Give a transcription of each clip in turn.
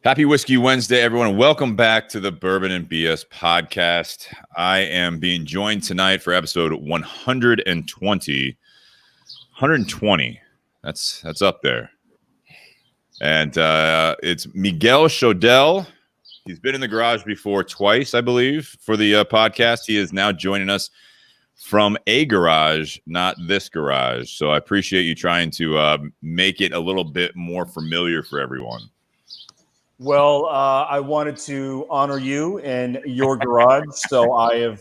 Happy Whiskey Wednesday, everyone, and welcome back to the Bourbon and BS podcast. I am being joined tonight for episode 120. 120. That's up there. And it's Miguel Schoedel. He's been in the garage before twice, I believe, for the podcast. He is now joining us from a garage, not this garage. So I appreciate you trying to make it a little bit more familiar for everyone. Well, I wanted to honor you and your garage, so I have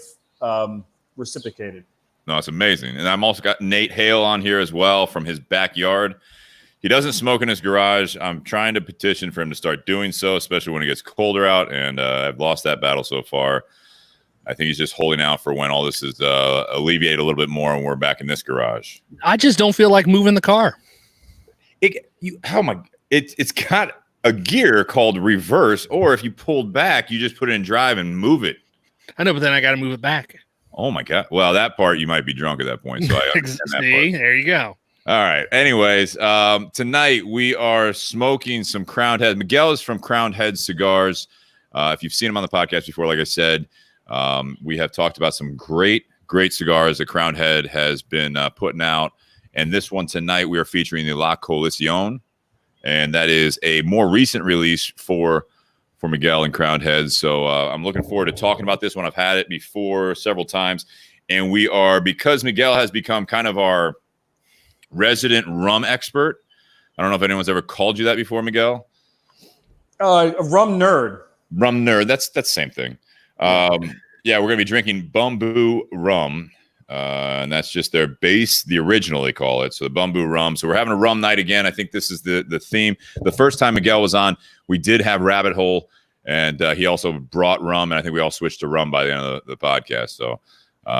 reciprocated. No, it's amazing. And I'm also got Nate Hale on here as well from his backyard. He doesn't smoke in his garage. I'm trying to petition for him to start doing so, especially when it gets colder out, and I've lost that battle so far. I think he's just holding out for when all this is alleviated a little bit more and we're back in this garage. I just don't feel like moving the car. It's got a gear called reverse, or if you pulled back, you just put it in drive and move it. I know, but then I got to move it back. Oh my God. Well, that part you might be drunk at that point. So I See, there you go. All right. Anyways, tonight we are smoking some Crowned Heads. Miguel is from Crowned Heads Cigars. If you've seen him on the podcast before, like I said, we have talked about some great cigars that Crowned Head has been putting out. And this one tonight, we are featuring the La Coalición. And that is a more recent release for Miguel and Crowned Heads. So I'm looking forward to talking about this one. I've had it before several times. And we are, because Miguel has become kind of our resident rum expert. I don't know if anyone's ever called you that before, Miguel. A rum nerd. Rum nerd. That's the same thing. Yeah, we're going to be drinking Bumbu Rum. And that's just their base, the original they call it. So the Bumbu Rum. So we're having a rum night again. I think this is the theme. The first time Miguel was on, we did have Rabbit Hole, and he also brought rum, and I think we all switched to rum by the end of the podcast. So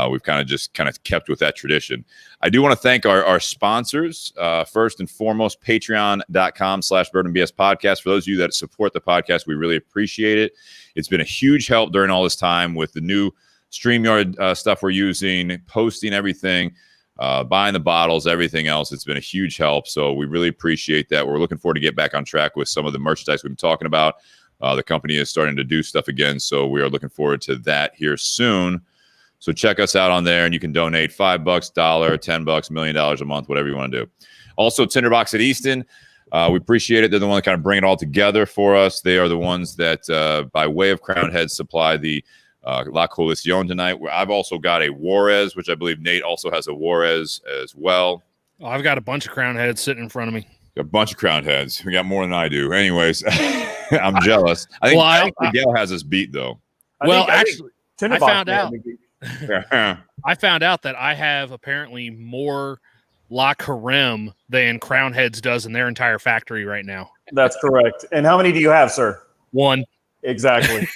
we've kind of kept with that tradition. I do want to thank our sponsors. First and foremost, patreon.com/bourbonbs podcast. For those of you that support the podcast, we really appreciate it. It's been a huge help during all this time with the new StreamYard stuff we're using, posting everything, buying the bottles, everything else. It's been a huge help. So we really appreciate that. We're looking forward to get back on track with some of the merchandise we've been talking about. The company is starting to do stuff again. So we are looking forward to that here soon. So check us out on there, and you can donate $5, $1, $10, $1 million a month, whatever you want to do. Also, Tinder Box at Easton. We appreciate it. They're the one that kind of bring it all together for us. They are the ones that, by way of Crowned Heads, supply the La Coalición tonight. I've also got a Juarez, which I believe Nate also has a Juarez as well. Oh, I've got a bunch of Crowned Heads sitting in front of me. A bunch of Crowned Heads. We got more than I do. Anyways, I'm jealous. I think Miguel has us beat, though. I found out that I have apparently more La Carême than Crowned Heads does in their entire factory right now. That's correct. And how many do you have, sir? One. Exactly.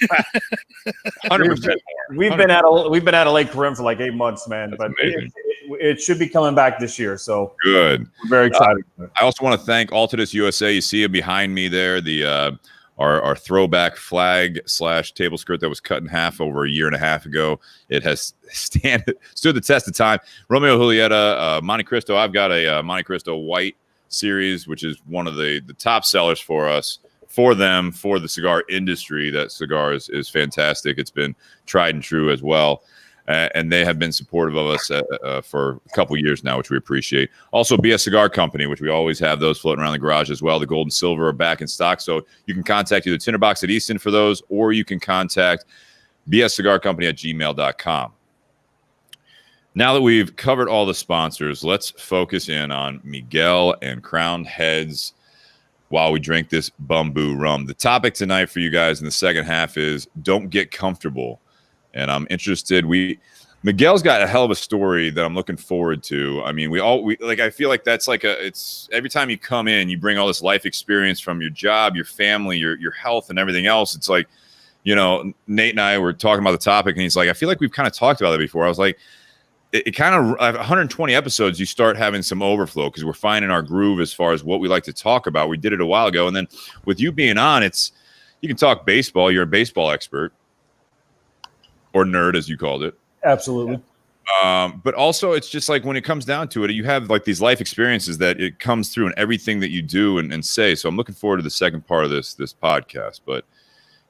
100%. We've been at a Lake Carême for like 8 months, man. But it should be coming back this year. So good. We're very excited. I also want to thank Altadis USA. You see it behind me there, the our throwback flag / table skirt that was cut in half over a year and a half ago. It has stood the test of time. Romeo Julieta, Monte Cristo. I've got a Monte Cristo white series, which is one of the top sellers for us. For them, for the cigar industry, that cigar is fantastic. It's been tried and true as well. And they have been supportive of us for a couple years now, which we appreciate. Also, Cigar Company, which we always have those floating around the garage as well. The gold and silver are back in stock. So you can contact either Tinder Box at Easton for those, or you can contact bscigarcompany@gmail.com. Now that we've covered all the sponsors, let's focus in on Miguel and Crowned Heads while we drink this Bumbu Rum. The topic tonight for you guys in the second half is don't get comfortable. And I'm interested. Miguel's got a hell of a story that I'm looking forward to. I mean, I feel like that's like it's every time you come in, you bring all this life experience from your job, your family, your health, and everything else. It's like, Nate and I were talking about the topic, and he's like, I feel like we've kind of talked about that before. I was like, it kind of 120 episodes, you start having some overflow because we're finding our groove as far as what we like to talk about. We did it a while ago. And then with you being on, you can talk baseball. You're a baseball expert, or nerd, as you called it. Absolutely. But also, it's just like when it comes down to it, you have like these life experiences that it comes through in everything that you do and say. So I'm looking forward to the second part of this podcast. But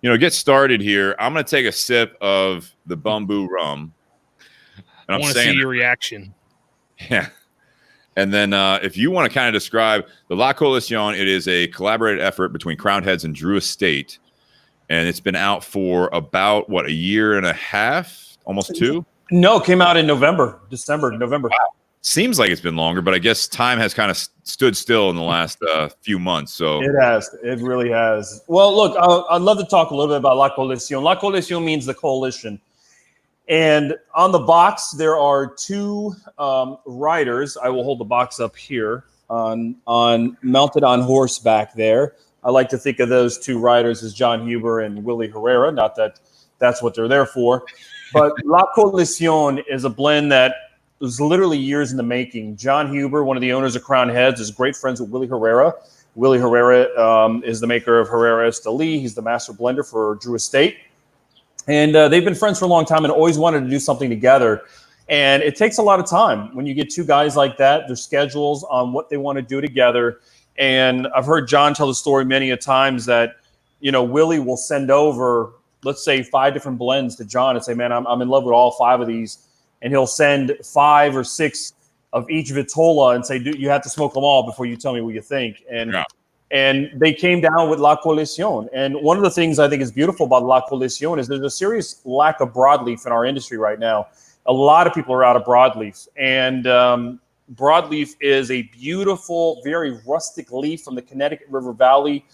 get started here. I'm going to take a sip of the Bumbu Rum. And I want to see your reaction. Yeah. And then if you want to kind of describe the La Coalición, it is a collaborated effort between Crowned Heads and Drew Estate. And it's been out for about, what, a year and a half? Almost 2? No, it came out in November. Wow. Seems like it's been longer, but I guess time has kind of stood still in the last few months. So it has. It really has. Well, look, I'd love to talk a little bit about La Coalición. La Coalición means the coalition. And on the box, there are 2 riders. I will hold the box up here on mounted on horseback there. I like to think of those 2 riders as John Huber and Willie Herrera. Not that that's what they're there for. But La Coalición is a blend that was literally years in the making. John Huber, one of the owners of Crowned Heads, is great friends with Willie Herrera. Willie Herrera is the maker of Herrera Esteli. He's the master blender for Drew Estate. And they've been friends for a long time and always wanted to do something together. And it takes a lot of time when you get 2 guys like that, their schedules on what they want to do together. And I've heard John tell the story many a times that, Willie will send over, let's say, 5 different blends to John and say, man, I'm in love with all 5 of these. And he'll send 5 or 6 of each Vitola and say, dude, you have to smoke them all before you tell me what you think. And they came down with La Coalición. And one of the things I think is beautiful about La Coalición is there's a serious lack of broadleaf in our industry right now. A lot of people are out of broadleaf. And broadleaf is a beautiful, very rustic leaf from the Connecticut River Valley.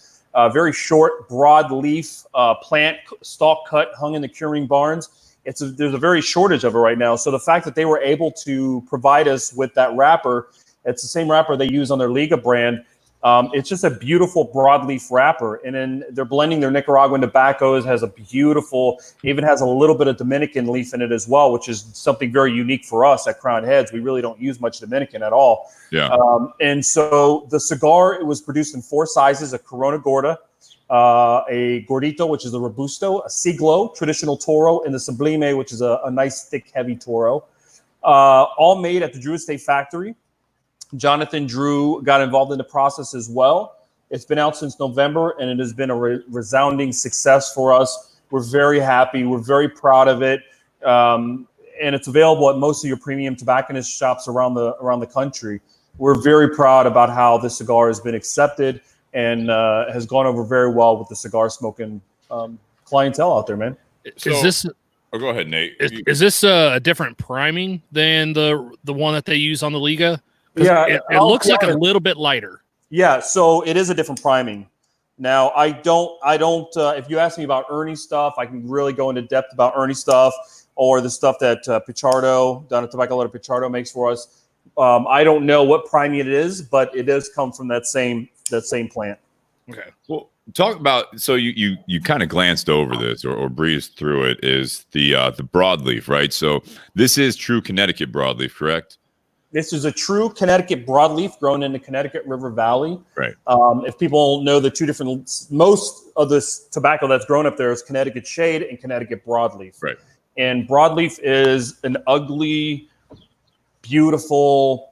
Very short, broad leaf plant, stalk cut, hung in the curing barns. There's a very shortage of it right now. So the fact that they were able to provide us with that wrapper, it's the same wrapper they use on their Liga brand. It's just a beautiful broadleaf wrapper. And then they're blending their Nicaraguan tobaccos, has a beautiful, even has a little bit of Dominican leaf in it as well, which is something very unique for us at Crowned Heads. We really don't use much Dominican at all. Yeah. And so the cigar, it was produced in 4 sizes: a Corona Gorda, a Gordito, which is a Robusto, a Siglo, traditional Toro, and the Sublime, which is a nice, thick, heavy Toro. All made at the Drew Estate factory. Jonathan Drew got involved in the process as well. It's been out since November, and it has been a resounding success for us. We're very happy. We're very proud of it. And it's available at most of your premium tobacconist shops around the country. We're very proud about how this cigar has been accepted and has gone over very well with the cigar smoking clientele out there, man. So, is this? Oh, go ahead, Nate. Is this a different priming than the one that they use on the Liga? Yeah, it looks like a little bit lighter. Yeah, so it is a different priming. Now, I don't. If you ask me about Ernie stuff, I can really go into depth about Ernie stuff or the stuff that Pichardo, down at Tobacco Letter Pichardo, makes for us. I don't know what priming it is, but it does come from that same plant. Okay. Well, talk about, so you kind of glanced over this or breezed through it, is the broadleaf, right? So this is true Connecticut broadleaf, correct? This is a true Connecticut broadleaf grown in the Connecticut River Valley. Right. If people know the 2 different, most of this tobacco that's grown up there is Connecticut shade and Connecticut broadleaf. Right. And broadleaf is an ugly, beautiful,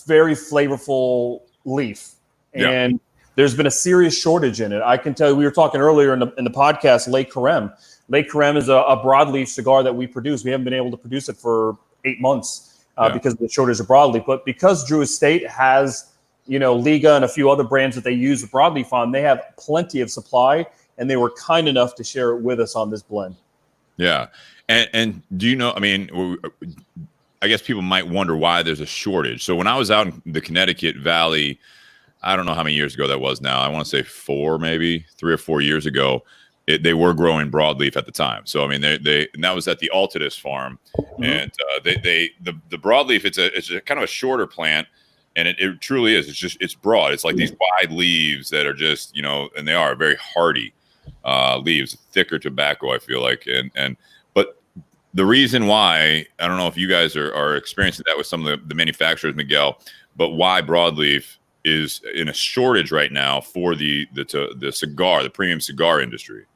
very flavorful leaf. And there's been a serious shortage in it. I can tell you, we were talking earlier in the podcast, Le Carême. Le Carême is a broadleaf cigar that we produce. We haven't been able to produce it for 8 months. Because of the shortage of broadleaf. But because Drew Estate has, Liga and a few other brands that they use the broadleaf on, they have plenty of supply, and they were kind enough to share it with us on this blend. Yeah. And do you know, I mean, I guess people might wonder why there's a shortage. So when I was out in the Connecticut Valley, I don't know how many years ago that was now. I want to say 3 or 4 years ago. They were growing broadleaf at the time. So I mean, they and that was at the Altadis farm, and the broadleaf, it's a kind of a shorter plant, and it truly is. It's broad. It's like these wide leaves that are just, and they are very hardy leaves, thicker tobacco, I feel like, and but the reason why, I don't know if you guys are experiencing that with some of the manufacturers, Miguel, but why broadleaf is in a shortage right now for the cigar, the premium cigar industry.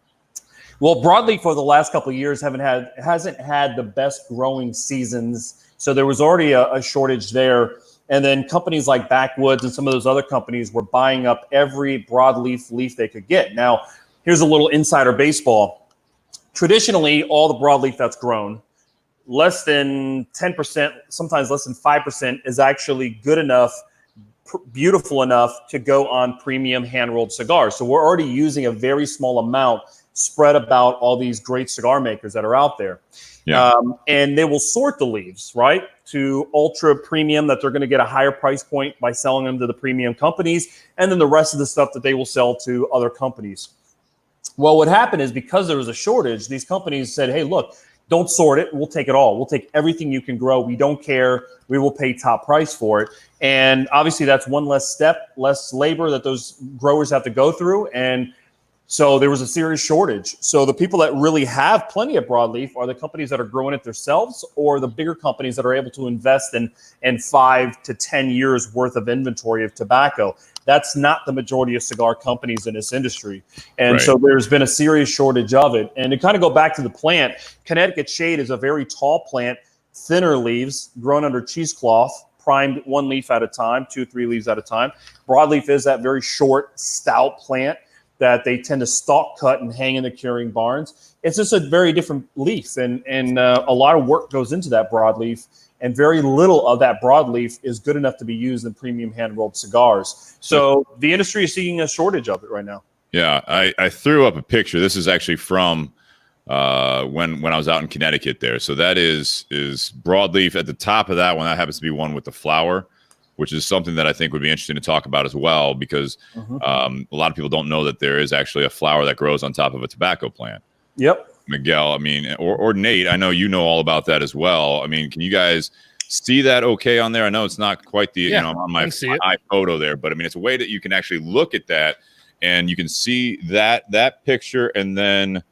Well, broadleaf for the last couple of years hasn't had the best growing seasons, so there was already a shortage there. And then companies like Backwoods and some of those other companies were buying up every broadleaf leaf they could get. Now, here's a little insider baseball. Traditionally, all the broadleaf that's grown, less than 10%, sometimes less than 5%, is actually good enough, beautiful enough to go on premium hand-rolled cigars. So we're already using a very small amount spread about all these great cigar makers that are out there. Yeah. And they will sort the leaves, right, to ultra premium that they're going to get a higher price point by selling them to the premium companies, and then the rest of the stuff that they will sell to other companies. Well, what happened is because there was a shortage, these companies said, hey, look, don't sort it. We'll take it all. We'll take everything you can grow. We don't care. We will pay top price for it. And obviously that's one less step, less labor that those growers have to go through. And so there was a serious shortage. So the people that really have plenty of broadleaf are the companies that are growing it themselves, or the bigger companies that are able to invest in 5 to 10 years worth of inventory of tobacco. That's not the majority of cigar companies in this industry. And right. So there's been a serious shortage of it. And to kind of go back to the plant, Connecticut Shade is a very tall plant, thinner leaves, grown under cheesecloth, primed 1 leaf at a time, 2-3 leaves at a time. Broadleaf is that very short, stout plant that they tend to stalk cut and hang in the curing barns. It's just a very different leaf, and a lot of work goes into that broadleaf, and very little of that broadleaf is good enough to be used in premium hand-rolled cigars. So the industry is seeing a shortage of it right now. Yeah, I threw up a picture. This is actually from when I was out in Connecticut there. So that is broadleaf. At the top of that one, that happens to be one with the flower, which is something that I think would be interesting to talk about as well, because a lot of people don't know that there is actually a flower that grows on top of a tobacco plant. Yep. Miguel, I mean, or Nate, I know you know all about that as well. I mean, can you guys see that okay on there? I know it's not quite the, on my photo there, but I mean, it's a way that you can actually look at that and you can see that picture. And then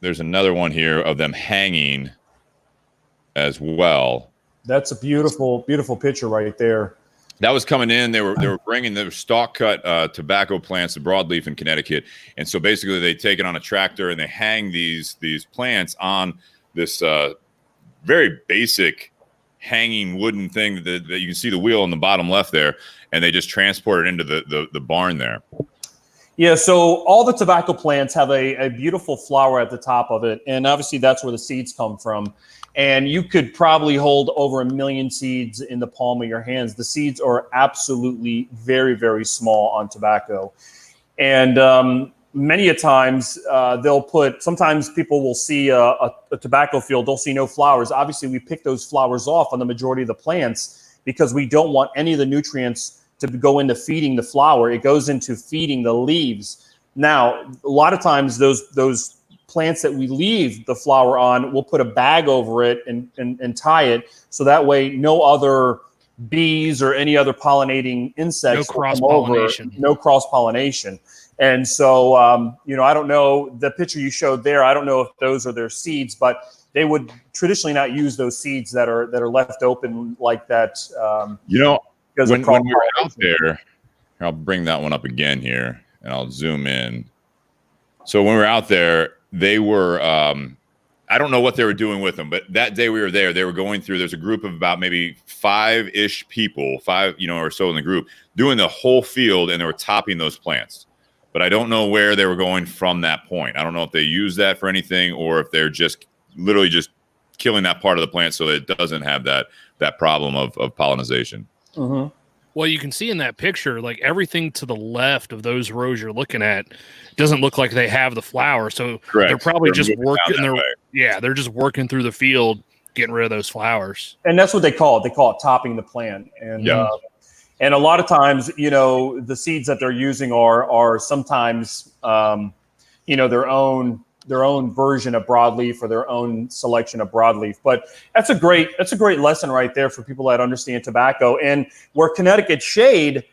there's another one here of them hanging as well. That's a beautiful, beautiful picture right there. That was coming in. They were bringing their stalk cut tobacco plants to broadleaf in Connecticut, and so basically they take it on a tractor and they hang these plants on this very basic hanging wooden thing that you can see the wheel in the bottom left there, and they just transport it into the barn there. Yeah, so all the tobacco plants have a beautiful flower at the top of it, and obviously that's where the seeds come from. And you could probably hold over 1 million seeds in the palm of your hands. The seeds are absolutely very, very small on tobacco. And many a times sometimes people will see a tobacco field, they'll see no flowers. Obviously, we pick those flowers off on the majority of the plants because we don't want any of the nutrients to go into feeding the flower. It goes into feeding the leaves. Now, a lot of times those plants that we leave the flower on, we'll put a bag over it and tie it, so that way no other bees or any other pollinating insects. No cross-pollination. No cross-pollination. And so, I don't know, the picture you showed there, I don't know if those are their seeds, but they would traditionally not use those seeds that are left open like that. When we were out there, I'll bring that one up again here, and I'll zoom in. So when we were out there, they were, I don't know what they were doing with them, but that day we were there, they were going through, there's a group of about maybe 5-ish people, or so in the group, doing the whole field, and they were topping those plants. But I don't know where they were going from that point. I don't know if they use that for anything or if they're just literally just killing that part of the plant so that it doesn't have that problem of pollination. Mm-hmm. Well, you can see in that picture, like everything to the left of those rows you're looking at doesn't look like they have the flower. So Correct. They're probably just working they're just working through the field, getting rid of those flowers. And that's what they call it. They call it topping the plant. And and a lot of times, the seeds that they're using are sometimes their own version of broadleaf or their own selection of broadleaf. But that's a great lesson right there for people that understand tobacco. And where Connecticut Shade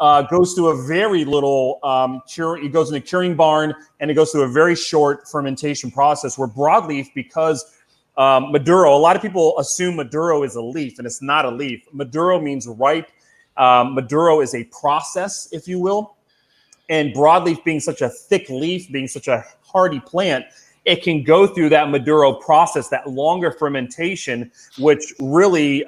goes through a very little it goes in the curing barn, and it goes through a very short fermentation process, where broadleaf, because Maduro, a lot of people assume Maduro is a leaf, and it's not a leaf. Maduro means ripe. Maduro is a process, if you will. And broadleaf being such a thick leaf, being such a hardy plant, it can go through that Maduro process, that longer fermentation, which really,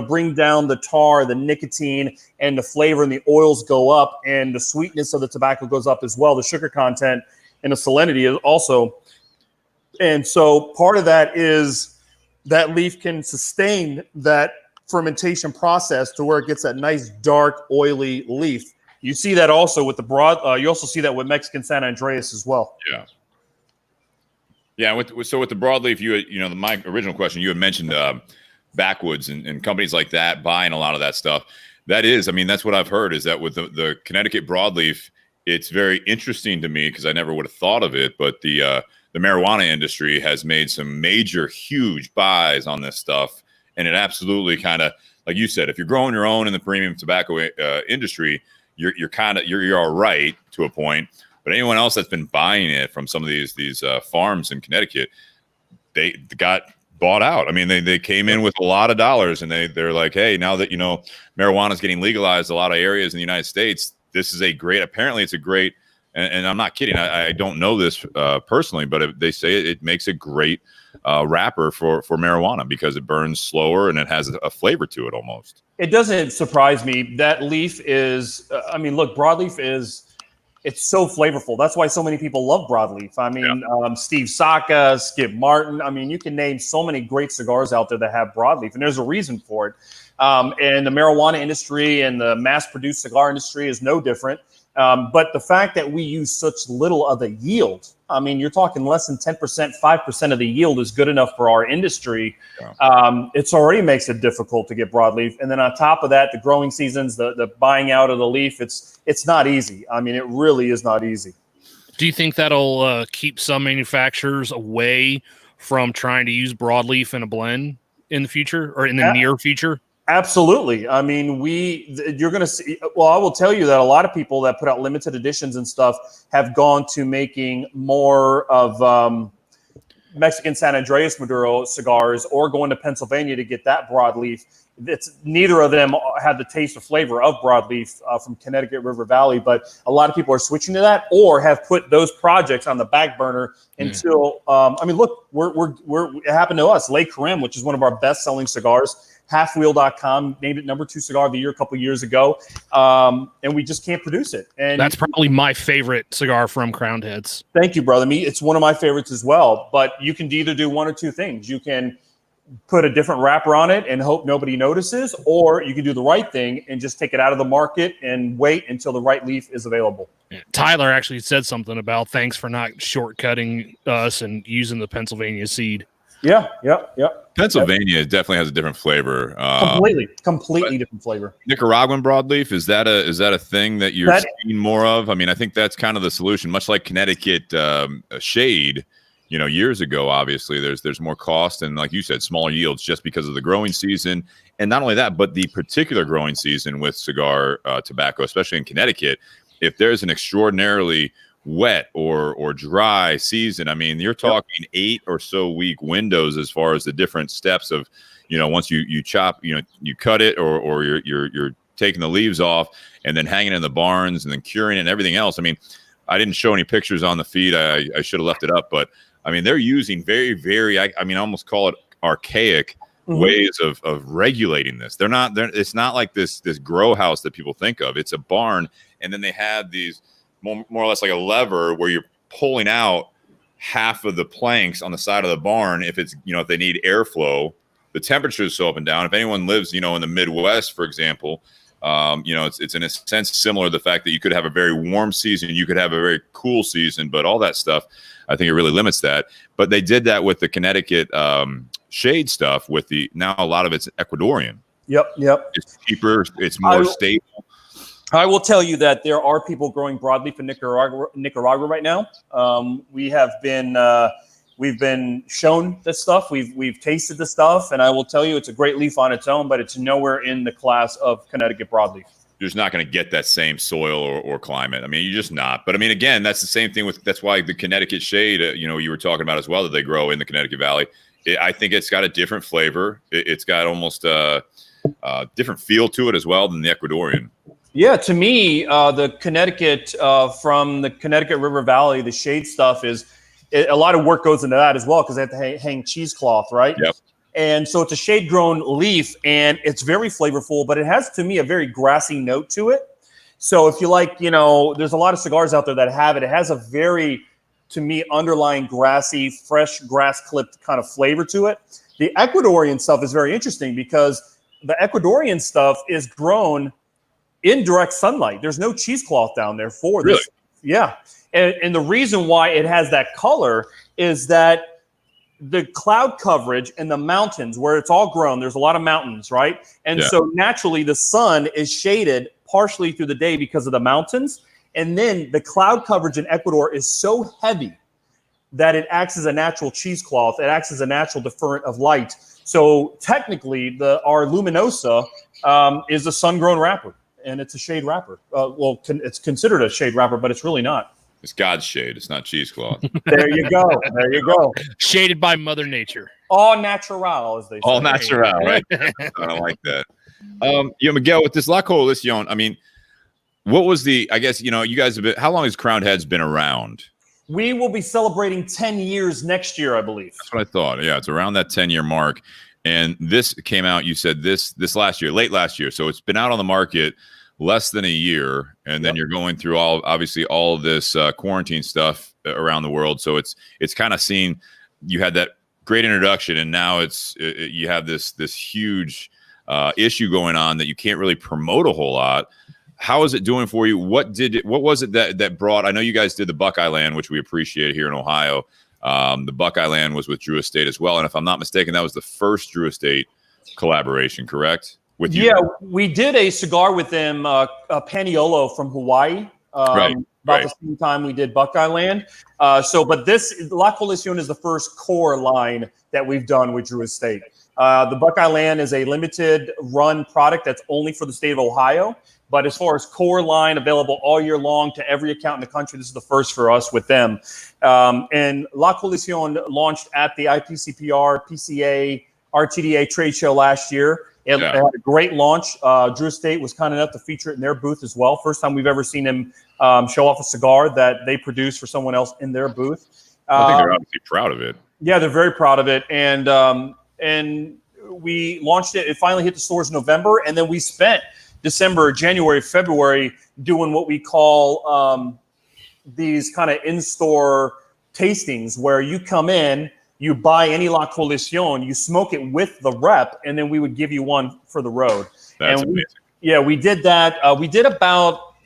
bring down the tar, the nicotine, and the flavor, and the oils go up, and the sweetness of the tobacco goes up as well. The sugar content and the salinity is also. And so part of that is that leaf can sustain that fermentation process to where it gets that nice, dark, oily leaf. You see that also with the broad. You also see that with Mexican San Andreas as well. Yeah. Yeah. With the broadleaf, my original question, you had mentioned backwoods and companies like that buying a lot of that stuff. That's what I've heard, is that with the Connecticut broadleaf, it's very interesting to me because I never would have thought of it. But the marijuana industry has made some major, huge buys on this stuff. And it absolutely kind of, like you said, if you're growing your own in the premium tobacco industry, you're all right to a point. But anyone else that's been buying it from some of these farms in Connecticut, they got bought out. I mean, they came in with a lot of dollars, and they're like, hey, now that marijuana is getting legalized in a lot of areas in the United States, this is apparently it's a great, and I'm not kidding. I don't know this personally, but they say it makes a great wrapper for marijuana because it burns slower and it has a flavor to it almost. It doesn't surprise me. That leaf is, broadleaf it's so flavorful. That's why so many people love broadleaf. Steve Saka, Skip Martin. You can name so many great cigars out there that have broadleaf, and there's a reason for it. And the marijuana industry and the mass-produced cigar industry is no different. But the fact that we use such little of the yield, you're talking less than 10%, 5% of the yield is good enough for our industry. Yeah. It's already makes it difficult to get broadleaf. And then on top of that, the growing seasons, the buying out of the leaf, it's not easy. It really is not easy. Do you think that'll keep some manufacturers away from trying to use broadleaf in a blend in the future or in the near future? Absolutely. You're going to see, well, I will tell you that a lot of people that put out limited editions and stuff have gone to making more of Mexican San Andreas Maduro cigars, or going to Pennsylvania to get that broadleaf. Neither of them had the taste or flavor of broadleaf from Connecticut River Valley, but a lot of people are switching to that or have put those projects on the back burner until, it happened to us. Le Carême, which is one of our best selling cigars, Halfwheel.com named it number 2 cigar of the year a couple years ago, and we just can't produce it. And that's probably my favorite cigar from Crowned Heads. Thank you, brother. It's one of my favorites as well. But you can either do one or two things. You can put a different wrapper on it and hope nobody notices, or you can do the right thing and just take it out of the market and wait until the right leaf is available. Yeah. Tyler actually said something about thanks for not shortcutting us and using the Pennsylvania seed. Yeah. Pennsylvania definitely has a different flavor. Completely different flavor. Nicaraguan broadleaf, is that a thing that you're seeing more of? I think that's kind of the solution, much like Connecticut shade. Years ago, obviously, there's more cost and, like you said, smaller yields just because of the growing season. And not only that, but the particular growing season with cigar tobacco, especially in Connecticut, if there's an extraordinarily wet or dry season, you're talking 8 or so week windows as far as the different steps of, once you chop, you cut it or you're taking the leaves off and then hanging it in the barns and then curing it and everything else. I didn't show any pictures on the feed. I should have left it up, but they're using very, very, I almost call it archaic ways of regulating this. It's not like this grow house that people think of. It's a barn. And then they have these more or less like a lever where you're pulling out half of the planks on the side of the barn. If it's, if they need airflow, the temperature is so up and down. If anyone lives, in the Midwest, for example, it's in a sense similar to the fact that you could have a very warm season, you could have a very cool season, but all that stuff, I think it really limits that. But they did that with the Connecticut shade stuff now a lot of it's Ecuadorian. Yep. It's cheaper. It's more stable. I will tell you that there are people growing broadleaf in Nicaragua right now. We've been shown this stuff. We've tasted the stuff, and I will tell you it's a great leaf on its own, but it's nowhere in the class of Connecticut broadleaf. You're just not going to get that same soil or climate. You're just not. But again, that's the same thing that's why the Connecticut shade, you were talking about as well, that they grow in the Connecticut Valley. I think it's got a different flavor. It's got almost a different feel to it as well than the Ecuadorian. Yeah, to me, the Connecticut from the Connecticut River Valley, the shade stuff a lot of work goes into that as well because they have to hang cheesecloth, right? Yep. And so it's a shade grown leaf and it's very flavorful, but it has to me a very grassy note to it. So if you like, there's a lot of cigars out there that have it. It has a very, to me, underlying grassy, fresh grass clipped kind of flavor to it. The Ecuadorian stuff is very interesting because the Ecuadorian stuff is grown in direct sunlight. There's no cheesecloth down there for this. Really? Yeah. And the reason why it has that color is that the cloud coverage in the mountains where it's all grown, there's a lot of mountains, right? And so naturally the sun is shaded partially through the day because of the mountains. And then the cloud coverage in Ecuador is so heavy that it acts as a natural cheesecloth. It acts as a natural deferrent of light. So technically our Luminosa is a sun-grown wrapper. And it's a shade wrapper. It's considered a shade wrapper, but it's really not. It's God's shade. It's not cheesecloth. There you go. There you go. Shaded by Mother Nature. All natural, as they say. All natural, right? I don't like that. Miguel, with this La Coalición, I mean, what was I guess, you guys have been, how long has Crowned Heads been around? We will be celebrating 10 years next year, I believe. That's what I thought. Yeah, it's around that 10-year mark. And this came out, you said this last year, late last year. So it's been out on the market less than a year. And then you're going through all of this quarantine stuff around the world. So it's kind of seen, you had that great introduction and now you have this huge issue going on that you can't really promote a whole lot. How is it doing for you? What was it that brought, I know you guys did the Buckeye Land, which we appreciate here in Ohio. The Buckeye Land was with Drew Estate as well. And if I'm not mistaken, that was the first Drew Estate collaboration, correct? With you? Yeah, we did a cigar with them, Paniolo from Hawaii. About the same time we did Buckeye Land. But this, La Coalición is the first core line that we've done with Drew Estate. The Buckeye Land is a limited run product that's only for the state of Ohio. But as far as core line available all year long to every account in the country, this is the first for us with them. And La Coalición launched at the IPCPR, PCA, RTDA trade show last year. It had a great launch. Drew Estate was kind enough to feature it in their booth as well. First time we've ever seen them show off a cigar that they produced for someone else in their booth. I think they're obviously proud of it. Yeah, they're very proud of it. And we launched it. It finally hit the stores in November. And then we spent December, January, February doing what we call these kind of in-store tastings where you come in, you buy any La Coalición, you smoke it with the rep, and then we would give you one for the road. That's amazing. We did that. We did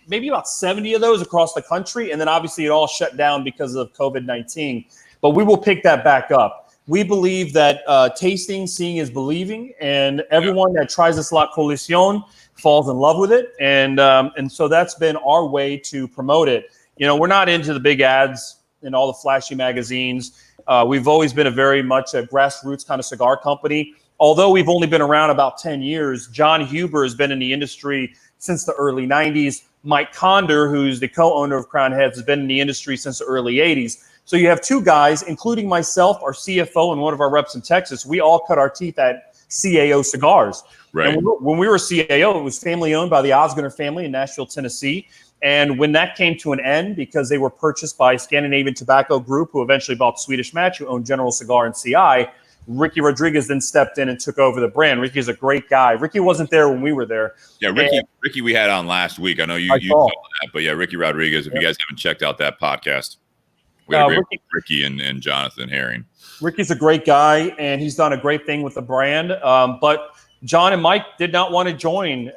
maybe about 70 of those across the country, and then obviously it all shut down because of COVID-19. But we will pick that back up. We believe that tasting, seeing is believing, and everyone that tries this La Coalición falls in love with it, and so that's been our way to promote it. We're not into the big ads and all the flashy magazines. We've always been very much a grassroots kind of cigar company. Although we've only been around about 10 years, John Huber has been in the industry since the early 90s. Mike Conder, who's the co-owner of Crowned Heads, has been in the industry since the early 80s. So you have two guys, including myself, our CFO, and one of our reps in Texas. We all cut our teeth at CAO cigars. Right. And when we were CAO, it was family owned by the Osgoner family in Nashville, Tennessee. And when that came to an end, because they were purchased by Scandinavian Tobacco Group, who eventually bought Swedish Match, who owned General Cigar and CI, Ricky Rodriguez then stepped in and took over the brand. Ricky's a great guy. Ricky wasn't there when we were there. Yeah, Ricky we had on last week. I know you saw that, but yeah, Ricky Rodriguez, if you guys haven't checked out that podcast, we had a great Ricky and Jonathan Herring. Ricky's a great guy, and he's done a great thing with the brand. But John and Mike did not want to join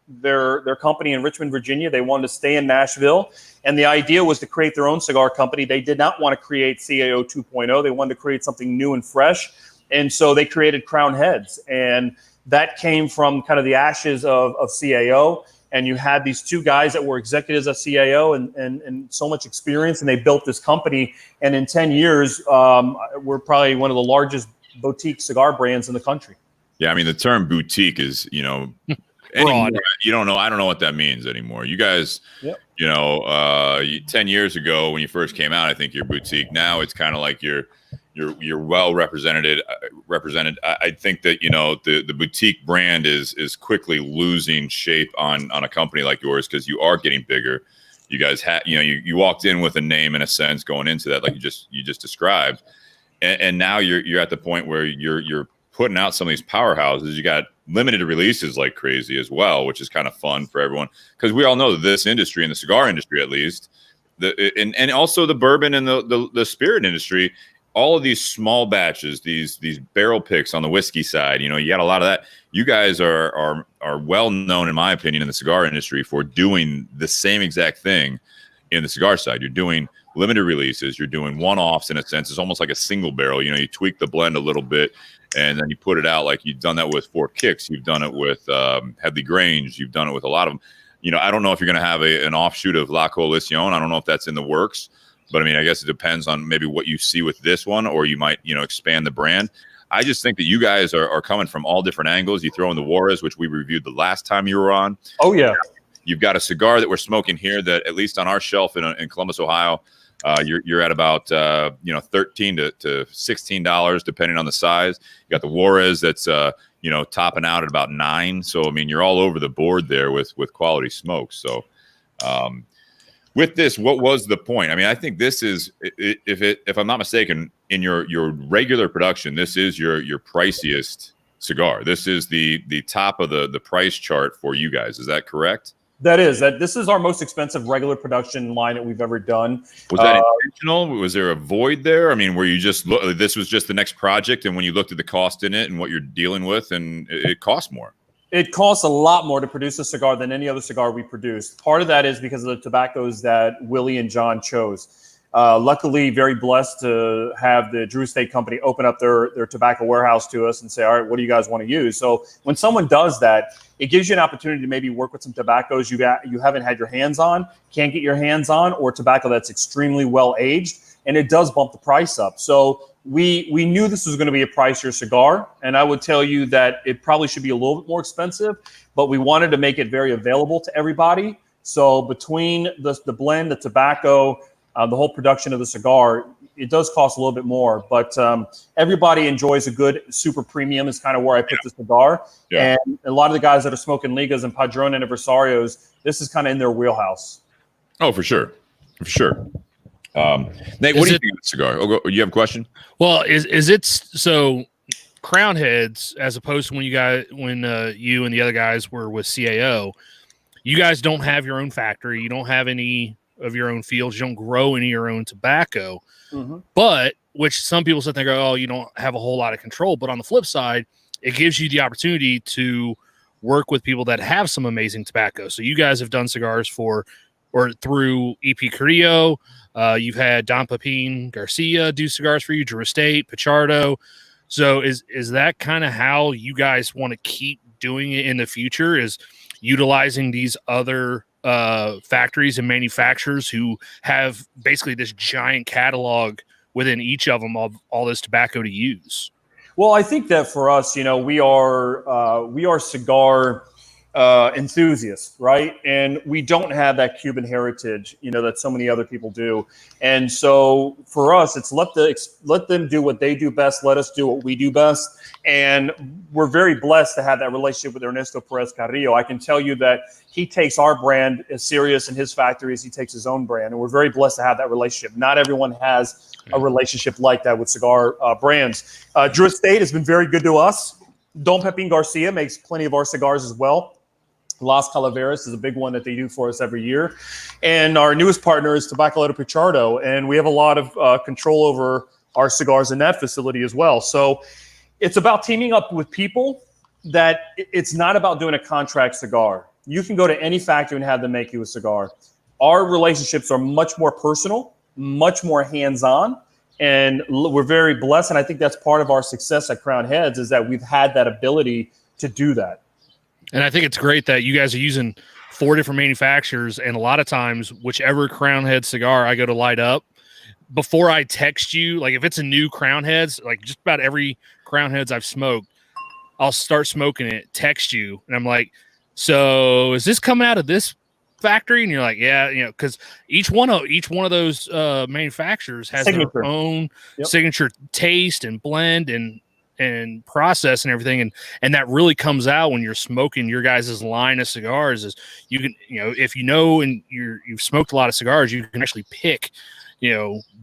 their company in Richmond, Virginia. They wanted to stay in Nashville. And the idea was to create their own cigar company. They did not want to create CAO 2.0. They wanted to create something new and fresh. And so they created Crowned Heads. And that came from kind of the ashes of CAO. And you had these two guys that were executives at CAO and so much experience. And they built this company. And in 10 years, we're probably one of the largest boutique cigar brands in the country. Yeah, I mean, the term boutique is, anymore, you don't know. I don't know what that means anymore. You guys, 10 years ago when you first came out, I think you're boutique. Now it's kind of like you're You're well represented. I think that the boutique brand is quickly losing shape on a company like yours because you are getting bigger. You guys had you walked in with a name in a sense going into that, like you just described, and now you're at the point where you're putting out some of these powerhouses. You got limited releases like crazy as well, which is kind of fun for everyone because we all know that this industry, in the cigar industry at least, and also the bourbon and the spirit industry. All of these small batches, these barrel picks on the whiskey side, you got a lot of that. You guys are well known, in my opinion, in the cigar industry for doing the same exact thing in the cigar side. You're doing limited releases. You're doing one-offs in a sense. It's almost like a single barrel. You tweak the blend a little bit, and then you put it out. Like you've done that with Four Kicks. You've done it with Headley Grange. You've done it with a lot of them. I don't know if you're going to have an offshoot of La Coalición. I don't know if that's in the works. But I mean, I guess it depends on maybe what you see with this one, or you might, expand the brand. I just think that you guys are coming from all different angles. You throw in the Juarez, which we reviewed the last time you were on. Oh, yeah. You've got a cigar that we're smoking here that, at least on our shelf in Columbus, Ohio, you're at about $13 to $16 depending on the size. You got the Juarez that's topping out at about $9. So I mean, you're all over the board there with quality smokes. So. With this, what was the point? I mean, I think this is, if I'm not mistaken, in your regular production, this is your priciest cigar. This is the top of the price chart for you guys. Is that correct? This is our most expensive regular production line that we've ever done. Was that intentional? Was there a void there? I mean, were you just this was just the next project, and when you looked at the cost in it and what you're dealing with, and it cost more? It costs a lot more to produce a cigar than any other cigar we produce. Part of that is because of the tobaccos that Willie and John chose. Luckily, very blessed to have the Drew Estate Company open up their tobacco warehouse to us and say, all right, what do you guys want to use? So when someone does that, it gives you an opportunity to maybe work with some tobaccos you haven't had your hands on, can't get your hands on, or tobacco that's extremely well aged, and it does bump the price up. So we knew this was going to be a pricier cigar, and I would tell you that it probably should be a little bit more expensive, but we wanted to make it very available to everybody. So between the blend, the tobacco, the whole production of the cigar, it does cost a little bit more, but everybody enjoys a good super premium is kind of where I put the cigar. Yeah. And a lot of the guys that are smoking Ligas and Padron and Adversarios, this is kind of in their wheelhouse. Oh, for sure. For sure. Nate, what do you think of the cigar? You have a question? Well, is it so Crown Heads, as opposed to when you and the other guys were with CAO, you guys don't have your own factory. You don't have any of your own fields. You don't grow any of your own tobacco. Mm-hmm. But which some people sit there and go, oh, you don't have a whole lot of control. But on the flip side, it gives you the opportunity to work with people that have some amazing tobacco. So you guys have done cigars through EP Carrillo. You've had Don Pepin Garcia do cigars for you, Drew Estate, Pichardo. So is that kind of how you guys want to keep doing it in the future, is utilizing these other factories and manufacturers who have basically this giant catalog within each of them of all this tobacco to use? Well, I think that for us, we are cigar enthusiasts, right? And we don't have that Cuban heritage, that so many other people do. And so for us, it's let them do what they do best. Let us do what we do best. And we're very blessed to have that relationship with Ernesto Perez Carrillo. I can tell you that he takes our brand as serious in his factory as he takes his own brand. And we're very blessed to have that relationship. Not everyone has a relationship like that with cigar brands. Drew Estate has been very good to us. Don Pepin Garcia makes plenty of our cigars as well. Las Calaveras is a big one that they do for us every year. And our newest partner is Tabacalera Pichardo, and we have a lot of control over our cigars in that facility as well. So it's about teaming up with people that it's not about doing a contract cigar. You can go to any factory and have them make you a cigar. Our relationships are much more personal, much more hands-on, and we're very blessed. And I think that's part of our success at Crown Heads, is that we've had that ability to do that. And I think it's great that you guys are using 4 different manufacturers, and a lot of times, whichever Crown Head cigar I go to light up, before I text you, like if it's a new Crown Heads, like just about every Crown Heads I've smoked, I'll start smoking it, text you, and I'm like, so is this coming out of this factory? And you're like, yeah, because each one of those manufacturers has Signature. their own signature taste and blend and process and everything, and that really comes out when you're smoking your guys' line of cigars. Is you can, if and you've smoked a lot of cigars, you can actually pick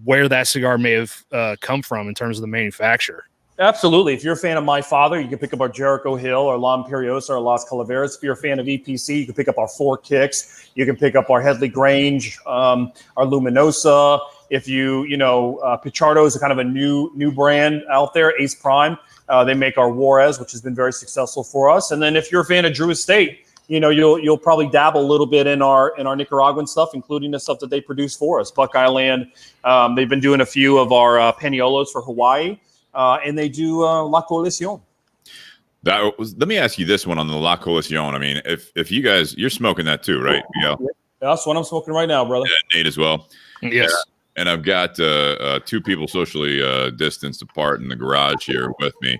where that cigar may have come from in terms of the manufacturer. Absolutely. If you're a fan of My Father, you can pick up our Jericho Hill, our La Imperiosa, or Las Calaveras. If you're a fan of EPC, you can pick up our Four Kicks. You can pick up our Headley Grange, our Luminosa. If Pichardo is a kind of a new brand out there, Ace Prime. They make our Juarez, which has been very successful for us. And then if you're a fan of Drew Estate, you'll probably dabble a little bit in our Nicaraguan stuff, including the stuff that they produce for us. Buckeye Land. They've been doing a few of our Paniolos for Hawaii, and they do La Coalición. Let me ask you this one on the La Coalición. I mean, if you guys, you're smoking that too, right? Yeah, that's what I'm smoking right now, brother. Yeah, Nate as well. Yes. Yeah. And I've got two people socially distanced apart in the garage here with me.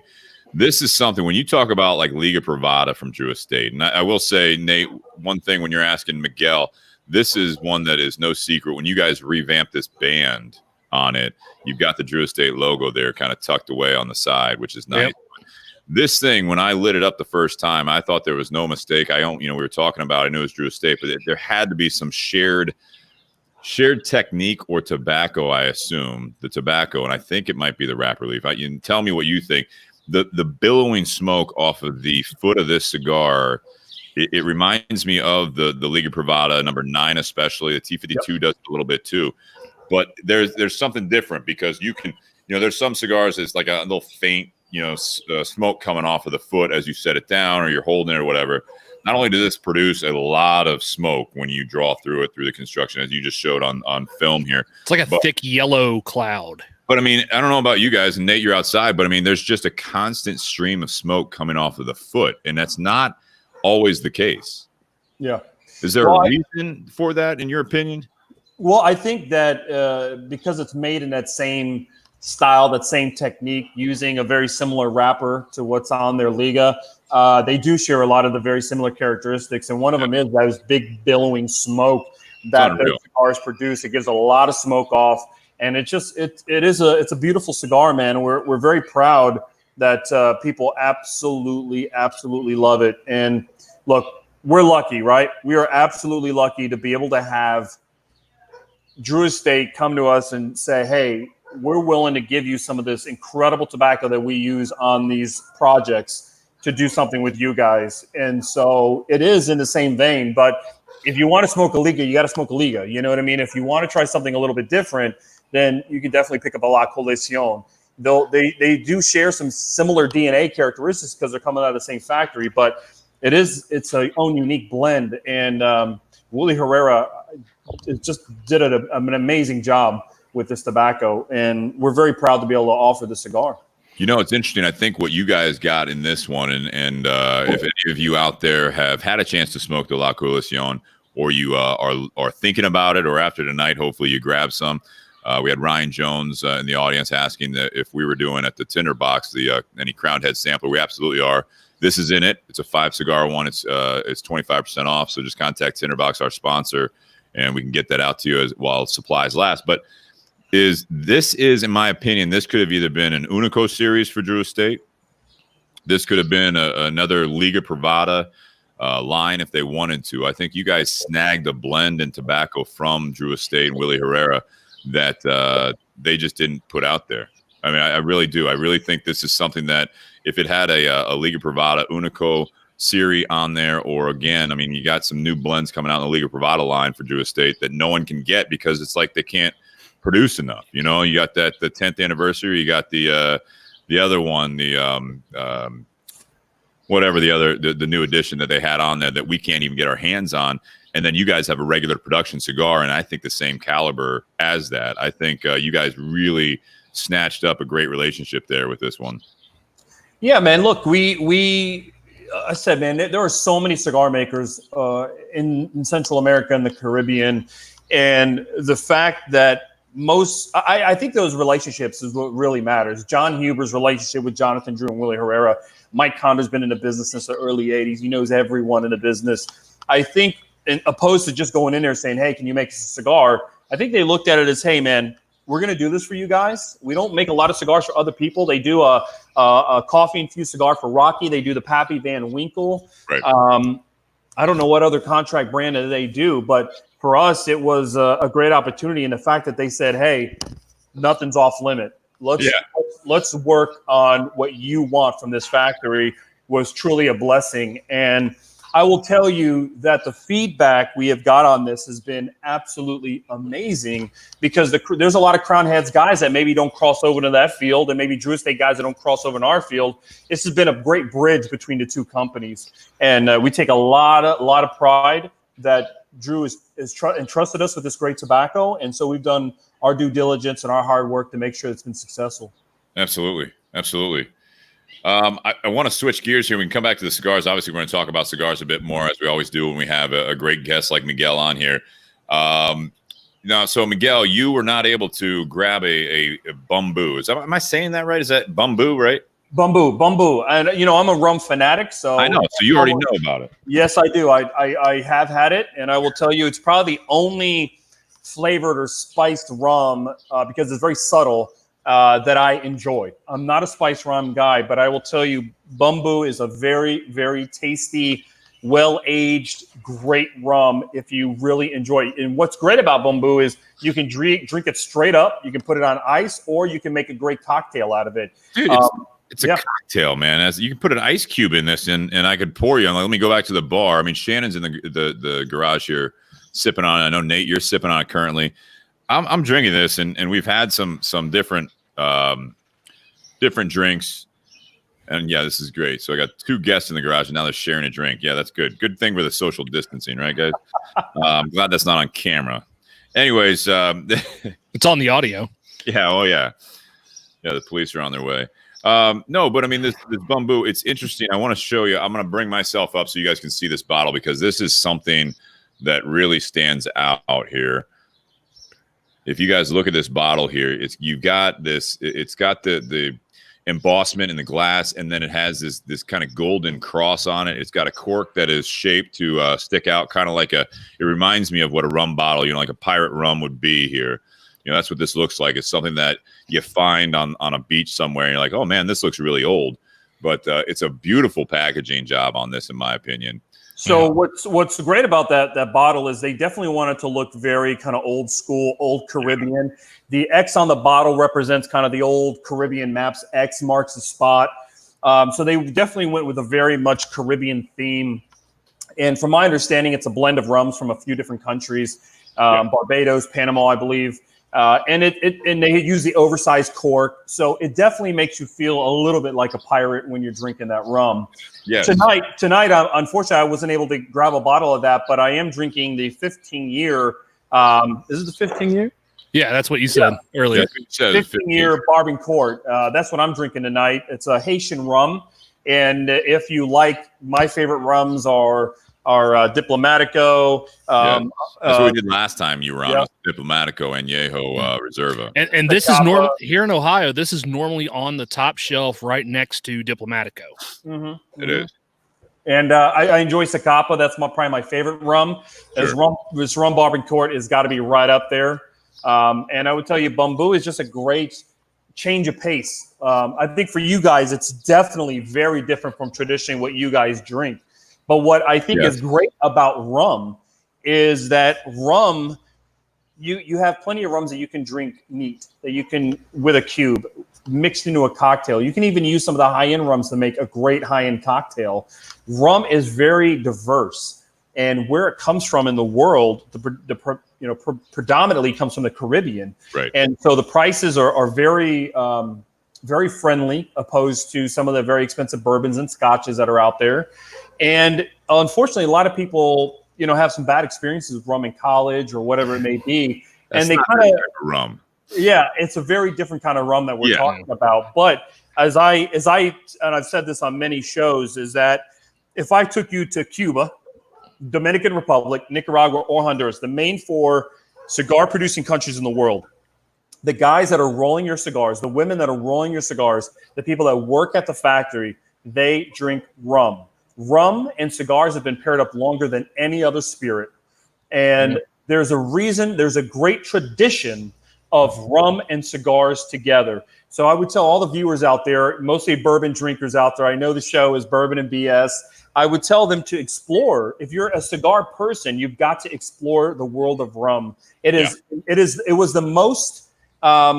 This is something, when you talk about like Liga Privada from Drew Estate, and I will say, Nate, one thing when you're asking Miguel, this is one that is no secret. When you guys revamped this band on it, you've got the Drew Estate logo there kind of tucked away on the side, which is nice. Yep. This thing, when I lit it up the first time, I thought there was no mistake. We were talking about, I knew it was Drew Estate, but there had to be some shared technique or tobacco, I assume, the tobacco, and I think it might be the wrapper leaf. You can tell me what you think. The billowing smoke off of the foot of this cigar, it reminds me of the Liga Privada number 9, especially. The T52 does it a little bit too. But there's something different because you can, there's some cigars that's like a little faint, smoke coming off of the foot as you set it down or you're holding it or whatever. Not only does this produce a lot of smoke when you draw through it through the construction, as you just showed on film here. It's like a thick yellow cloud. But I mean, I don't know about you guys, and Nate, you're outside, but I mean, there's just a constant stream of smoke coming off of the foot, and that's not always the case. Yeah. Is there a reason for that, in your opinion? Well, I think that because it's made in that same style, that same technique, using a very similar wrapper to what's on their Liga, they do share a lot of the very similar characteristics, and one of them is those big billowing smoke that those cigars produce. It gives a lot of smoke off, and it's a beautiful cigar, man. We're very proud that people absolutely love it. And look, we're lucky, right? We are absolutely lucky to be able to have Drew Estate come to us and say, hey, we're willing to give you some of this incredible tobacco that we use on these projects to do something with you guys. And so it is in the same vein, but if you want to smoke a Liga, you got to smoke a Liga. You know what I mean? If you want to try something a little bit different, then you can definitely pick up a La Coalición. They do share some similar DNA characteristics because they're coming out of the same factory, but it's a own unique blend. And Willie Herrera just did an amazing job with this tobacco, and we're very proud to be able to offer the cigar. It's interesting. I think what you guys got in this one, and if any of you out there have had a chance to smoke the La Coalición, or you are thinking about it, or after tonight, hopefully you grab some. We had Ryan Jones in the audience asking that if we were doing at the Tinder Box any Crowned Head sampler. We absolutely are. This is in it. It's a 5-cigar one. It's 25% off. So just contact Tinder Box, our sponsor, and we can get that out to you while supplies last. But this is, in my opinion, this could have either been an Unico series for Drew Estate. This could have been another Liga Privada line if they wanted to. I think you guys snagged a blend in tobacco from Drew Estate and Willie Herrera that they just didn't put out there. I mean, I really do. I really think this is something that if it had a Liga Privada Unico series on there, or again, I mean, you got some new blends coming out in the Liga Privada line for Drew Estate that no one can get because it's like they can't produce enough. You got the 10th anniversary, you got the other one, whatever the new edition that they had on there that we can't even get our hands on. And then you guys have a regular production cigar, and I think the same caliber as that. I think you guys really snatched up a great relationship there with this one. Yeah, man. Look, I said, man, there are so many cigar makers in Central America and the Caribbean, and the fact that I think those relationships is what really matters. John Huber's relationship with Jonathan Drew and Willie Herrera. Mike Connor's been in the business since the early 80s. He knows everyone in the business. I think opposed to just going in there saying, hey, can you make us a cigar? I think they looked at it as, hey, man, we're going to do this for you guys. We don't make a lot of cigars for other people. They do a coffee-infused cigar for Rocky. They do the Pappy Van Winkle. Right. I don't know what other contract brand that they do, but for us, it was a great opportunity. And the fact that they said, hey, nothing's off limit. Let's work on what you want from this factory was truly a blessing. And I will tell you that the feedback we have got on this has been absolutely amazing because there's a lot of Crown Heads guys that maybe don't cross over to that field, and maybe Drew Estate guys that don't cross over in our field. This has been a great bridge between the two companies, and we take a lot of pride that Drew is entrusted us with this great tobacco, and so we've done our due diligence and our hard work to make sure it's been successful. Absolutely. I want to switch gears here. We can come back to the cigars. Obviously, we're going to talk about cigars a bit more, as we always do when we have a great guest like Miguel on here. So Miguel, you were not able to grab a Bumbu. Am I saying that right? Is that Bumbu, right? Bumbu. And, I'm a rum fanatic, so. I know. So you already know about it. Yes, I do. I have had it, and I will tell you it's probably the only flavored or spiced rum, because it's very subtle, that I enjoy. I'm not a spice rum guy, but I will tell you Bumbu is a very, very tasty, well-aged, great rum if you really enjoy it. And what's great about Bumbu is you can drink it straight up, you can put it on ice, or you can make a great cocktail out of it. Dude, it's a cocktail, man. As you can put an ice cube in this, and I could pour you. Let me go back to the bar. I mean, Shannon's in the garage here sipping on it. I know, Nate, you're sipping on it currently. I'm drinking this, and we've had some different drinks, and this is great. So I got two guests in the garage, and now they're sharing a drink. Yeah, that's good. Good thing for the social distancing, right, guys? I'm glad that's not on camera. Anyways, it's on the audio. Yeah. Oh yeah. Yeah. The police are on their way. No, but I mean, this Bumbu, it's interesting. I want to show you. I'm going to bring myself up so you guys can see this bottle, because this is something that really stands out here. If you guys look at this bottle here, it's got the embossment in the glass, and then it has this kind of golden cross on it. It's got a cork that is shaped to stick out, kind of like it reminds me of what a rum bottle, like a pirate rum would be here. That's what this looks like. It's something that you find on a beach somewhere, and you're like, oh man, this looks really old. But it's a beautiful packaging job on this, in my opinion. So what's great about that bottle is they definitely want it to look very kind of old school, old Caribbean. The X on the bottle represents kind of the old Caribbean maps. X marks the spot. So they definitely went with a very much Caribbean theme. And from my understanding, it's a blend of rums from a few different countries, Barbados, Panama, I believe. And they use the oversized cork, so it definitely makes you feel a little bit like a pirate when you're drinking that rum. Yes. Tonight, unfortunately, I wasn't able to grab a bottle of that, but I am drinking the 15-year. Is it the 15-year? Yeah, that's what you said earlier. 15-year Bourbon Court. That's what I'm drinking tonight. It's a Haitian rum, and if you like, my favorite rums are Diplomatico. That's what we did last time you were on, Diplomatico and Añejo Reserva. And this is normal here in Ohio. This is normally on the top shelf right next to Diplomatico. Mm-hmm. It is. And I enjoy Zacapa. That's probably my favorite rum. Sure. This rum Bourbon Court has got to be right up there. And I would tell you, Bumbu is just a great change of pace. I think for you guys, it's definitely very different from traditionally what you guys drink. But what I think is great about rum is that rum, you have plenty of rums that you can drink neat, that you can, with a cube, mixed into a cocktail. You can even use some of the high-end rums to make a great high-end cocktail. Rum is very diverse. And where it comes from in the world, predominantly comes from the Caribbean. Right. And so the prices are very, very friendly, opposed to some of the very expensive bourbons and scotches that are out there. And unfortunately, a lot of people, have some bad experiences with rum in college or whatever it may be. That's and they kind of rum. Yeah, it's a very different kind of rum that we're talking about. But as I've said this on many shows, is that if I took you to Cuba, Dominican Republic, Nicaragua, or Honduras, the main 4 cigar producing countries in the world, the guys that are rolling your cigars, the women that are rolling your cigars, the people that work at the factory, they drink rum. rum and cigars have been paired up longer than any other spirit. And there's a reason, there's a great tradition of rum and cigars together. So I would tell all the viewers out there, mostly bourbon drinkers out there, I know the show is Bourbon and BS. I would tell them to explore. If you're a cigar person, you've got to explore the world of rum. It was the most, I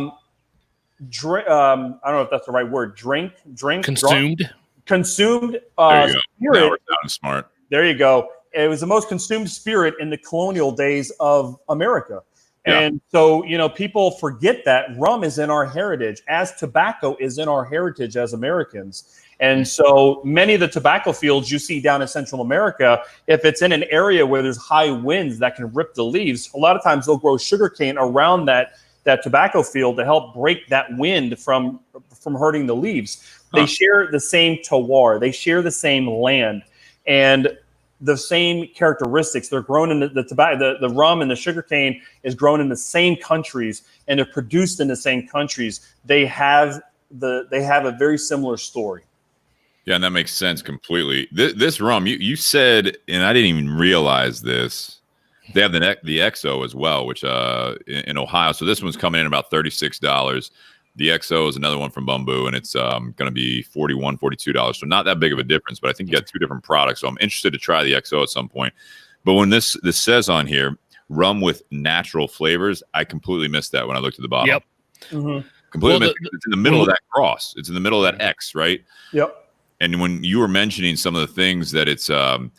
don't know if that's the right word, consumed There you go. spirit. Now we're sounding smart. There you go. It was the most consumed spirit in the colonial days of America. Yeah. And so, people forget that rum is in our heritage, as tobacco is in our heritage as Americans. And so many of the tobacco fields you see down in Central America, if it's in an area where there's high winds that can rip the leaves, a lot of times they'll grow sugarcane around that tobacco field to help break that wind from hurting the leaves. They share the same terroir. They share the same land. And the same characteristics. They're grown in the tobacco, the rum and the sugarcane is grown in the same countries, and they're produced in the same countries. They have a very similar story. Yeah, and that makes sense completely. This rum, you said, and I didn't even realize this. They have the XO as well, which in Ohio. So this one's coming in about $36. The XO is another one from Bumbu, and it's going to be $41, $42. So not that big of a difference, but I think you got two different products. So I'm interested to try the XO at some point. But when this says on here, rum with natural flavors, I completely missed that when I looked at the bottom. Yep. Mm-hmm. Completely missed it. It's in the middle of that cross. It's in the middle of that X, right? Yep. And when you were mentioning some of the things that it's kind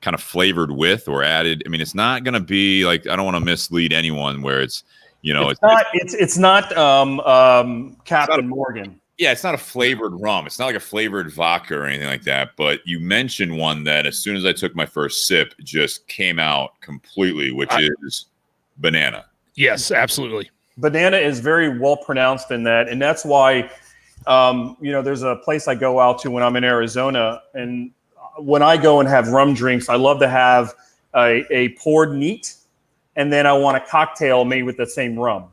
of flavored with or added, I mean, it's not going to be like, I don't want to mislead anyone where it's, it's not Captain Morgan. Yeah, it's not a flavored rum. It's not like a flavored vodka or anything like that. But you mentioned one that as soon as I took my first sip, just came out completely, which is banana. Yes, absolutely. Banana is very well pronounced in that. And that's why, there's a place I go out to when I'm in Arizona. And when I go and have rum drinks, I love to have a poured neat. And then I want a cocktail made with the same rum.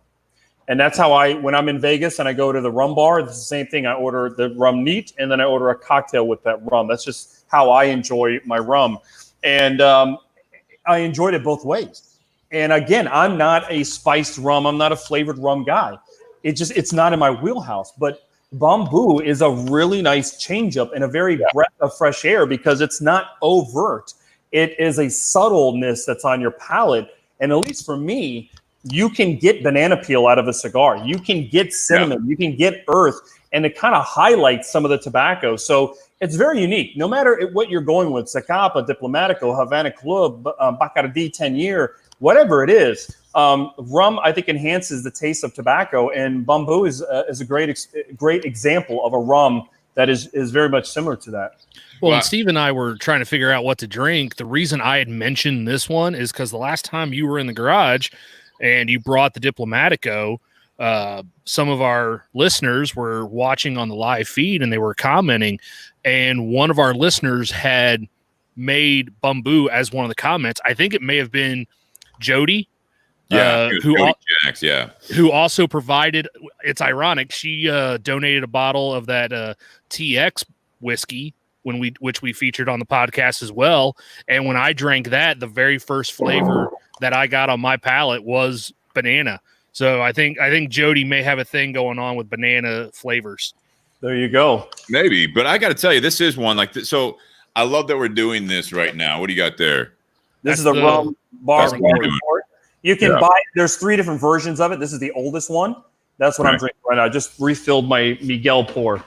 And that's how when I'm in Vegas and I go to the rum bar, it's the same thing. I order the rum neat and then I order a cocktail with that rum. That's just how I enjoy my rum. And I enjoyed it both ways. And again, I'm not a spiced rum. I'm not a flavored rum guy. It's not in my wheelhouse. But Bumbu is a really nice change up and a very breath of fresh air because it's not overt. It is a subtleness that's on your palate. And at least for me, you can get banana peel out of a cigar. You can get cinnamon. Yeah. You can get earth. And it kind of highlights some of the tobacco. So it's very unique. No matter what you're going with, Zacapa, Diplomatico, Havana Club, Bacardi 10 year, whatever it is, rum, I think, enhances the taste of tobacco. And Bumbu is a great example of a rum that is very much similar to that. Well, and Steve and I were trying to figure out what to drink. The reason I had mentioned this one is because the last time you were in the garage and you brought the Diplomatico, some of our listeners were watching on the live feed and they were commenting. And one of our listeners had made Bumbu as one of the comments. I think it may have been Jody. Who also provided, it's ironic, she donated a bottle of that TX whiskey which we featured on the podcast as well. And when I drank that, the very first flavor that I got on my palate was banana. So I think Jody may have a thing going on with banana flavors. There you go. Maybe, but I got to tell you, this is one like this. So I love that we're doing this right now. What do you got there? This is a rum bar report. You can buy, there's 3 different versions of it. This is the oldest one. That's what I'm drinking right now. I just refilled my Miguel pour.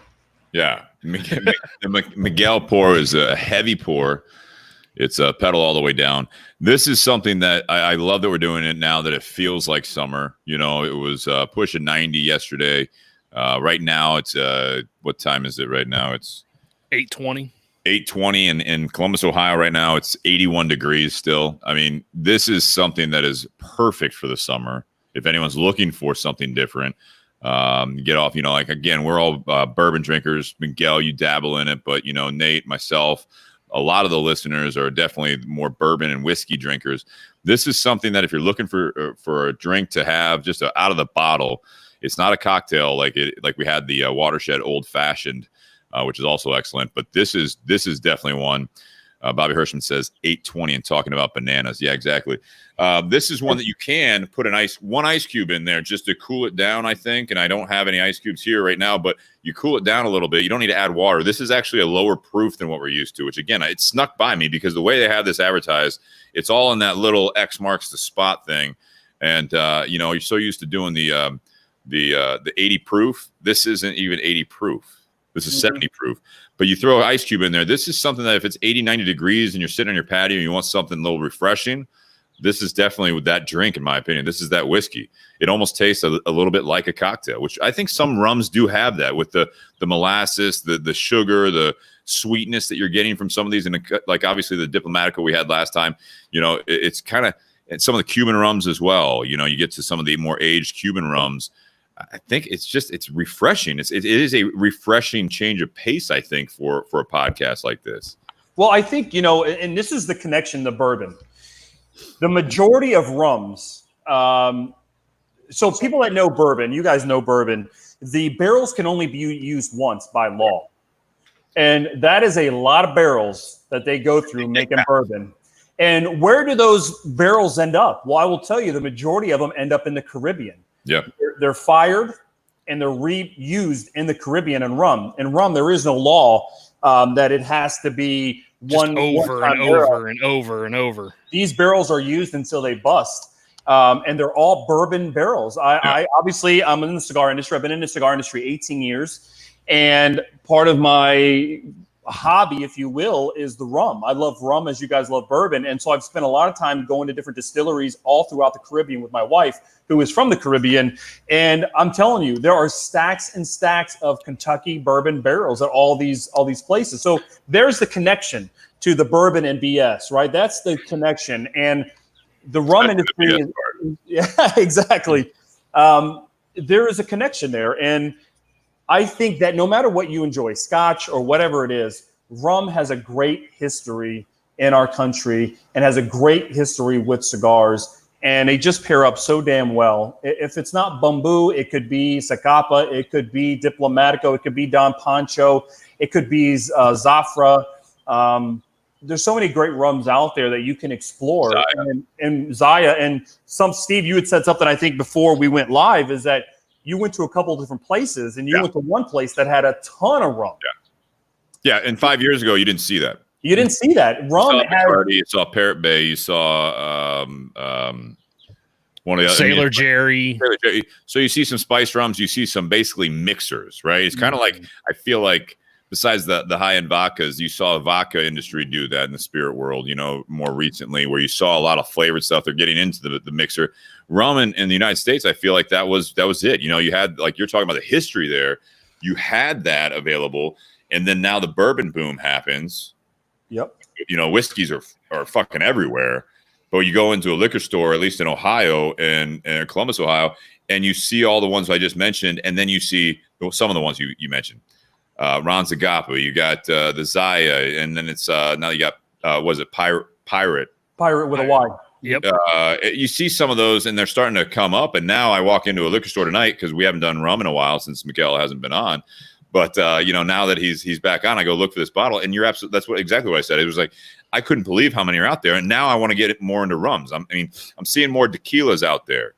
Yeah. The Miguel pour is a heavy pour. It's a pedal all the way down. This is something that I love that we're doing it now that it feels like summer. You know, it was pushing 90 yesterday. Right now, it's what time is it right now? It's 8:20. 8:20 in Columbus, Ohio right now. It's 81 degrees still. I mean, this is something that is perfect for the summer. If anyone's looking for something different, get off, you know, like, again, we're all bourbon drinkers. Miguel, you dabble in it, but, you know, Nate, myself, a lot of the listeners are definitely more bourbon and whiskey drinkers. This is something that if you're looking for a drink to have just out of the bottle, it's not a cocktail like we had the Watershed Old Fashioned. which is also excellent. But this is definitely one. Bobby Hirschman says 820 and talking about bananas. Yeah, exactly. This is one that you can put one ice cube in there just to cool it down, I think. And I don't have any ice cubes here right now, but you cool it down a little bit. You don't need to add water. This is actually a lower proof than what we're used to, which again, it snuck by me because the way they have this advertised, it's all in that little X marks the spot thing. And, you're so used to doing the 80 proof. This isn't even 80 proof. This is 70 proof, but you throw an ice cube in there. This is something that if it's 80, 90 degrees and you're sitting on your patio and you want something a little refreshing, this is definitely with that drink, in my opinion. This is that whiskey. It almost tastes a little bit like a cocktail, which I think some rums do have that with the molasses, the sugar, the sweetness that you're getting from some of these. And like obviously the Diplomatico we had last time, it's kind of, and some of the Cuban rums as well. You get to some of the more aged Cuban rums. I think it's refreshing. It is a refreshing change of pace, I think, for a podcast like this. Well, I think, and this is the connection to bourbon. The majority of rums, so people that know bourbon, you guys know bourbon, the barrels can only be used once by law. And that is a lot of barrels that they go through making bourbon. And where do those barrels end up? Well, I will tell you, the majority of them end up in the Caribbean. Yeah, they're fired and they're reused in the Caribbean and rum. In rum, there is no law that it has to be just over and over. These barrels are used until they bust, and they're all bourbon barrels. I obviously I'm in the cigar industry. I've been in the cigar industry 18 years, and part of my hobby, if you will, is the rum. I love rum as you guys love bourbon. And so I've spent a lot of time going to different distilleries all throughout the Caribbean with my wife, who is from the Caribbean. And I'm telling you, there are stacks and stacks of Kentucky bourbon barrels at all these places. So there's the connection to the bourbon and BS, right? That's the connection. And the rum industry yeah, exactly. There is a connection there. And I think that no matter what you enjoy, Scotch or whatever it is, rum has a great history in our country and has a great history with cigars. And they just pair up so damn well. If it's not Bumbu, it could be Zacapa, it could be Diplomatico, it could be Don Pancho, it could be Zafra. There's so many great rums out there that you can explore. And Zaya. And Steve, you had said something, I think, before we went live, is that you went to a couple of different places, and you went to one place that had a ton of rum. Yeah, and 5 years ago, you didn't see that. You didn't see that. Rum you saw Parrot Bay, you saw one of the Sailor Jerry. So you see some spice rums, you see some basically mixers, right? It's kind of like, I feel like, besides the high-end vodkas, you saw a vodka industry do that in the spirit world, more recently, where you saw a lot of flavored stuff. They're getting into the mixer. Rum in the United States, I feel like that was it. You had, like, you're talking about the history there. You had that available, and then now the bourbon boom happens. Yep. Whiskeys are fucking everywhere. But you go into a liquor store, at least in Ohio and Columbus, Ohio, and you see all the ones I just mentioned, and then you see some of the ones you mentioned. Ron Zagapa, you got the Zaya, and then it's now you got was it Pirate with a Y. Yep. You see some of those, and they're starting to come up. And now I walk into a liquor store tonight because we haven't done rum in a while since Miguel hasn't been on. But now that he's back on, I go look for this bottle, and you're absolutely exactly what I said. It was like I couldn't believe how many are out there, and now I want to get it more into rums. I'm seeing more tequilas out there.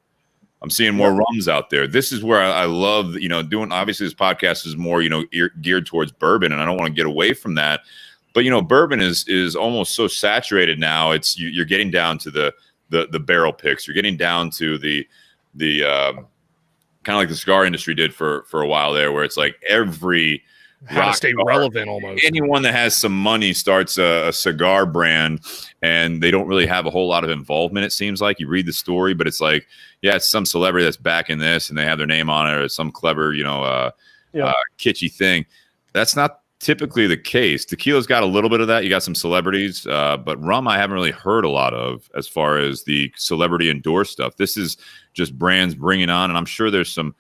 I'm seeing more rums out there. This is where I love, doing. Obviously, this podcast is more, geared towards bourbon, and I don't want to get away from that. But bourbon is almost so saturated now. It's you're getting down to the barrel picks. You're getting down to the kind of like the cigar industry did for a while there, where it's like every how to stay relevant almost. Anyone that has some money starts a cigar brand, and they don't really have a whole lot of involvement. It seems like you read the story, but it's like, yeah, it's some celebrity that's backing this, and they have their name on it, or some clever, kitschy thing. That's not typically the case. Tequila's got a little bit of that. You got some celebrities, but rum I haven't really heard a lot of as far as the celebrity endorsed stuff. This is just brands bringing on, and I'm sure there's some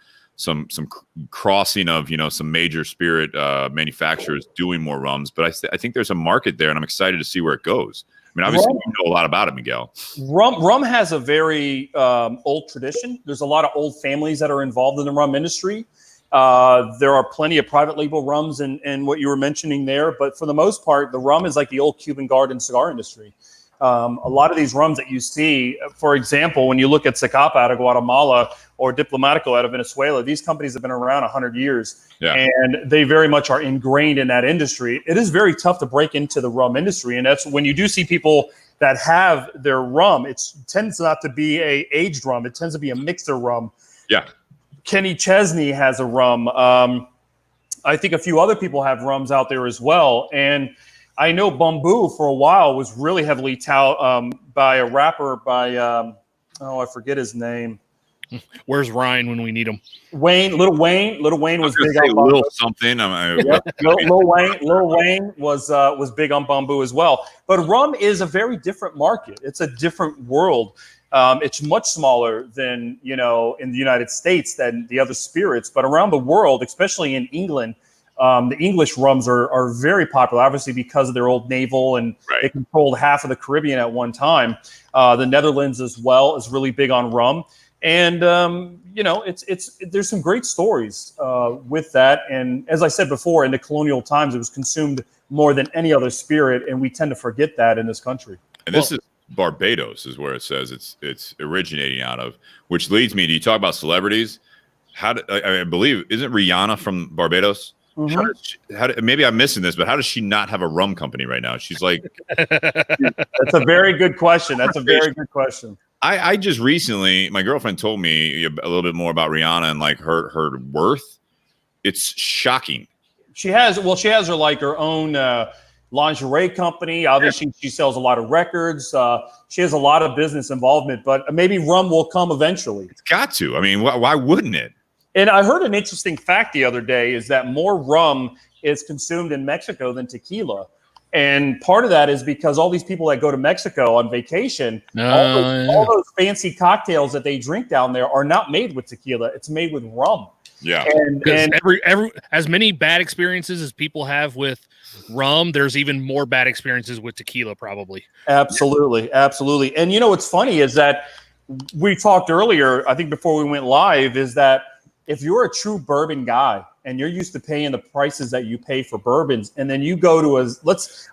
crossing of some major spirit manufacturers doing more rums, but I think there's a market there, and I'm excited to see where it goes. I mean, obviously, you know a lot about it, Miguel. Rum has a very old tradition. There's a lot of old families that are involved in the rum industry, There are plenty of private label rums and what you were mentioning there, but for the most part, the rum is like the old Cuban garden cigar industry. A lot of these rums that you see, for example, when you look at Zacapa out of Guatemala or Diplomatico out of Venezuela, these companies have been around 100 years, and they very much are ingrained in that industry. It is very tough to break into the rum industry, and that's when you do see people that have their rum, it tends not to be a aged rum. It tends to be a mixer rum. Yeah. Kenny Chesney has a rum. I think a few other people have rums out there as well, and I know Bumbu for a while was really heavily touted by a rapper by, I forget his name. Where's Ryan when we need him? Little Wayne was big on Bumbu. Lil something. Lil Wayne was big on Bumbu as well. But rum is a very different market. It's a different world. It's much smaller than, in the United States than the other spirits. But around the world, especially in England, the English rums are very popular, obviously because of their old naval, and they controlled half of the Caribbean at one time. The Netherlands as well is really big on rum, and there's some great stories with that. And as I said before, in the colonial times, it was consumed more than any other spirit, and we tend to forget that in this country. And this is Barbados, is where it says it's originating out of, which leads me to, you talk about celebrities. I believe, isn't Rihanna from Barbados? Mm-hmm. Maybe I'm missing this, but how does she not have a rum company right now? She's like, that's a very good question. I just recently, my girlfriend told me a little bit more about Rihanna and like her worth. It's shocking. She has her own lingerie company. Obviously, she sells a lot of records. She has a lot of business involvement, but maybe rum will come eventually. It's got to. I mean, why wouldn't it? And I heard an interesting fact the other day is that more rum is consumed in Mexico than tequila. And part of that is because all these people that go to Mexico on vacation, all those fancy cocktails that they drink down there are not made with tequila. It's made with rum. Yeah. And every as many bad experiences as people have with rum, there's even more bad experiences with tequila, probably. Absolutely. And what's funny is that we talked earlier, I think before we went live, is that if you're a true bourbon guy and you're used to paying the prices that you pay for bourbons, and then you go to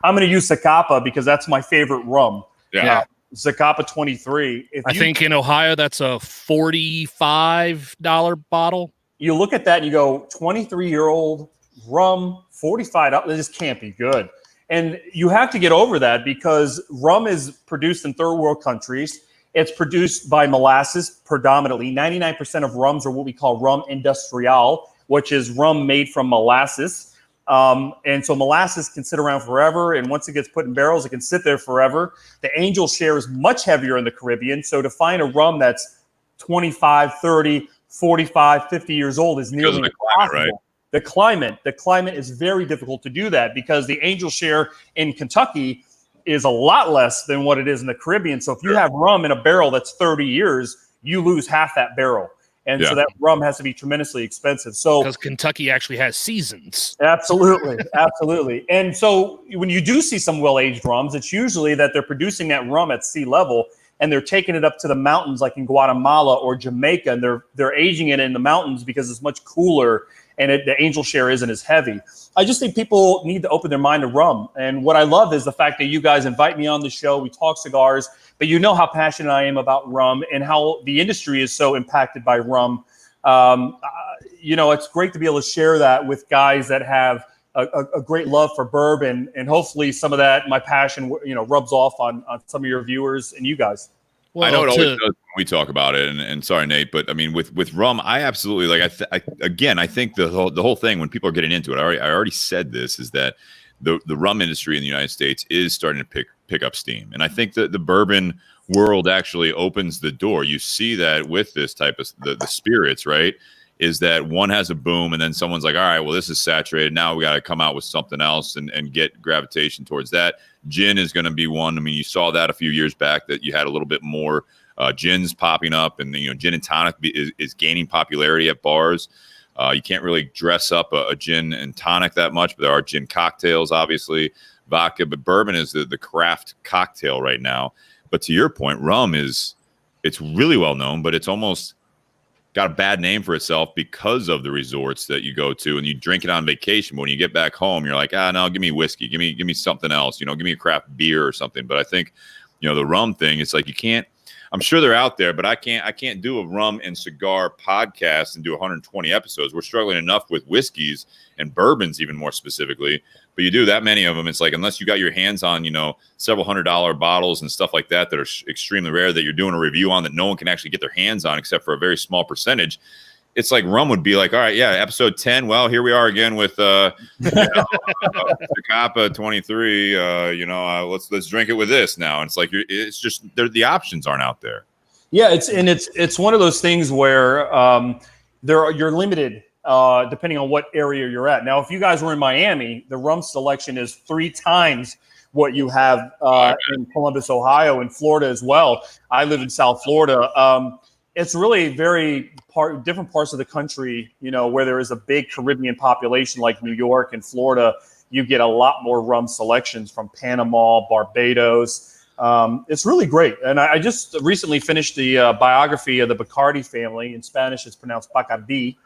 I'm going to use Zacapa because that's my favorite rum. Yeah. Zacapa 23. I think in Ohio, that's a $45 bottle. You look at that and you go, 23-year-old rum, $45. This can't be good. And you have to get over that because rum is produced in third world countries. It's produced by molasses predominantly. 99% of rums are what we call rum industrial, which is rum made from molasses. And so molasses can sit around forever. And once it gets put in barrels, it can sit there forever. The angel share is much heavier in the Caribbean. So to find a rum that's 25, 30, 45, 50 years old is nearly impossible. Right? The climate is very difficult to do that because the angel share in Kentucky is a lot less than what it is in the Caribbean. So if you have rum in a barrel that's 30 years, you lose half that barrel. And so that rum has to be tremendously expensive. So because Kentucky actually has seasons. Absolutely. And so when you do see some well-aged rums, it's usually that they're producing that rum at sea level and they're taking it up to the mountains like in Guatemala or Jamaica, and they're aging it in the mountains because it's much cooler and the angel share isn't as heavy. I just think people need to open their mind to rum. And what I love is the fact that you guys invite me on the show. We talk cigars, but you know how passionate I am about rum and how the industry is so impacted by rum. It's great to be able to share that with guys that have a great love for bourbon, and hopefully some of that, my passion, rubs off on some of your viewers and you guys. Well, I know it always does when we talk about it, and sorry, Nate, but I mean, with rum, I absolutely like. I think the whole thing when people are getting into it, I already said this, is that the rum industry in the United States is starting to pick up steam, and I think that the bourbon world actually opens the door. You see that with this type of the spirits, right? Is that one has a boom, and then someone's like, all right, well, this is saturated. Now we got to come out with something else and get gravitation towards that. Gin is going to be one. I mean, you saw that a few years back that you had a little bit more gins popping up, and gin and tonic is gaining popularity at bars. You can't really dress up a gin and tonic that much, but there are gin cocktails, obviously, vodka. But bourbon is the craft cocktail right now. But to your point, rum it's really well known, but it's almost got a bad name for itself because of the resorts that you go to and you drink it on vacation. But when you get back home, you're like, no, give me whiskey, give me something else, give me a craft beer or something. But I think, the rum thing, it's like you can't. I'm sure they're out there, but I can't do a rum and cigar podcast and do 120 episodes. We're struggling enough with whiskeys and bourbons, even more specifically. But you do that many of them, it's like unless you got your hands on, several $100 bottles and stuff like that are extremely rare that you're doing a review on that no one can actually get their hands on except for a very small percentage. It's like rum would be like, all right, yeah, episode 10. Well, here we are again with Zacapa 23. Let's drink it with this now. And it's like it's just the options aren't out there. Yeah, it's one of those things where you're limited depending on what area you're at. Now, if you guys were in Miami, the rum selection is 3 times what you have in Columbus, Ohio, and Florida as well. I live in South Florida. It's really very different parts of the country, where there is a big Caribbean population like New York and Florida. You get a lot more rum selections from Panama, Barbados. It's really great. And I just recently finished the biography of the Bacardi family. In Spanish, it's pronounced Bacardi.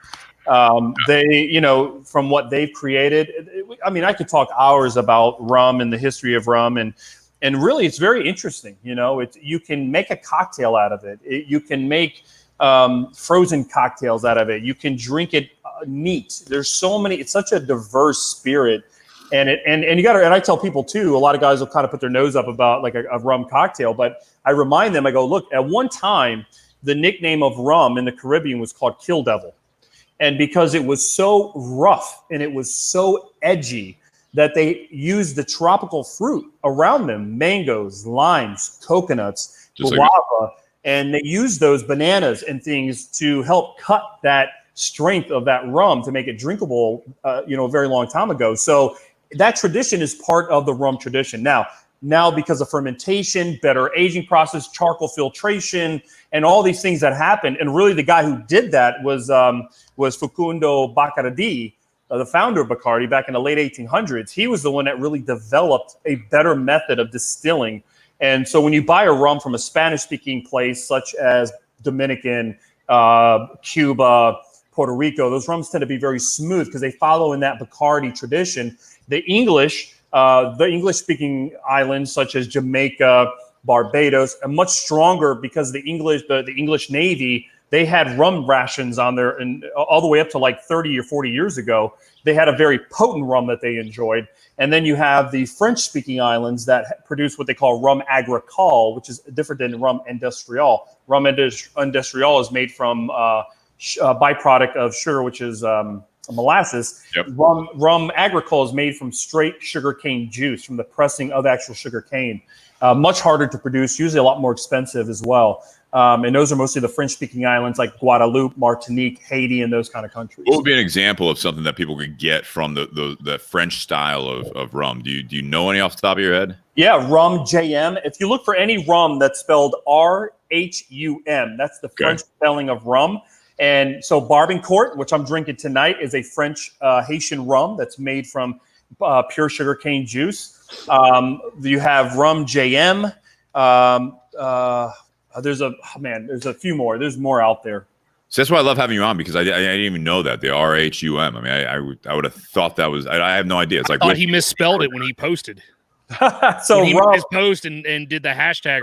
They, from what they've created, I could talk hours about rum and the history of rum, and really it's very interesting. You can make a cocktail out of it. You can make frozen cocktails out of it. You can drink it neat. There's so many. It's such a diverse spirit, and you got to. And I tell people too. A lot of guys will kind of put their nose up about like a rum cocktail, but I remind them. I go, look. At one time, the nickname of rum in the Caribbean was called Kill Devil, and because it was so rough and it was so edgy, that they used the tropical fruit around them, mangoes, limes, coconuts, guava, and they used those bananas and things to help cut that strength of that rum to make it drinkable, a very long time ago. So that tradition is part of the rum tradition. Now because of fermentation, better aging process, charcoal filtration, and all these things that happened, and really the guy who did that was Facundo Bacardi, the founder of Bacardi back in the late 1800s. He was the one that really developed a better method of distilling. And so when you buy a rum from a Spanish-speaking place such as Dominican, Cuba, Puerto Rico, those rums tend to be very smooth because they follow in that Bacardi tradition. The English-speaking islands such as Jamaica, Barbados, are much stronger because the English Navy, they had rum rations on there, and all the way up to like 30 or 40 years ago, they had a very potent rum that they enjoyed. And then you have the French-speaking islands that produce what they call rum agricole, which is different than rum industrial. Rum industrial is made from a byproduct of sugar, which is molasses. Yep. Rum agricole is made from straight sugarcane juice, from the pressing of actual sugarcane. Much harder to produce, usually a lot more expensive as well. And those are mostly the French-speaking islands like Guadeloupe, Martinique, Haiti, and those kind of countries. What would be an example of something that people could get from the French style of rum? Do you know any off the top of your head? Yeah, rum JM. If you look for any rum that's spelled RHUM, that's the French spelling of rum. And so Barbancourt, which I'm drinking tonight, is a French Haitian rum that's made from pure sugarcane juice. You have rum JM. There's a few more. There's more out there. So that's why I love having you on, because I didn't even know that, the RHUM. I mean, I would have thought that was. I have no idea. It's like he misspelled it when he posted. So when he made his post and did the hashtag.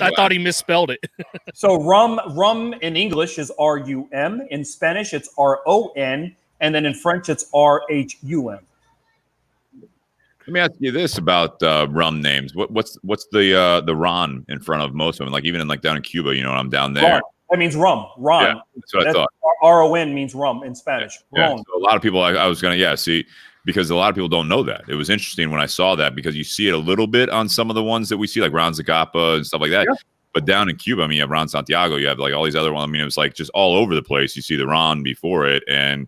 I thought he misspelled it. So rum in English is RUM. In Spanish, it's RON, and then in French, it's RHUM. Let me ask you this about rum names. What's the Ron in front of most of them? Like even down in Cuba, I'm down there. Ron. That means rum. Ron. Yeah, that's what I thought. RON means rum in Spanish. Yeah. So a lot of people, I was gonna see, because a lot of people don't know that. It was interesting when I saw that, because you see it a little bit on some of the ones that we see, like Ron Zacapa and stuff like that. Yeah. But down in Cuba, you have Ron Santiago, you have like all these other ones. It was like just all over the place. You see the Ron before it, and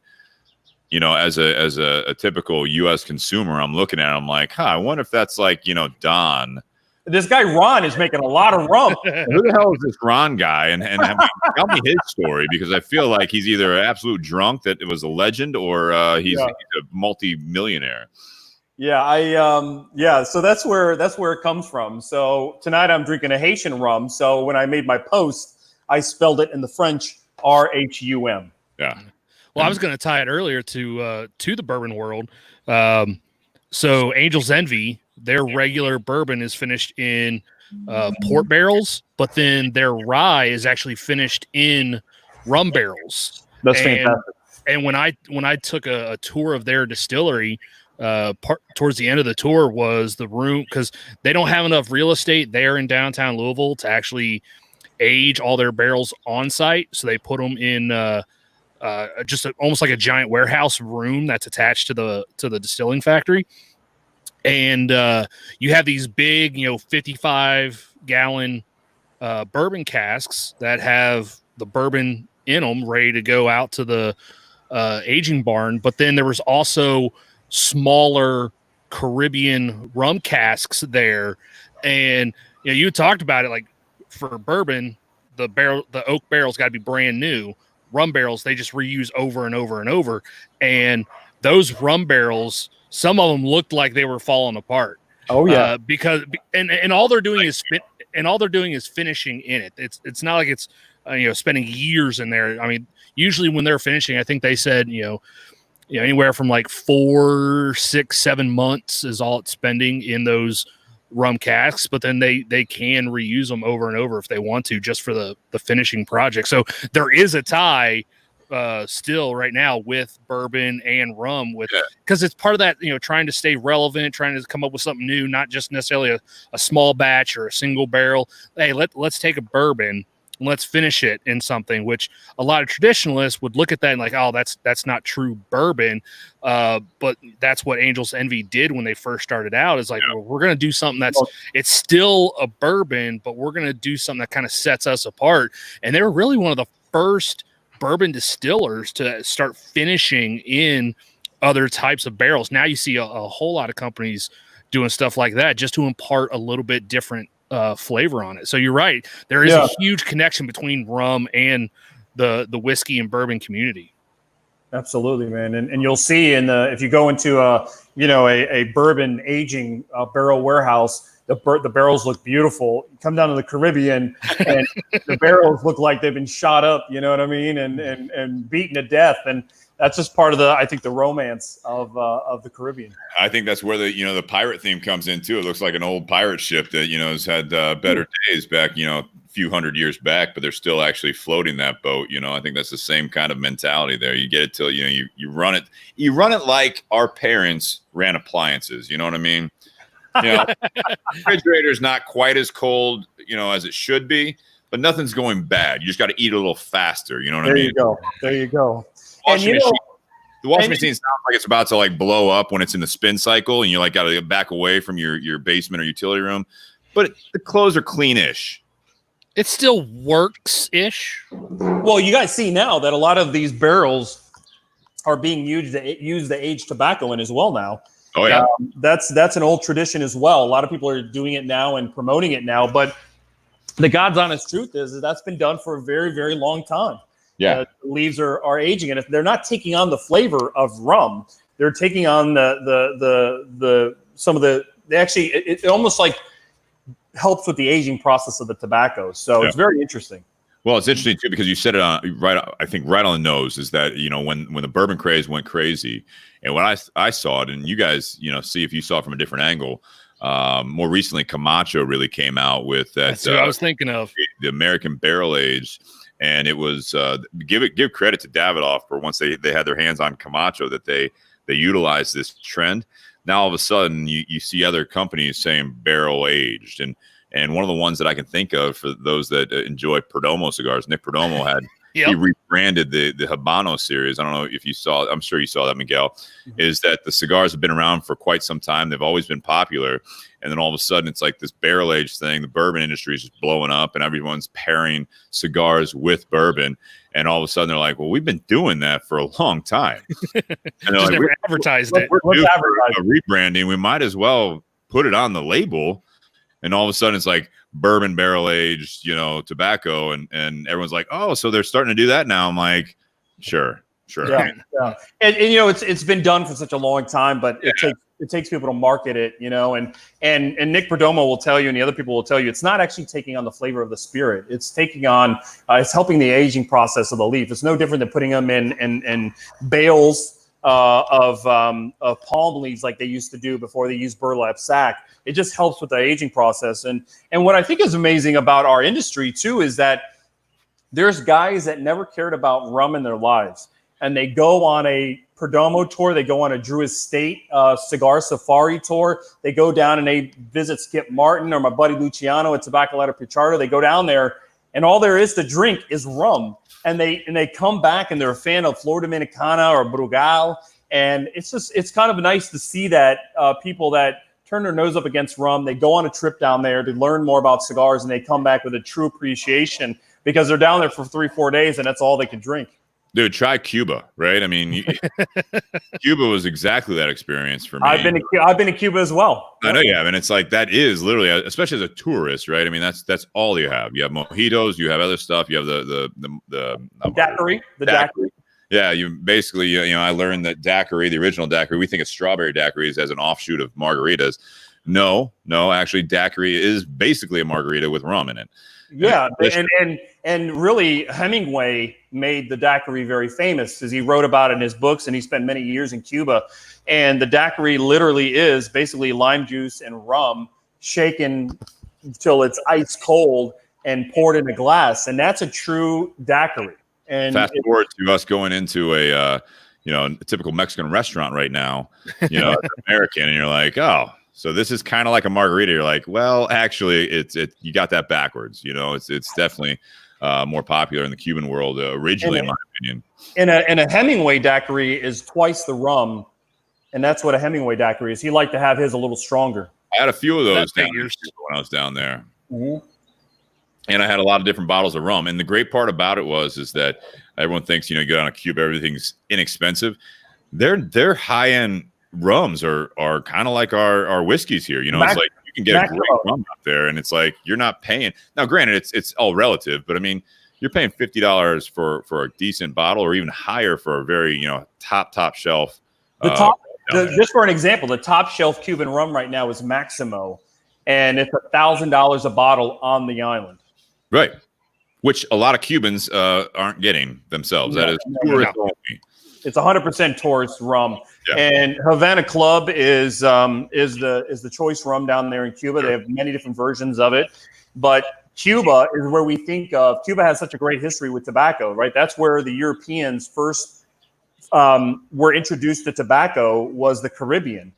as a typical U.S. consumer, I'm looking at it, I'm like, I wonder if that's like, Don. This guy Ron is making a lot of rum. Who the hell is this Ron guy? And tell me his story, because I feel like he's either an absolute drunk that it was a legend, or he's a multi-millionaire. Yeah, so that's where it comes from. So tonight I'm drinking a Haitian rum. So when I made my post, I spelled it in the French RHUM. Yeah. Well, I was going to tie it earlier to the bourbon world. So Angel's Envy, their regular bourbon is finished in port barrels, but then their rye is actually finished in rum barrels. That's fantastic. And when I took a tour of their distillery, towards the end of the tour was the room, because they don't have enough real estate there in downtown Louisville to actually age all their barrels on site. So they put them in almost like a giant warehouse room that's attached to the distilling factory. And you have these big, 55-gallon bourbon casks that have the bourbon in them ready to go out to the aging barn. But then there was also smaller Caribbean rum casks there. And you talked about it, like for bourbon, the oak barrel's got to be brand new. Rum barrels, they just reuse over and over and over. And those rum barrels, some of them looked like they were falling apart. Oh yeah, because all they're doing is finishing in it. It's not like it's spending years in there. I mean, usually when they're finishing, I think they said anywhere from like 4, 6, 7 months is all it's spending in those rum casks. But then they can reuse them over and over if they want to, just for the finishing project. So there is a tie still right now with bourbon and rum, because it's part of that, trying to stay relevant, trying to come up with something new, not just necessarily a small batch or a single barrel. Hey, let's take a bourbon and let's finish it in something, which a lot of traditionalists would look at that and like, oh, that's not true bourbon. But that's what Angel's Envy did when they first started out, is like, well, we're going to do something it's still a bourbon, but we're going to do something that kind of sets us apart. And they were really one of the first bourbon distillers to start finishing in other types of barrels. Now you see a whole lot of companies doing stuff like that just to impart a little bit different flavor on it. So you're right. There is a huge connection between rum and the whiskey and bourbon community. Absolutely, man. And you'll see if you go into a bourbon aging barrel warehouse, the barrels look beautiful. You come down to the Caribbean and the barrels look like they've been shot up, you know what I mean? And beaten to death. And that's just part of the romance of the Caribbean. I think that's where the pirate theme comes in too. It looks like an old pirate ship that, has had better days back, a few hundred years back, but they're still actually floating that boat. I think that's the same kind of mentality there. You get it till, you run it like our parents ran appliances. You know what I mean? Refrigerator's not quite as cold, as it should be, but nothing's going bad. You just got to eat a little faster. You know what I mean? There you go. The washing machine sounds like it's about to like blow up when it's in the spin cycle, and you like got to get back away from your basement or utility room. But the clothes are clean-ish. It still works-ish. Well, you guys see now that a lot of these barrels are being used to age tobacco in as well now. Oh yeah, that's an old tradition as well. A lot of people are doing it now and promoting it now, but the God's honest truth is that's been done for a very, very long time. Yeah, the leaves are aging, and if they're not taking on the flavor of rum, they're taking on it almost like helps with the aging process of the tobacco. So it's very interesting. Well, it's interesting too, because you said it right on the nose, is that, when the bourbon craze went crazy, and when I saw it, and you guys, see if you saw it from a different angle, more recently, Camacho really came out with that. That's what I was thinking of. The American barrel age. And it was give credit to Davidoff for, once they had their hands on Camacho, that they utilized this trend. Now all of a sudden you see other companies saying barrel aged, and one of the ones that I can think of for those that enjoy Perdomo cigars, Nick Perdomo had he rebranded the Habano series. I don't know if you saw, I'm sure you saw that, Miguel, is that the cigars have been around for quite some time. They've always been popular. And then all of a sudden it's like this barrel age thing. The bourbon industry is just blowing up and everyone's pairing cigars with bourbon. And all of a sudden they're like, well, we've been doing that for a long time. And just like, never advertised it. We're rebranding. We might as well put it on the label. And all of a sudden it's like bourbon barrel aged, tobacco. And everyone's like, oh, so they're starting to do that now. I'm like, sure. Yeah. And it's been done for such a long time, but it it takes people to market it, you know, and Nick Perdomo will tell you, and the other people will tell you, it's not actually taking on the flavor of the spirit. It's taking on, it's helping the aging process of the leaf. It's no different than putting them in bales of palm leaves like they used to do before they used burlap sack. It just helps with the aging process. And what I think is amazing about our industry too is that there's guys that never cared about rum in their lives, and they go on a Perdomo tour, they go on a Drew Estate cigar safari tour, they go down and they visit Skip Martin or my buddy Luciano at Tabacalera Pichardo. They go down there, and all there is to drink is rum. And they come back and they're a fan of Flor Dominicana or Brugal. And it's kind of nice to see that people that turn their nose up against rum, they go on a trip down there to learn more about cigars, and they come back with a true appreciation because they're down there for 3-4 days and that's all they can drink. Dude, try Cuba, right? I mean, Cuba was exactly that experience for me. I've been to Cuba as well. I know you have, and it's like that is literally, especially as a tourist, right? I mean, that's all you have. You have mojitos, you have other stuff, you have the daiquiri, daiquiri. Yeah, you basically, you know, I learned that daiquiri, the original daiquiri, we think of strawberry daiquiris as an offshoot of margaritas. No, actually, daiquiri is basically a margarita with rum in it. Yeah, and really Hemingway made the daiquiri very famous, as he wrote about it in his books, and he spent many years in Cuba. And the daiquiri literally is basically lime juice and rum shaken till it's ice cold and poured in a glass, and that's a true daiquiri. And fast forward to us going into a typical Mexican restaurant right now, you know, American, and you're like, oh. So this is kind of like a margarita. You're like, well, actually, you got that backwards. You know, it's definitely more popular in the Cuban world originally, in my opinion. And a Hemingway daiquiri is twice the rum, and that's what a Hemingway daiquiri is. He liked to have his a little stronger. I had a few of those when I was down there, and I had a lot of different bottles of rum. And the great part about it is that everyone thinks, you know, you go down to Cuba, everything's inexpensive. They're high end. Rums are kind of like our whiskeys here, you know. It's like you can get a great rum out there, and it's like you're not paying. Now, granted, it's all relative, but I mean, you're paying $50 for a decent bottle, or even higher for a very, you know, top shelf. Just for an example, the top shelf Cuban rum right now is Maximo, and it's $1,000 a bottle on the island. Right, which a lot of Cubans aren't getting themselves. That is tourist only. It's 100% tourist rum. Yeah. And Havana Club is the choice rum down there in Cuba. They have many different versions of it, but Cuba is where we think of. Cuba has such a great history with tobacco, right? That's where the Europeans first were introduced to tobacco, was the Caribbean.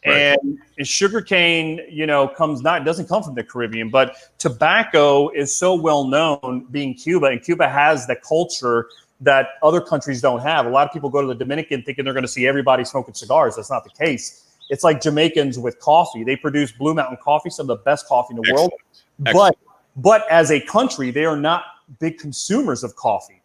Right. And sugarcane, you know, doesn't come from the Caribbean, but tobacco is so well known being Cuba, and Cuba has the culture that other countries don't have. A lot of people go to the Dominican thinking they're going to see everybody smoking cigars. That's not the case. It's like Jamaicans with coffee. They produce Blue Mountain coffee, some of the best coffee in the world. Excellent. But as a country, they are not big consumers of coffee.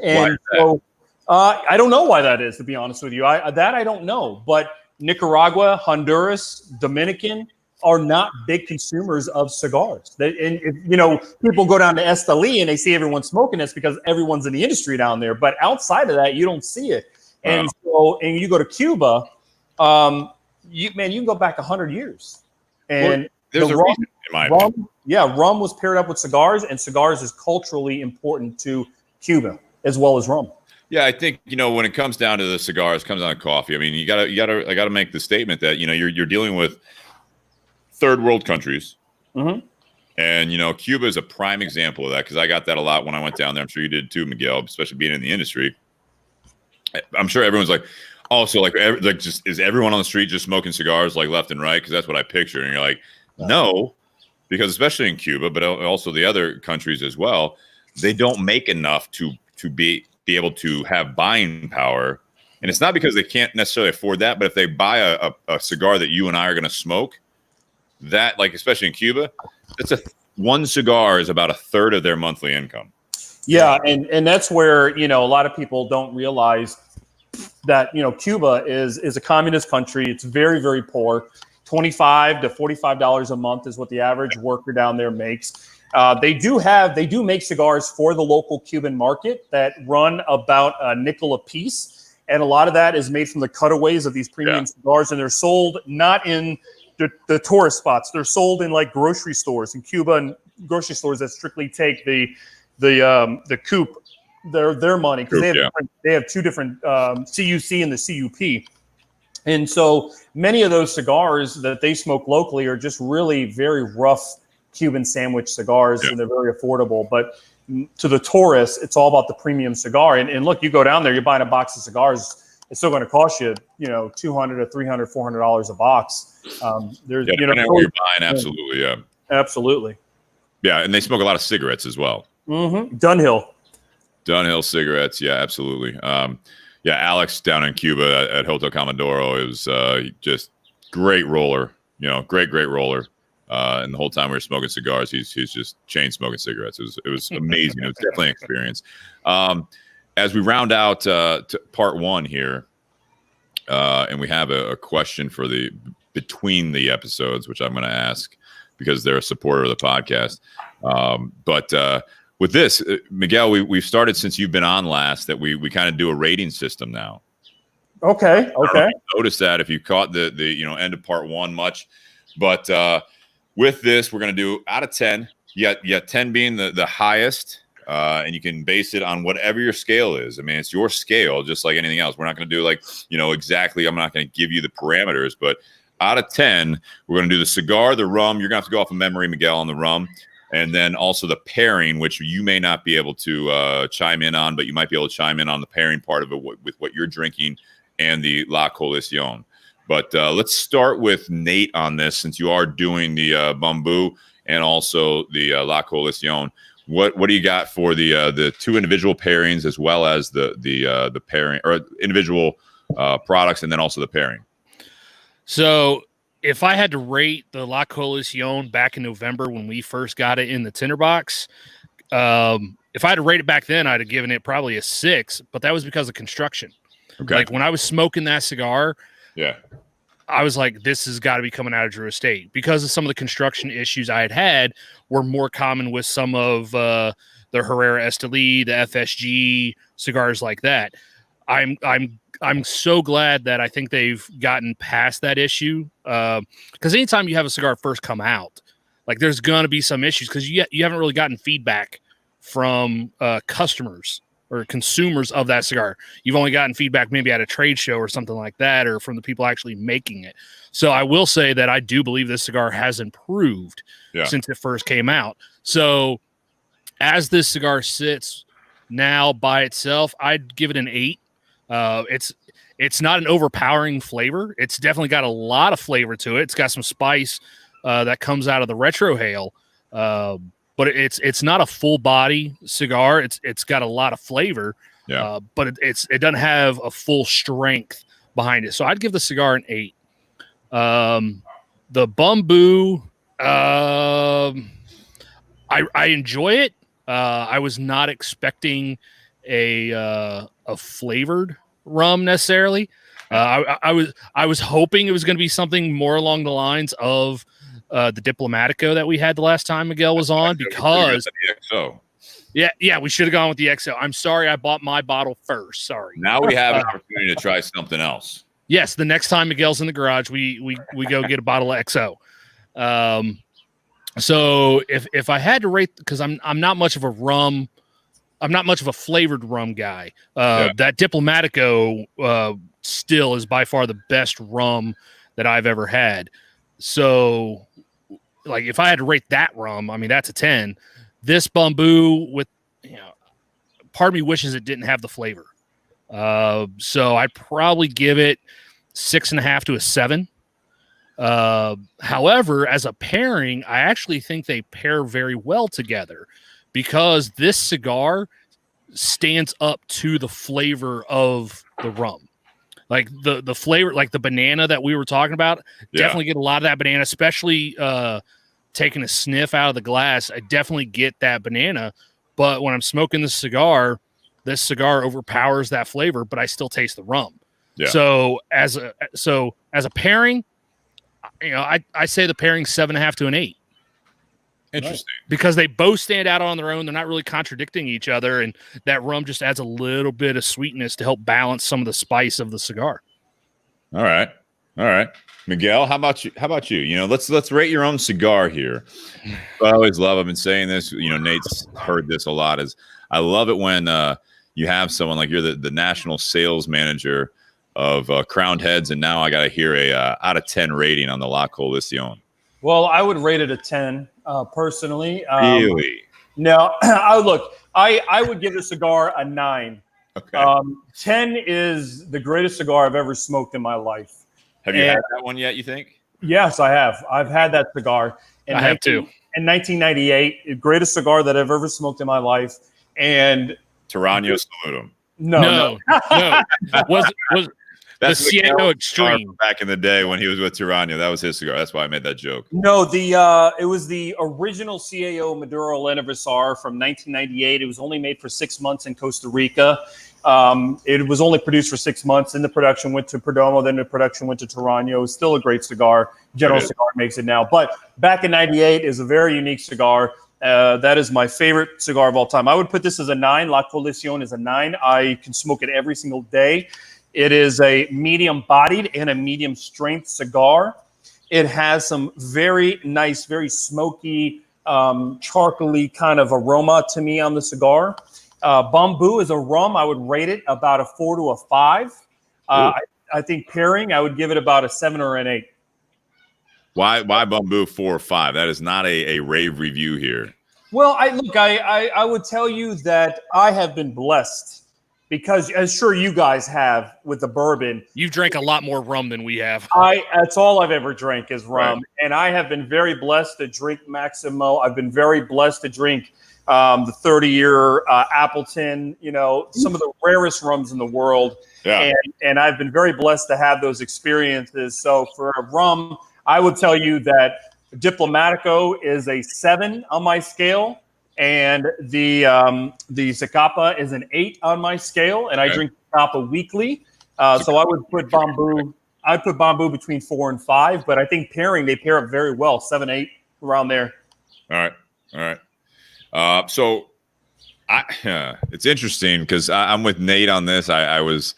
And so I don't know why that is, to be honest with you. I don't know. But Nicaragua, Honduras, Dominican are not big consumers of cigars. People go down to Esteli and they see everyone smoking. It's because everyone's in the industry down there. But outside of that, you don't see it. And and you go to Cuba, you can go back 100 years. And there's a reason, in my opinion. Rum was paired up with cigars, and cigars is culturally important to Cuba as well as rum. Yeah, I think, you know, when it comes down to the cigars, it comes down to coffee. I mean, I gotta make the statement that, you know, you're dealing with third world countries. And, you know, Cuba is a prime example of that, because I got that a lot when I went down there. I'm sure you did too, Miguel, especially being in the industry. I'm sure everyone's like, oh, so just is everyone on the street just smoking cigars like left and right? Because that's what I picture. And you're like, no, because especially in Cuba, but also the other countries as well, they don't make enough to be able to have buying power. And it's not because they can't necessarily afford that, but if they buy a cigar that you and I are going to smoke, that, like, especially in Cuba, that's one cigar is about a third of their monthly income. Yeah, and that's where, you know, a lot of people don't realize that, you know, Cuba is a communist country. It's very, very poor. $25 to $45 a month is what the average worker down there makes. They do make cigars for the local Cuban market that run about a nickel a piece. And a lot of that is made from the cutaways of these premium cigars, and they're sold not in the tourist spots. They're sold in like grocery stores in Cuba, and grocery stores that strictly take the coupe, their money, because they have two different CUC and the CUP. And so many of those cigars that they smoke locally are just really very rough Cuban sandwich cigars, and they're very affordable. But to the tourists, it's all about the premium cigar. And look, you go down there, you're buying a box of cigars, it's still going to cost you, $200 to $300, $400 a box. There's, depending on what you're buying, absolutely, absolutely. Yeah, and they smoke a lot of cigarettes as well. Mm-hmm. Dunhill cigarettes, yeah, absolutely. Alex down in Cuba at Hotel Comodoro is just great roller, great roller. And the whole time we were smoking cigars, he's just chain smoking cigarettes. It was amazing. It was definitely an experience. As we round out to part one here, and we have a question for between the episodes, which I'm going to ask because they're a supporter of the podcast. But with this, Miguel, we've started since you've been on last that we kind of do a rating system now. Okay. Notice that if you caught the end of part one much, but with this, we're going to do out of 10. You got 10 being the highest. And you can base it on whatever your scale is. I mean, it's your scale, just like anything else. We're not going to do exactly. I'm not going to give you the parameters, but out of 10, we're going to do the cigar, the rum. You're going to have to go off of memory, Miguel, on the rum. And then also the pairing, which you may not be able to chime in on, but you might be able to chime in on the pairing part of it with what you're drinking and the La Coalición. But let's start with Nate on this, since you are doing the Bumbu and also the La Coalición. What do you got for the two individual pairings as well as the pairing, or individual products, and then also the pairing? So if I had to rate the La Coalición back in November when we first got it in the Tinder Box, if I had to rate it back then, I'd have given it probably a 6, but that was because of construction. Okay. Like when I was smoking that cigar, I was like, this has got to be coming out of Drew Estate, because of some of the construction issues I had were more common with some of the Herrera Esteli, the FSG cigars like that. I'm so glad that I think they've gotten past that issue, because anytime you have a cigar first come out, like there's going to be some issues because you haven't really gotten feedback from customers or consumers of that cigar. You've only gotten feedback maybe at a trade show or something like that, or from the people actually making it. So I will say that I do believe this cigar has improved since it first came out. So as this cigar sits now by itself, I'd give it an 8. It's not an overpowering flavor. It's definitely got a lot of flavor to it. It's got some spice that comes out of the retrohale. But it's not a full body cigar. It's got a lot of flavor, but it doesn't have a full strength behind it. So I'd give the cigar an 8. The Bumbu, I enjoy it. I was not expecting a flavored rum necessarily. I was hoping it was going to be something more along the lines of the Diplomatico that we had the last time Miguel was on, because we should have gone with the XO. I'm sorry I bought my bottle first. Sorry. Now we have an opportunity to try something else. Yes, the next time Miguel's in the garage, we go get a bottle of XO. So if I had to rate, because I'm not much of a rum, I'm not much of a flavored rum guy. That Diplomatico still is by far the best rum that I've ever had. So, like, if I had to rate that rum, I mean, that's a 10. This Bumbu, with, part of me wishes it didn't have the flavor. So I'd probably give it 6.5 to a 7. However, as a pairing, I actually think they pair very well together, because this cigar stands up to the flavor of the rum. Like the flavor, like the banana that we were talking about, definitely get a lot of that banana, especially taking a sniff out of the glass. I definitely get that banana. But when I'm smoking this cigar overpowers that flavor, but I still taste the rum. Yeah. So as a pairing, I say the pairing 7.5 to an 8. Interesting. Because they both stand out on their own. They're not really contradicting each other, and that rum just adds a little bit of sweetness to help balance some of the spice of the cigar. All right. Miguel, how about you? You know, let's rate your own cigar here. I always love, I've been saying this, you know, Nate's heard this a lot, is I love it when you have someone like you're the national sales manager of Crowned Heads, and now I got to hear a out of 10 rating on the La Coalición. Well, I would rate it a 10 personally. Really? No, I would give the cigar a 9. Okay. 10 is the greatest cigar I've ever smoked in my life. Have you had that one yet, you think? Yes, I have. I've had that cigar. I have too. In 1998, the greatest cigar that I've ever smoked in my life. And Tyranno Salutum. No. Was That's the CAO Extreme back in the day when he was with Tyranno. That was his cigar. That's why I made that joke. No, it was the original CAO Maduro Lenivisar from 1998. It was only made for 6 months in Costa Rica. It was only produced for 6 months. Then the production went to Perdomo. Then the production went to Tyranno. It's still a great cigar. General Cigar makes it now. But back in 98 is a very unique cigar. That is my favorite cigar of all time. I would put this as a 9. La Coalición is a 9. I can smoke it every single day. It is a medium-bodied and a medium-strength cigar. It has some very nice, very smoky, charcoaly kind of aroma to me on the cigar. Bumbu is a rum. I would rate it about a 4 to a 5. I think pairing, I would give it about a 7 or an 8. Why Bumbu 4 or 5? That is not a rave review here. Well, I would tell you that I have been blessed because, as sure you guys have with the bourbon. You've drank a lot more rum than we have. That's all I've ever drank is rum. Right. And I have been very blessed to drink Maximo. I've been very blessed to drink the 30-year Appleton, you know, some of the rarest rums in the world. Yeah. And I've been very blessed to have those experiences. So for a rum, I would tell you that Diplomatico is a 7 on my scale. And the Zacapa is an 8 on my scale, and I drink Zacapa weekly. So I would put Bumbu. I'd put Bumbu between 4 and 5, but I think they pair up very well, 7, 8 around there. All right. So it's interesting because I'm with Nate on this. I was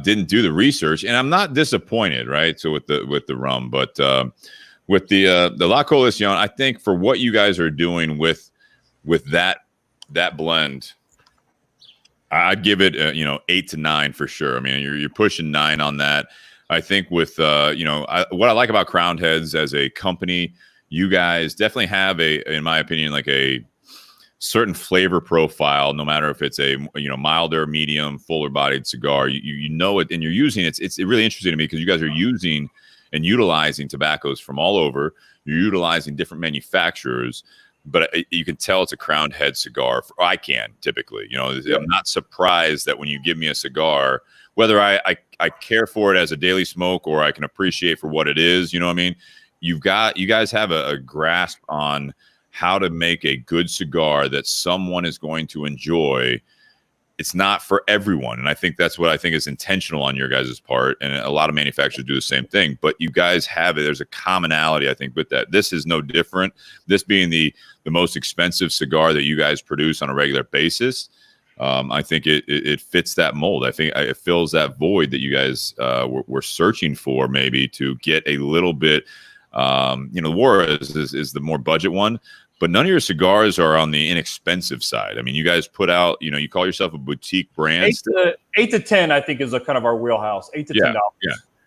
didn't do the research, and I'm not disappointed, right? So with the rum, but with the La Coalición, I think for what you guys are doing with that blend, I'd give it 8 to 9 for sure. I mean, you're pushing 9 on that. I think with what I like about Crowned Heads as a company, you guys definitely have in my opinion, like a certain flavor profile. No matter if it's a milder, medium, fuller bodied cigar, you know it, and you're using it. It's really interesting to me because you guys are using and utilizing tobaccos from all over. You're utilizing different manufacturers. But you can tell it's a Crowned Head cigar. I can typically, I'm not surprised that when you give me a cigar, whether I care for it as a daily smoke or I can appreciate for what it is, you know what I mean? You guys have a grasp on how to make a good cigar that someone is going to enjoy. It's not for everyone. And I think that's what I think is intentional on your guys' part. And a lot of manufacturers do the same thing, but you guys have it. There's a commonality, I think, with that. This is no different. This being the most expensive cigar that you guys produce on a regular basis. I think it fits that mold. I think it fills that void that you guys were searching for, maybe to get a little bit, Juarez is the more budget one. But none of your cigars are on the inexpensive side. I mean, you guys put out, you call yourself a boutique brand. 8 to 10, I think, is a kind of our wheelhouse. $8 to $10.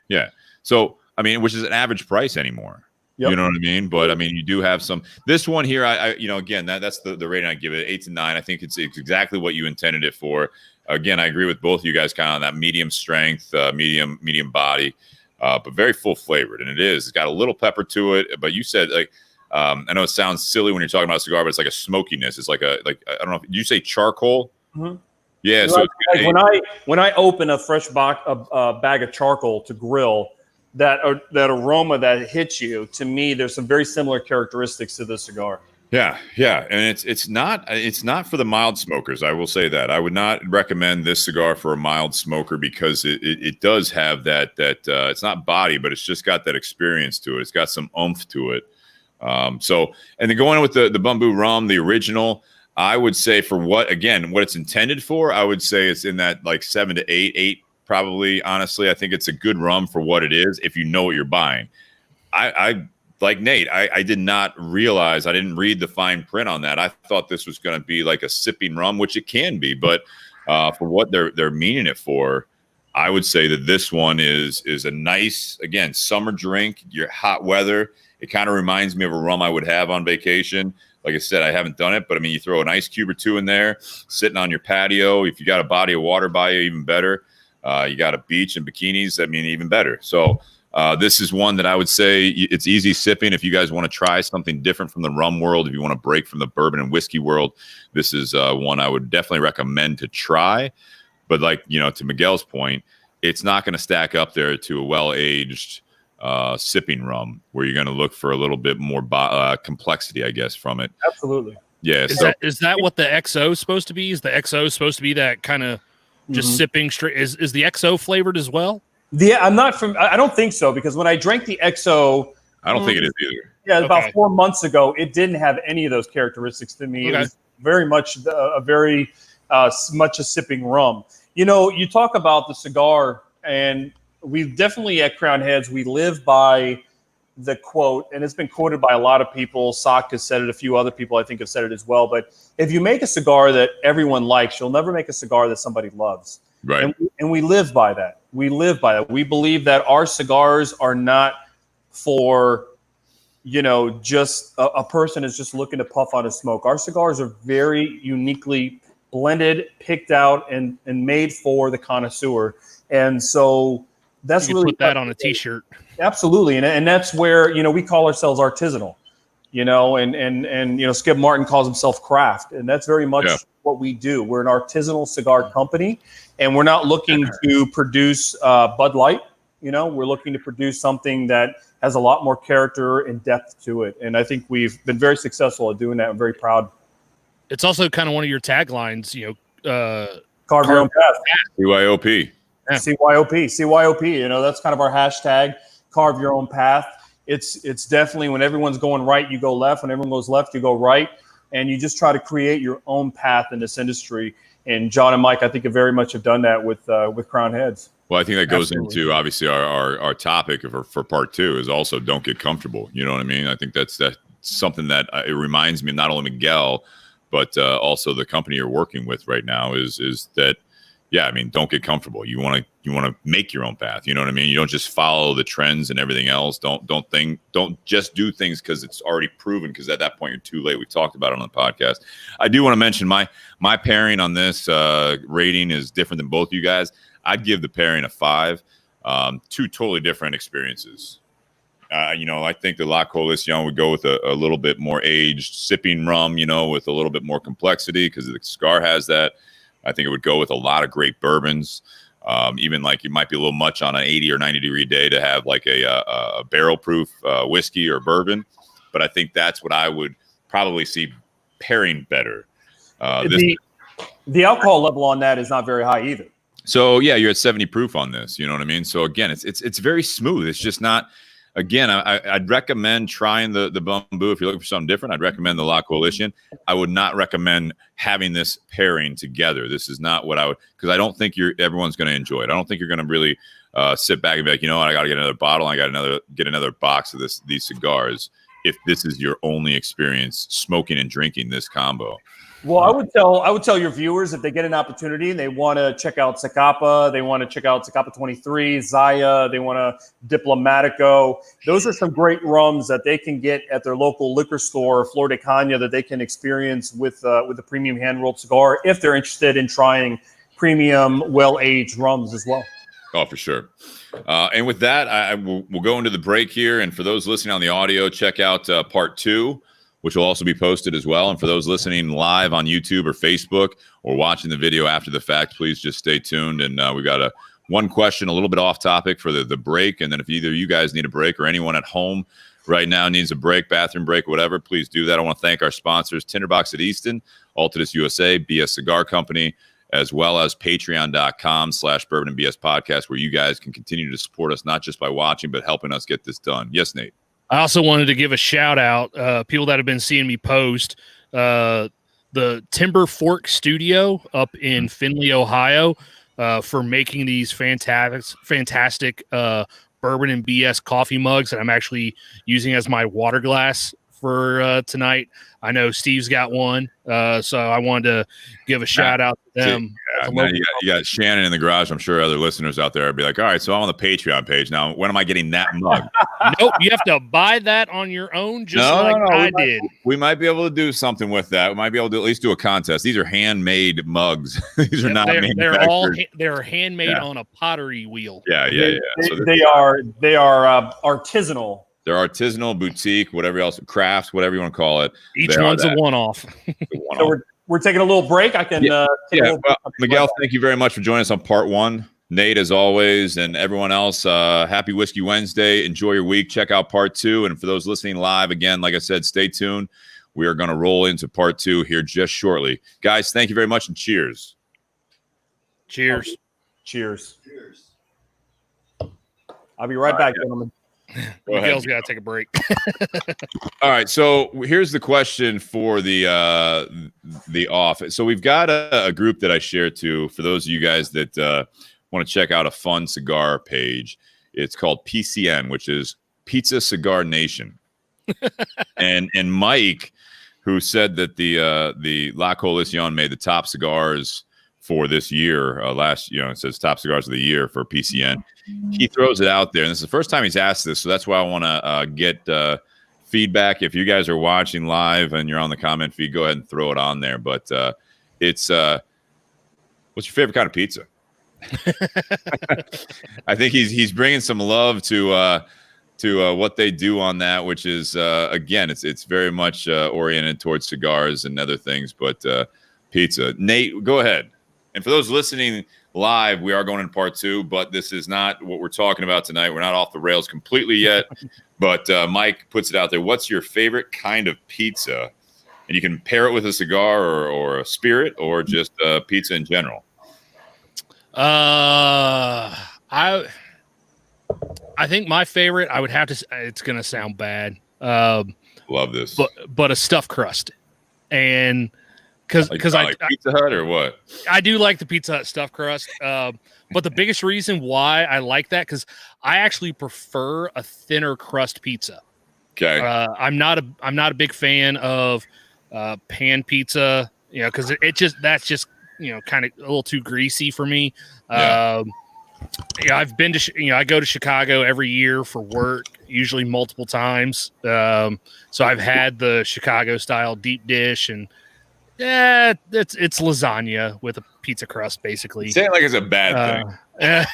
Yeah. So, I mean, which is an average price anymore. Yep. You know what I mean? But I mean, you do have some. This one here, again, that's the rating I give it, 8 to 9. I think it's exactly what you intended it for. Again, I agree with both of you guys, kind of on that medium strength, medium body, but very full flavored, and it is. It's got a little pepper to it. But you said I know it sounds silly when you're talking about a cigar, but it's like a smokiness. It's like I don't know. Did you say charcoal? Mm-hmm. Yeah. So when I open a fresh bag of charcoal to grill, that aroma that hits you, to me, there's some very similar characteristics to this cigar. Yeah, and it's not for the mild smokers. I will say that I would not recommend this cigar for a mild smoker because it does have that it's not body, but it's just got that experience to it. It's got some oomph to it. So, and then going on with the Bumbu Rum, the original, I would say for what it's intended for, I would say it's in that like 7 to 8 probably. Honestly, I think it's a good rum for what it is if you know what you're buying. I like Nate, I did not realize, I didn't read the fine print on that. I thought this was going to be like a sipping rum, which it can be, but for what they're meaning it for, I would say that this one is a nice, again, summer drink. Your hot weather. It kind of reminds me of a rum I would have on vacation. Like I said, I haven't done it, but I mean, you throw an ice cube or two in there, sitting on your patio. If you got a body of water by you, even better. You got a beach and bikinis, I mean, even better. So this is one that I would say it's easy sipping. If you guys want to try something different from the rum world, if you want to break from the bourbon and whiskey world, this is one I would definitely recommend to try. But like, to Miguel's point, it's not going to stack up there to a well-aged sipping rum where you're going to look for a little bit more complexity, I guess, from it. Absolutely. Yeah. Is that what the XO is supposed to be? Is the XO supposed to be that kind of just sipping straight? Is the XO flavored as well? Yeah, I don't think so, because when I drank the XO, I don't think it is either. Yeah, about 4 months ago, it didn't have any of those characteristics to me. Okay. It was very much much a sipping rum. You talk about the cigar, and we definitely at Crown Heads, we live by the quote, and it's been quoted by a lot of people. Sock has said it. A few other people, I think, have said it as well. But if you make a cigar that everyone likes, you'll never make a cigar that somebody loves. Right. And we live by that. We live by that. We believe that our cigars are not for, just a person is just looking to puff on a smoke. Our cigars are very uniquely blended, picked out, and made for the connoisseur. And so that's you really put that on a t-shirt. Absolutely. And that's where, we call ourselves artisanal, and Skip Martin calls himself craft. And that's very much what we do. We're an artisanal cigar company, and we're not looking to produce Bud Light. We're looking to produce something that has a lot more character and depth to it. And I think we've been very successful at doing that. I'm very proud. It's also kind of one of your taglines, carve your own path. CYOP. Yeah. CYOP. That's kind of our hashtag, carve your own path. It's definitely when everyone's going right, you go left. When everyone goes left, you go right. And you just try to create your own path in this industry. And John and Mike, I think, very much have done that with Crown Heads. Well, I think that goes into obviously our topic for part 2 is also don't get comfortable. You know what I mean? I think that's something that it reminds me of not only Miguel, but also the company you're working with right now is that, don't get comfortable. You want to make your own path. You know what I mean? You don't just follow the trends and everything else. Don't just do things because it's already proven, because at that point you're too late. We talked about it on the podcast. I do want to mention my pairing on this rating is different than both you guys. I'd give the pairing a 5. 2 totally different experiences. I think the La Coalición would go with a little bit more aged sipping rum, with a little bit more complexity because the cigar has that. I think it would go with a lot of great bourbons. Even like it might be a little much on an 80 or 90 degree day to have like a barrel proof whiskey or bourbon. But I think that's what I would probably see pairing better. The alcohol level on that is not very high either. So you're at 70 proof on this. You know what I mean? So again, it's very smooth. It's just not. Again, I'd recommend trying the Bumbu if you're looking for something different. I'd recommend the La Coalición. I would not recommend having this pairing together. This is not what I would, because I don't think everyone's going to enjoy it. I don't think you're going to really sit back and be like, I got to get another bottle. I got to get another box of these cigars. If this is your only experience smoking and drinking this combo. Well, I would tell your viewers, if they get an opportunity and they want to check out Zacapa, they want to check out Zacapa 23, Zaya, they want to Diplomatico. Those are some great rums that they can get at their local liquor store, Flor de Caña, that they can experience with a premium hand-rolled cigar if they're interested in trying premium, well-aged rums as well. Oh, for sure. And with that, we'll go into the break here. And for those listening on the audio, check out part 2. Which will also be posted as well. And for those listening live on YouTube or Facebook or watching the video after the fact, please just stay tuned. And we've got one question a little bit off topic for the break. And then if either you guys need a break or anyone at home right now needs a break, bathroom break, whatever, please do that. I want to thank our sponsors, Tinder Box at Easton, Altadis USA, Cigar Company, as well as patreon.com/Bourbon and BS Podcast, where you guys can continue to support us, not just by watching, but helping us get this done. Yes, Nate. I also wanted to give a shout out, people that have been seeing me post, the Timber Fork Studio up in Findlay, Ohio, for making these fantastic bourbon and BS coffee mugs that I'm actually using as my water glass for tonight. I know Steve's got one, so I wanted to give a shout out to them. Now you got Shannon in the garage. I'm sure other listeners out there would be like, all right, so I'm on the Patreon page now. When am I getting that mug? Nope, you have to buy that on your own, I did. We might be able to do something with that. We might be able to at least do a contest. These are handmade mugs. These are not manufactured. They're handmade on a pottery wheel. Yeah. They are artisanal. They're artisanal, boutique, whatever else, crafts, whatever you want to call it. Each one's a one-off. So we're taking a little break. I can take a little break. Miguel, thank you very much for joining us on part one. Nate, as always, and everyone else, happy Whiskey Wednesday. Enjoy your week. Check out part two. And for those listening live, again, like I said, stay tuned. We are going to roll into part two here just shortly. Guys, thank you very much, and cheers. Cheers. Cheers. I'll be right back, gentlemen. Miguel's got to take a break. All right, so here's the question for the off. So we've got a group that I share to for those of you guys that want to check out a fun cigar page. It's called PCN, which is Pizza Cigar Nation. and Mike, who said that the La Coalición made the top cigars for this year, it says top cigars of the year for PCN. He throws it out there, and this is the first time he's asked this, so that's why I want to get feedback. If you guys are watching live and you're on the comment feed, go ahead and throw it on there. But it's what's your favorite kind of pizza? I think he's bringing some love to what they do on that, which is again, it's very much oriented towards cigars and other things, but pizza. Nate, go ahead. And for those listening live, we are going into part two, but this is not what we're talking about tonight. We're not off the rails completely yet, but Mike puts it out there. What's your favorite kind of pizza? And you can pair it with a cigar or a spirit or just pizza in general. I think my favorite, I would have to say, it's going to sound bad. Love this. But a stuffed crust. And because I Pizza Hut or what? I do like the Pizza Hut stuffed crust, but the biggest reason why I like that because I actually prefer a thinner crust pizza. Okay, I'm not a big fan of pan pizza, because that's just kind of a little too greasy for me. Yeah. I've been to I go to Chicago every year for work, usually multiple times. So I've had the Chicago style deep dish and. Yeah, it's lasagna with a pizza crust, basically. Say it like it's a bad thing.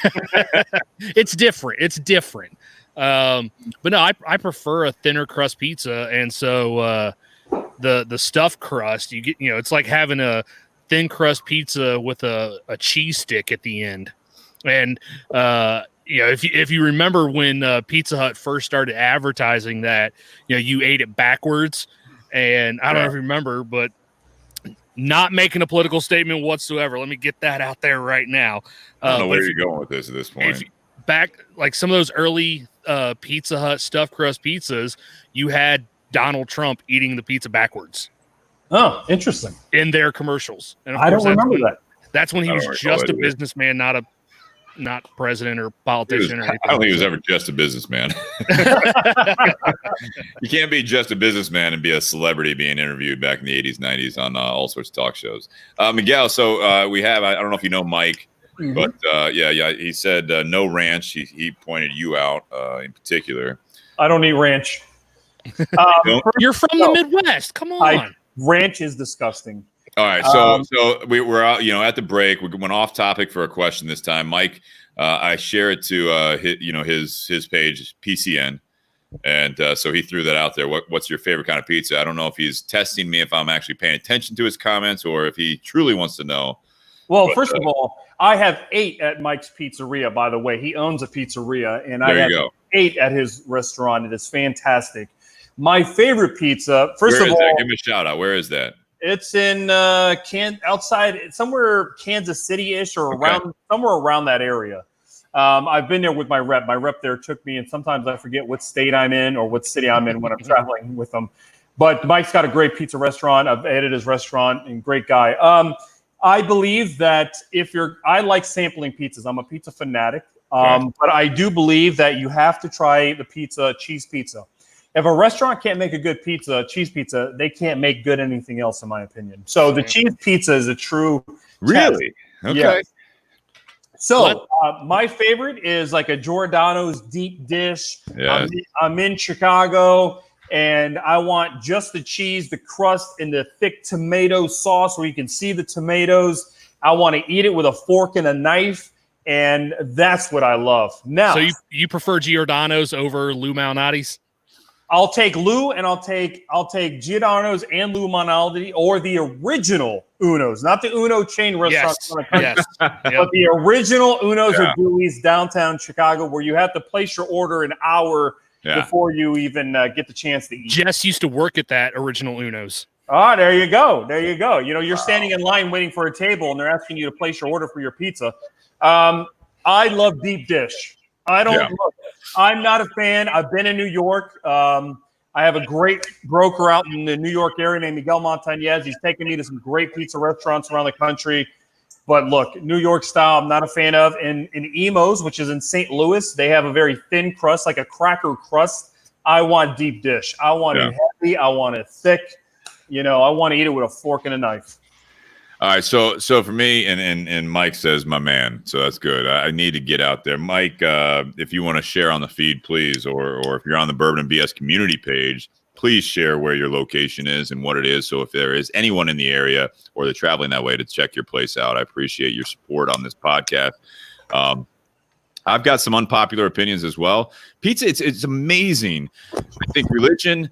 It's different. But no, I prefer a thinner crust pizza, and so the stuffed crust you get, it's like having a thin crust pizza with a cheese stick at the end. And if you remember when Pizza Hut first started advertising that, you ate it backwards, and I don't know if you remember, but. Not making a political statement whatsoever. Let me get that out there right now. I don't know where you're going with this at this point. Back, like some of those early Pizza Hut stuffed crust pizzas, you had Donald Trump eating the pizza backwards. Oh, interesting. In their commercials. And of I don't remember that. That's when he was just a businessman, not president or politician or anything. I don't think he was ever just a businessman. You can't be just a businessman and be a celebrity being interviewed back in the 80s, 90s on all sorts of talk shows. Miguel, so we have, I don't know if you know Mike, but he said no ranch. He pointed you out in particular. I don't eat ranch. You're from the Midwest. Come on. Ranch is disgusting. All right, so we're out, at the break. We went off topic for a question this time. Mike, I share it to his page, PCN, and so he threw that out there. What's your favorite kind of pizza? I don't know if he's testing me if I'm actually paying attention to his comments or if he truly wants to know. Well, first of all, I have 8 at Mike's Pizzeria. By the way, he owns a pizzeria, and I have 8 at his restaurant. It is fantastic. My favorite pizza. First of all, give me a shout out. Where is that? It's in outside somewhere Kansas City-ish or somewhere around that area. I've been there with my rep. My rep there took me, and sometimes I forget what state I'm in or what city I'm in when I'm traveling with them. But Mike's got a great pizza restaurant. I've edited his restaurant, and great guy. I believe that I like sampling pizzas. I'm a pizza fanatic. But I do believe that you have to try the cheese pizza. If a restaurant can't make a good cheese pizza, they can't make good anything else, in my opinion. So the cheese pizza is a true really test. okay. Yeah. So my favorite is like a Giordano's deep dish. Yeah. I'm in Chicago, and I want just the cheese, the crust, and the thick tomato sauce where you can see the tomatoes. I want to eat it with a fork and a knife, and that's what I love. Now, so you prefer Giordano's over Lou Malnati's? I'll take Lou, and I'll take Giordano's and Lou Malnati, or the original Uno's, not the Uno chain restaurants, yes. But the original Uno's or Dewey's downtown Chicago, where you have to place your order an hour before you even get the chance to eat. Jess used to work at that original Uno's. Ah, there you go. There you go. You know, you're standing in line waiting for a table, and they're asking you to place your order for your pizza. I love deep dish. I'm not a fan. I've been in New York. I have a great broker out in the New York area named Miguel Montañez. He's taken me to some great pizza restaurants around the country. But look, New York style, I'm not a fan of. In Emo's, which is in St. Louis, they have a very thin crust, like a cracker crust. I want deep dish. I want it heavy. I want it thick. You know, I want to eat it with a fork and a knife. All right, so for me, and Mike says my man, so that's good. I need to get out there, Mike. If you want to share on the feed, please, or if you're on the Bourbon and BS community page, please share where your location is and what it is. So if there is anyone in the area or they're traveling that way to check your place out, I appreciate your support on this podcast. I've got some unpopular opinions as well. Pizza, it's amazing. I think religion,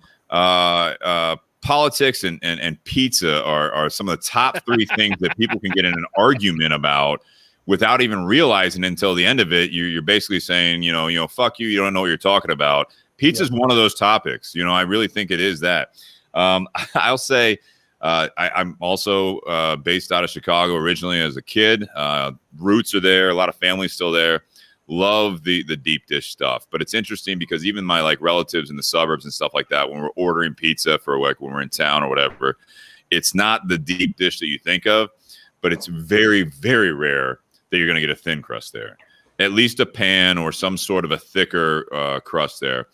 politics and pizza are some of the top three things that people can get in an argument about without even realizing until the end of it. You're basically saying, you know, fuck you. You don't know what you're talking about. Pizza is one of those topics. You know, I really think it is that. I'll say I'm also based out of Chicago originally as a kid. Roots are there. A lot of family's still there. Love the deep dish stuff, but it's interesting because even my relatives in the suburbs and stuff like that, when we're ordering pizza for when we're in town or whatever, it's not the deep dish that you think of, but it's very, very rare that you're going to get a thin crust there, at least a pan or some sort of a thicker crust there.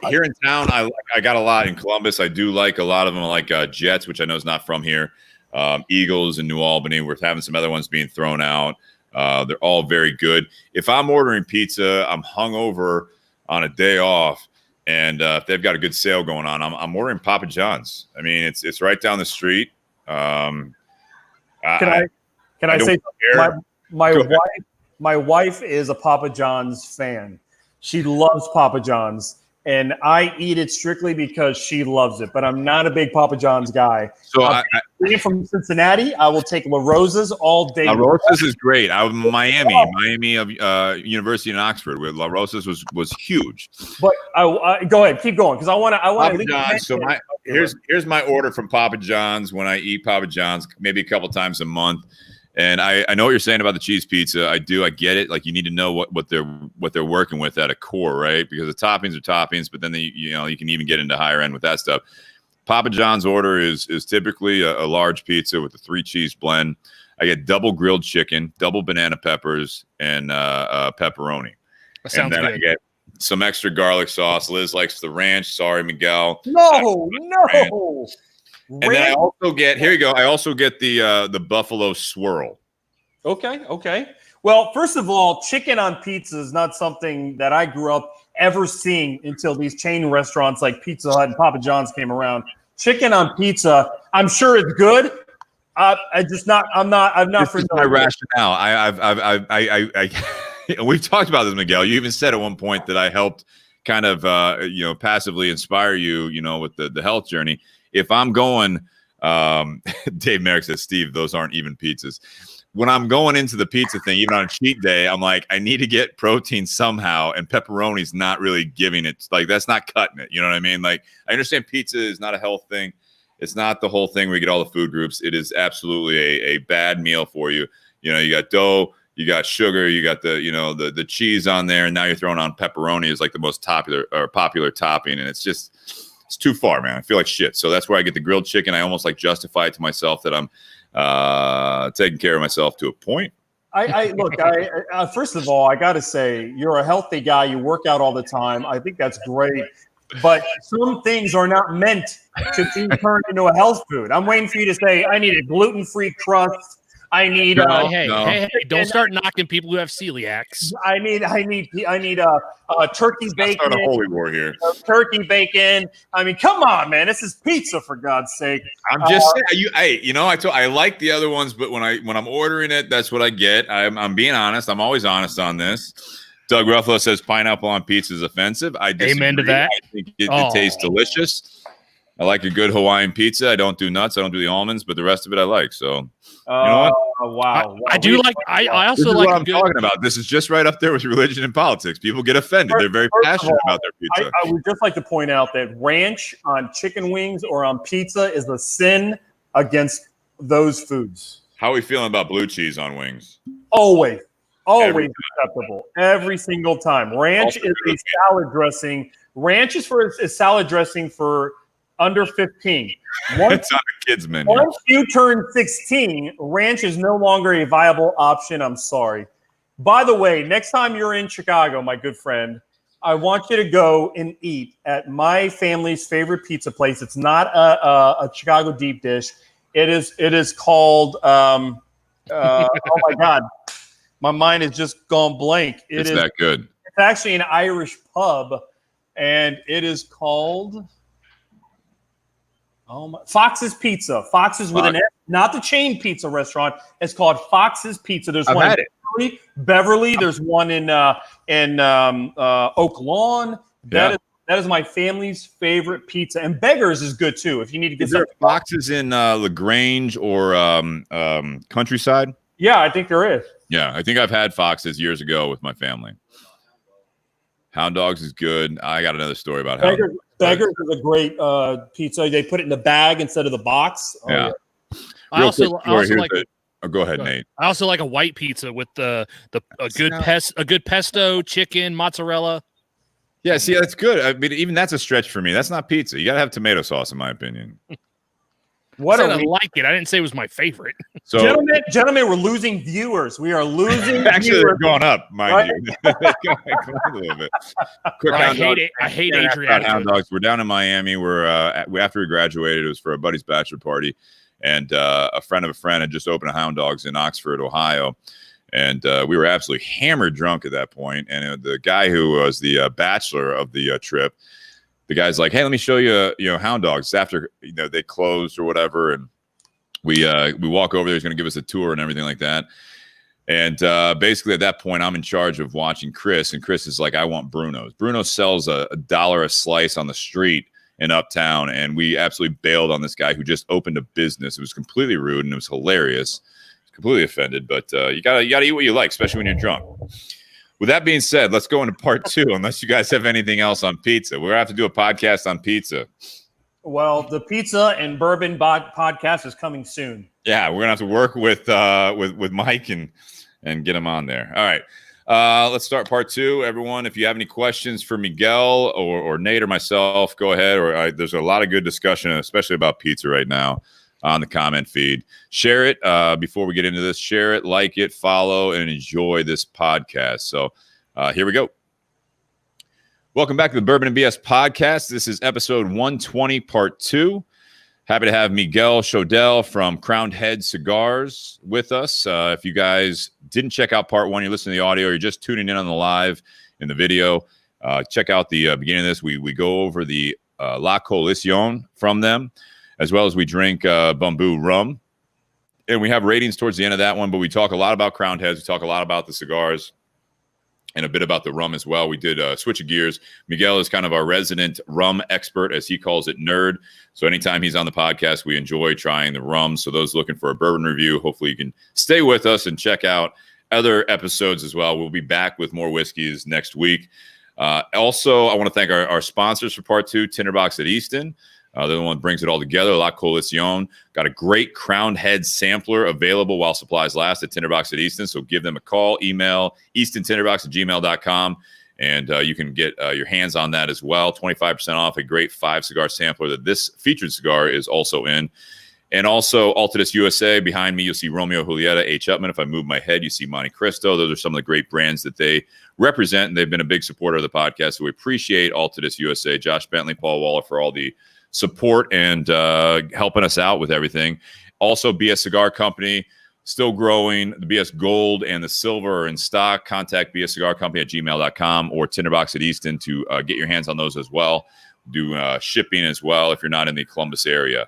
Here in town, I got a lot in Columbus. I do like a lot of them, like Jets, which I know is not from here. Eagles in New Albany. We're having some other ones being thrown out. They're all very good. If I'm ordering pizza, I'm hungover on a day off, and if they've got a good sale going on, I'm ordering Papa John's. I mean, it's right down the street. Can I say my wife is a Papa John's fan. She loves Papa John's. And I eat it strictly because she loves it, but I'm not a big Papa John's guy. So being from Cincinnati, I will take La Rosa's all day. La Rosa's is great. I'm Miami of University in Oxford, where La Rosa's was huge. But go ahead, keep going, because I want to. John's. So here's my order from Papa John's when I eat Papa John's, maybe a couple times a month. And I know what you're saying about the cheese pizza. I do. I get it. Like, you need to know what they're working with at a core, right? Because the toppings are toppings, but then you can even get into higher end with that stuff. Papa John's order is typically a large pizza with a 3-cheese blend. I get double grilled chicken, double banana peppers, and pepperoni. That sounds good. I get some extra garlic sauce. Liz likes the ranch. Sorry, Miguel. No. And then I also get, here you go, I also get the buffalo swirl. Okay. Well, first of all, chicken on pizza is not something that I grew up ever seeing until these chain restaurants like Pizza Hut and Papa John's came around. Chicken on pizza, I'm sure it's good. I'm not. This is my rationale. We've talked about this, Miguel. You even said at one point that I helped kind of passively inspire you, with the health journey. If I'm going, Dave Merrick says, Steve, those aren't even pizzas. When I'm going into the pizza thing, even on a cheat day, I'm like, I need to get protein somehow, and pepperoni's not really giving it. Like, that's not cutting it. You know what I mean? Like, I understand pizza is not a health thing. It's not the whole thing where you get all the food groups. It is absolutely a bad meal for you. You got dough, you got sugar, you got the cheese on there, and now you're throwing on pepperoni as like the most popular topping, and it's too far, man. I feel like shit. So that's where I get the grilled chicken. I almost like justify it to myself that I'm taking care of myself to a point. Look, first of all, I got to say, you're a healthy guy. You work out all the time. I think that's great. But some things are not meant to be turned into a health food. I'm waiting for you to say, I need a gluten-free crust. I need hey, don't start knocking people who have celiacs. I need turkey bacon. Start a holy war here. Turkey bacon. I mean, come on, man. This is pizza, for God's sake. I'm just saying. I like the other ones, but when I'm ordering it, that's what I get. I'm being honest. I'm always honest on this. Doug Ruffalo says pineapple on pizza is offensive. I disagree. Amen to that. I think it tastes delicious. I like a good Hawaiian pizza. I don't do nuts. I don't do the almonds, but the rest of it I like. So, you know what? Wow. I do like. I also this is like. What I'm talking about. This is just right up there with religion and politics. People get offended. They're very passionate about their pizza. I would just like to point out that ranch on chicken wings or on pizza is a sin against those foods. How are we feeling about blue cheese on wings? Always acceptable. Every single time. Ranch is a salad dressing. Ranch is salad dressing for under 15. It's on a kid's menu. Once you turn 16, ranch is no longer a viable option. I'm sorry. By the way, next time you're in Chicago, my good friend, I want you to go and eat at my family's favorite pizza place. It's not a Chicago deep dish. It is called oh my God. My mind has just gone blank. It's that good. It's actually an Irish pub, and it is called Fox's Pizza. Fox's with an F, not the chain pizza restaurant. It's called Fox's Pizza. There's one in Beverly. There's one in Oak Lawn. That is my family's favorite pizza. And Beggar's is good too. If you need to get is there Fox's in LaGrange or Countryside? Yeah, I think there is. Yeah, I think I've had Fox's years ago with my family. Hound Dogs is good. I got another story about Hound. Beggar's is a great pizza. They put it in the bag instead of the box. Yeah. I also like. Go ahead, Nate. I also like a white pizza with a good pesto, chicken, mozzarella. Yeah, see, that's good. I mean, even that's a stretch for me. That's not pizza. You got to have tomato sauce, in my opinion. I like it. I didn't say it was my favorite. So, gentlemen, we're losing viewers. We are losing. Actually, they're going up, mind you. They're going a little bit. I hate Adrian. Hound Dogs. We're down in Miami. We're after we graduated. It was for a buddy's bachelor party, and a friend of a friend had just opened a Hound Dogs in Oxford, Ohio, and we were absolutely hammered drunk at that point. And the guy who was the bachelor of the trip. The guy's like, hey, let me show you, Hound Dogs. It's after, they closed or whatever. And we walk over there. He's going to give us a tour and everything like that. And basically at that point, I'm in charge of watching Chris. And Chris is like, I want Bruno's. Bruno sells $1 a slice on the street in Uptown. And we absolutely bailed on this guy who just opened a business. It was completely rude and it was hilarious. I was completely offended. But you gotta eat what you like, especially when you're drunk. With that being said, let's go into part 2, unless you guys have anything else on pizza. We're going to have to do a podcast on pizza. Well, the pizza and bourbon podcast is coming soon. Yeah, we're going to have to work with Mike and get him on there. All right. Let's start part 2. Everyone, if you have any questions for Miguel or Nate or myself, go ahead. There's a lot of good discussion, especially about pizza right now, on the comment feed. Share it before we get into this. Share it, like it, follow, and enjoy this podcast. So here we go. Welcome back to the Bourbon and BS podcast. This is episode 120, part 2. Happy to have Miguel Schoedel from Crowned Head Cigars with us. If you guys didn't check out part 1, you're listening to the audio, you're just tuning in on the live in the video, check out the beginning of this. We go over the La Coalición from them, as well as we drink Bumbu Rum. And we have ratings towards the end of that one, but we talk a lot about Crowned Heads. We talk a lot about the cigars and a bit about the rum as well. We did switch of gears. Miguel is kind of our resident rum expert, as he calls it, nerd. So anytime he's on the podcast, we enjoy trying the rum. So those looking for a bourbon review, hopefully you can stay with us and check out other episodes as well. We'll be back with more whiskeys next week. Also, I want to thank our sponsors for part 2, Tinder Box at Easton. They're the one that brings it all together. La Coalición got a great crowned head sampler available while supplies last at Tinderbox at Easton. So give them a call, email eastontinderbox@gmail.com, and you can get your hands on that as well. 25% off a great 5-cigar sampler that this featured cigar is also in. And also Altadis USA. Behind me, you'll see Romeo Julieta, H. Upman. If I move my head, you see Monte Cristo. Those are some of the great brands that they represent, and they've been a big supporter of the podcast. So we appreciate Altadis USA, Josh Bentley, Paul Waller for all the support and helping us out with everything. Also, BS Cigar Company, still growing. The BS Gold and the Silver are in stock. Contact bscigarcompany@gmail.com or Tinderbox at Easton to get your hands on those as well. Do shipping as well if you're not in the Columbus area.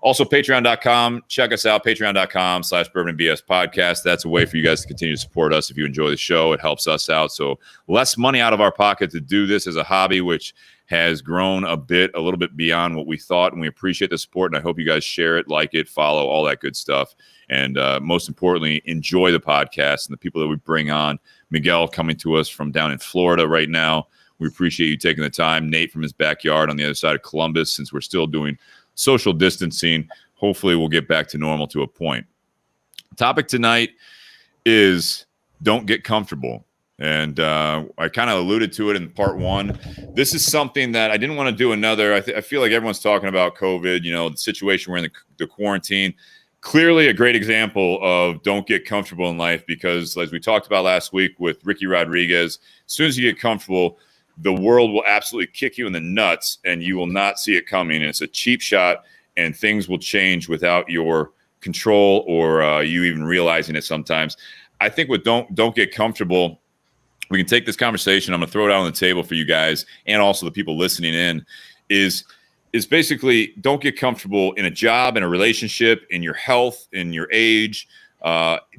Also, patreon.com. Check us out, patreon.com/bourbonbs podcast. That's a way for you guys to continue to support us if you enjoy the show. It helps us out. So less money out of our pocket to do this as a hobby, which has grown a little bit beyond what we thought. And we appreciate the support. And I hope you guys share it, like it, follow, all that good stuff. And most importantly, enjoy the podcast and the people that we bring on. Miguel coming to us from down in Florida right now. We appreciate you taking the time. Nate from his backyard on the other side of Columbus, since we're still doing social distancing. Hopefully we'll get back to normal to a point. Topic tonight is don't get comfortable. And I kind of alluded to it in part one. This is something that I didn't want to do another. I feel like everyone's talking about COVID, the situation we're in, the quarantine. Clearly a great example of don't get comfortable in life, because as we talked about last week with Ricky Rodriguez, as soon as you get comfortable, the world will absolutely kick you in the nuts and you will not see it coming. And it's a cheap shot and things will change without your control or you even realizing it sometimes. I think with don't get comfortable, we can take this conversation. I'm going to throw it out on the table for you guys and also the people listening in is basically don't get comfortable in a job, in a relationship, in your health, in your age,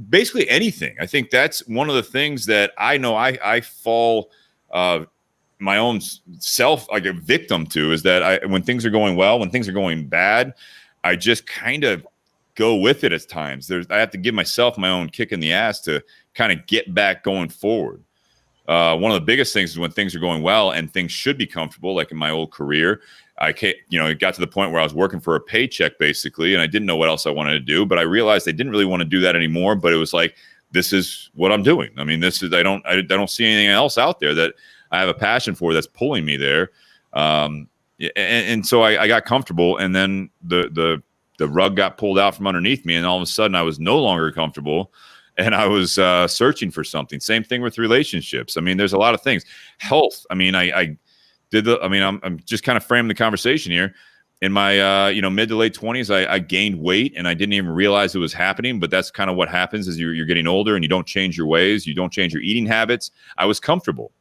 basically anything. I think that's one of the things that I know I fall my own self like a victim to, is that when things are going well, when things are going bad, I just kind of go with it at times. I have to give myself my own kick in the ass to kind of get back going forward. One of the biggest things is when things are going well and things should be comfortable, like in my old career, it got to the point where I was working for a paycheck basically, and I didn't know what else I wanted to do, but I realized I didn't really want to do that anymore. But it was like, this is what I'm doing. I mean, I don't see anything else out there that I have a passion for that's pulling me there. And so I got comfortable, and then the rug got pulled out from underneath me, and all of a sudden I was no longer comfortable. And I was searching for something. Same thing with relationships. I mean, there's a lot of things. Health. I mean, I'm just kind of framing the conversation here. In my mid to late 20s, I gained weight and I didn't even realize it was happening. But that's kind of what happens as you're getting older and you don't change your ways, you don't change your eating habits. I was comfortable,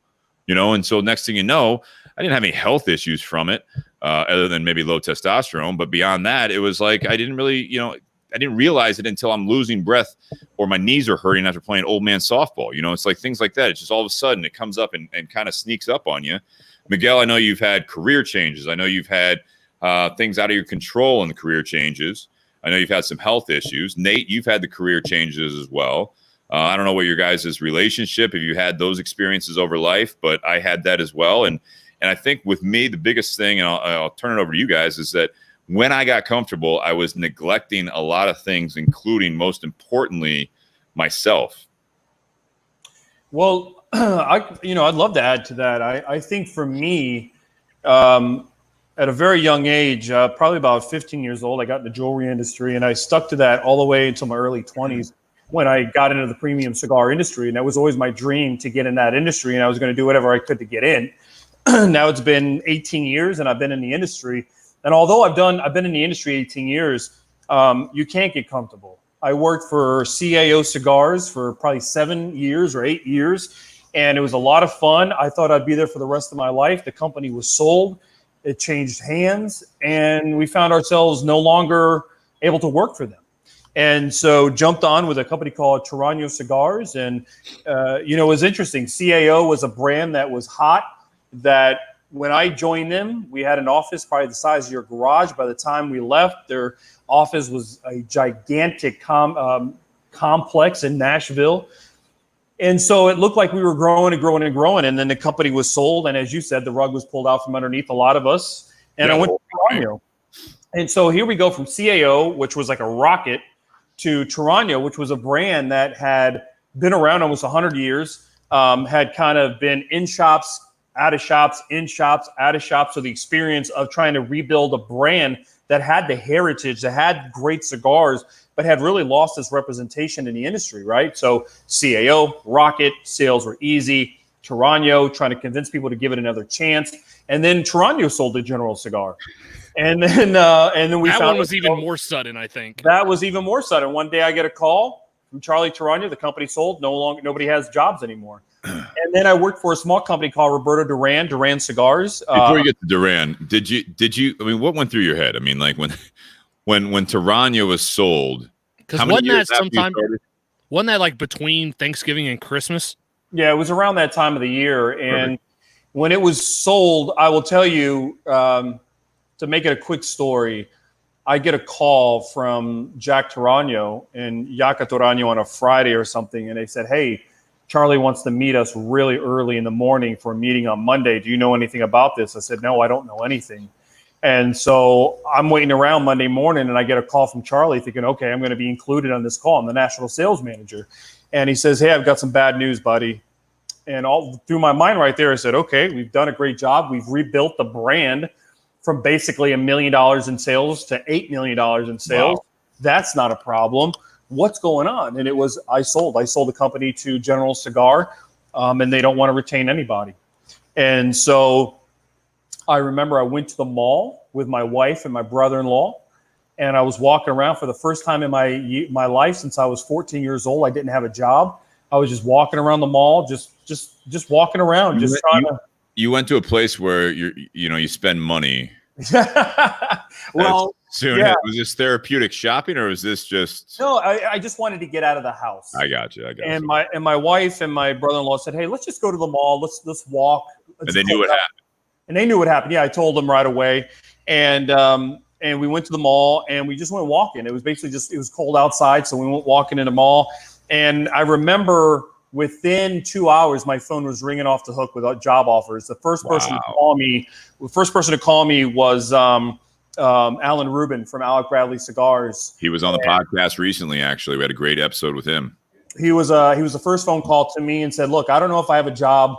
and so next thing you know, I didn't have any health issues from it, other than maybe low testosterone. But beyond that, it was like I didn't really, I didn't realize it until I'm losing breath or my knees are hurting after playing old man softball. It's like things like that. It's just all of a sudden it comes up and kind of sneaks up on you. Miguel, I know you've had career changes. I know you've had things out of your control in the career changes. I know you've had some health issues. Nate, you've had the career changes as well. I don't know what your guys' relationship, if you had those experiences over life, but I had that as well. And I think with me, the biggest thing, and I'll turn it over to you guys, is that when I got comfortable, I was neglecting a lot of things, including, most importantly, myself. Well, I'd love to add to that. I think for me, at a very young age, probably about 15 years old, I got in the jewelry industry, and I stuck to that all the way until my early 20s when I got into the premium cigar industry. And that was always my dream, to get in that industry, and I was going to do whatever I could to get in. Now it's been 18 years, and I've been in the industry. And although I've been in the industry 18 years, you can't get comfortable. I worked for CAO Cigars for probably 7 years or 8 years, and it was a lot of fun. I thought I'd be there for the rest of my life. The company was sold. It changed hands, and we found ourselves no longer able to work for them. And so jumped on with a company called Tarano Cigars. And, it was interesting. CAO was a brand that was hot, that when I joined them, we had an office probably the size of your garage. By the time we left, their office was a gigantic complex in Nashville. And so it looked like we were growing and growing and growing. And then the company was sold. And as you said, the rug was pulled out from underneath a lot of us. And I went to Toronto. And so here we go from CAO, which was like a rocket, to Toronto, which was a brand that had been around almost 100 years, had kind of been in shops, out of shops, in shops, out of shops. So the experience of trying to rebuild a brand that had the heritage, that had great cigars, but had really lost its representation in the industry, right? So CAO, rocket, sales were easy. Toronto, trying to convince people to give it another chance. And then Toronto sold the General cigar. And then we that found one was even more sudden, I think. That was even more sudden. One day I get a call from Charlie Toronto. The company sold. Nobody has jobs anymore. And then I worked for a small company called Roberto Duran Cigars. Before you get to Duran, did you? I mean, what went through your head? I mean, like when Toronto was sold, because wasn't that like between Thanksgiving and Christmas? Yeah, it was around that time of the year. And when it was sold, I will tell you, to make it a quick story, I get a call from Jack Toronto and Yaka Toronto on a Friday or something, and they said, "Hey, Charlie wants to meet us really early in the morning for a meeting on Monday. Do you know anything about this?" I said, "No, I don't know anything." And so I'm waiting around Monday morning, and I get a call from Charlie thinking, okay, I'm going to be included on this call. I'm the national sales manager. And he says, "Hey, I've got some bad news, buddy." And all through my mind right there, I said, okay, we've done a great job. We've rebuilt the brand from basically $1 million in sales to $8 million in sales. Wow. That's not a problem. What's going on? And it was, I sold the company to General Cigar, and they don't want to retain anybody. And so I remember I went to the mall with my wife and my brother-in-law, and I was walking around for the first time in my life since I was 14 years old. I didn't have a job. I was just walking around the mall, just walking around, You went to a place where you spend money. Well, soon. Yeah. Was this therapeutic shopping, or was this just? No, I just wanted to get out of the house. I got you. And my wife and my brother-in-law said, "Hey, let's just go to the mall. Let's walk." And they knew what happened. And they knew what happened. Yeah, I told them right away. And we went to the mall and we just went walking. It was basically it was cold outside, so we went walking in the mall. And I remember within 2 hours, my phone was ringing off the hook with job offers. The first person to call me was Alan Rubin from Alec Bradley Cigars. He was on the podcast recently. Actually, we had a great episode with him. He was the first phone call to me and said, "Look, I don't know if I have a job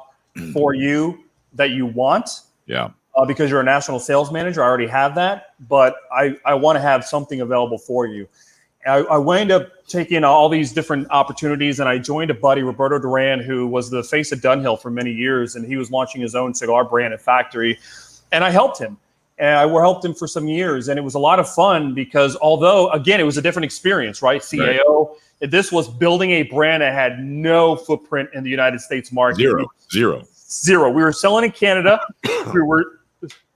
for you that you want. Yeah. Because you're a national sales manager. I already have that, but I want to have something available for you." I wound up taking all these different opportunities, and I joined a buddy, Roberto Duran, who was the face of Dunhill for many years, and he was launching his own cigar brand and factory, and I helped him. And I helped him for some years, and it was a lot of fun because although, again, it was a different experience, right? CAO, this was building a brand that had no footprint in the United States market. Zero. We were selling in Canada. We were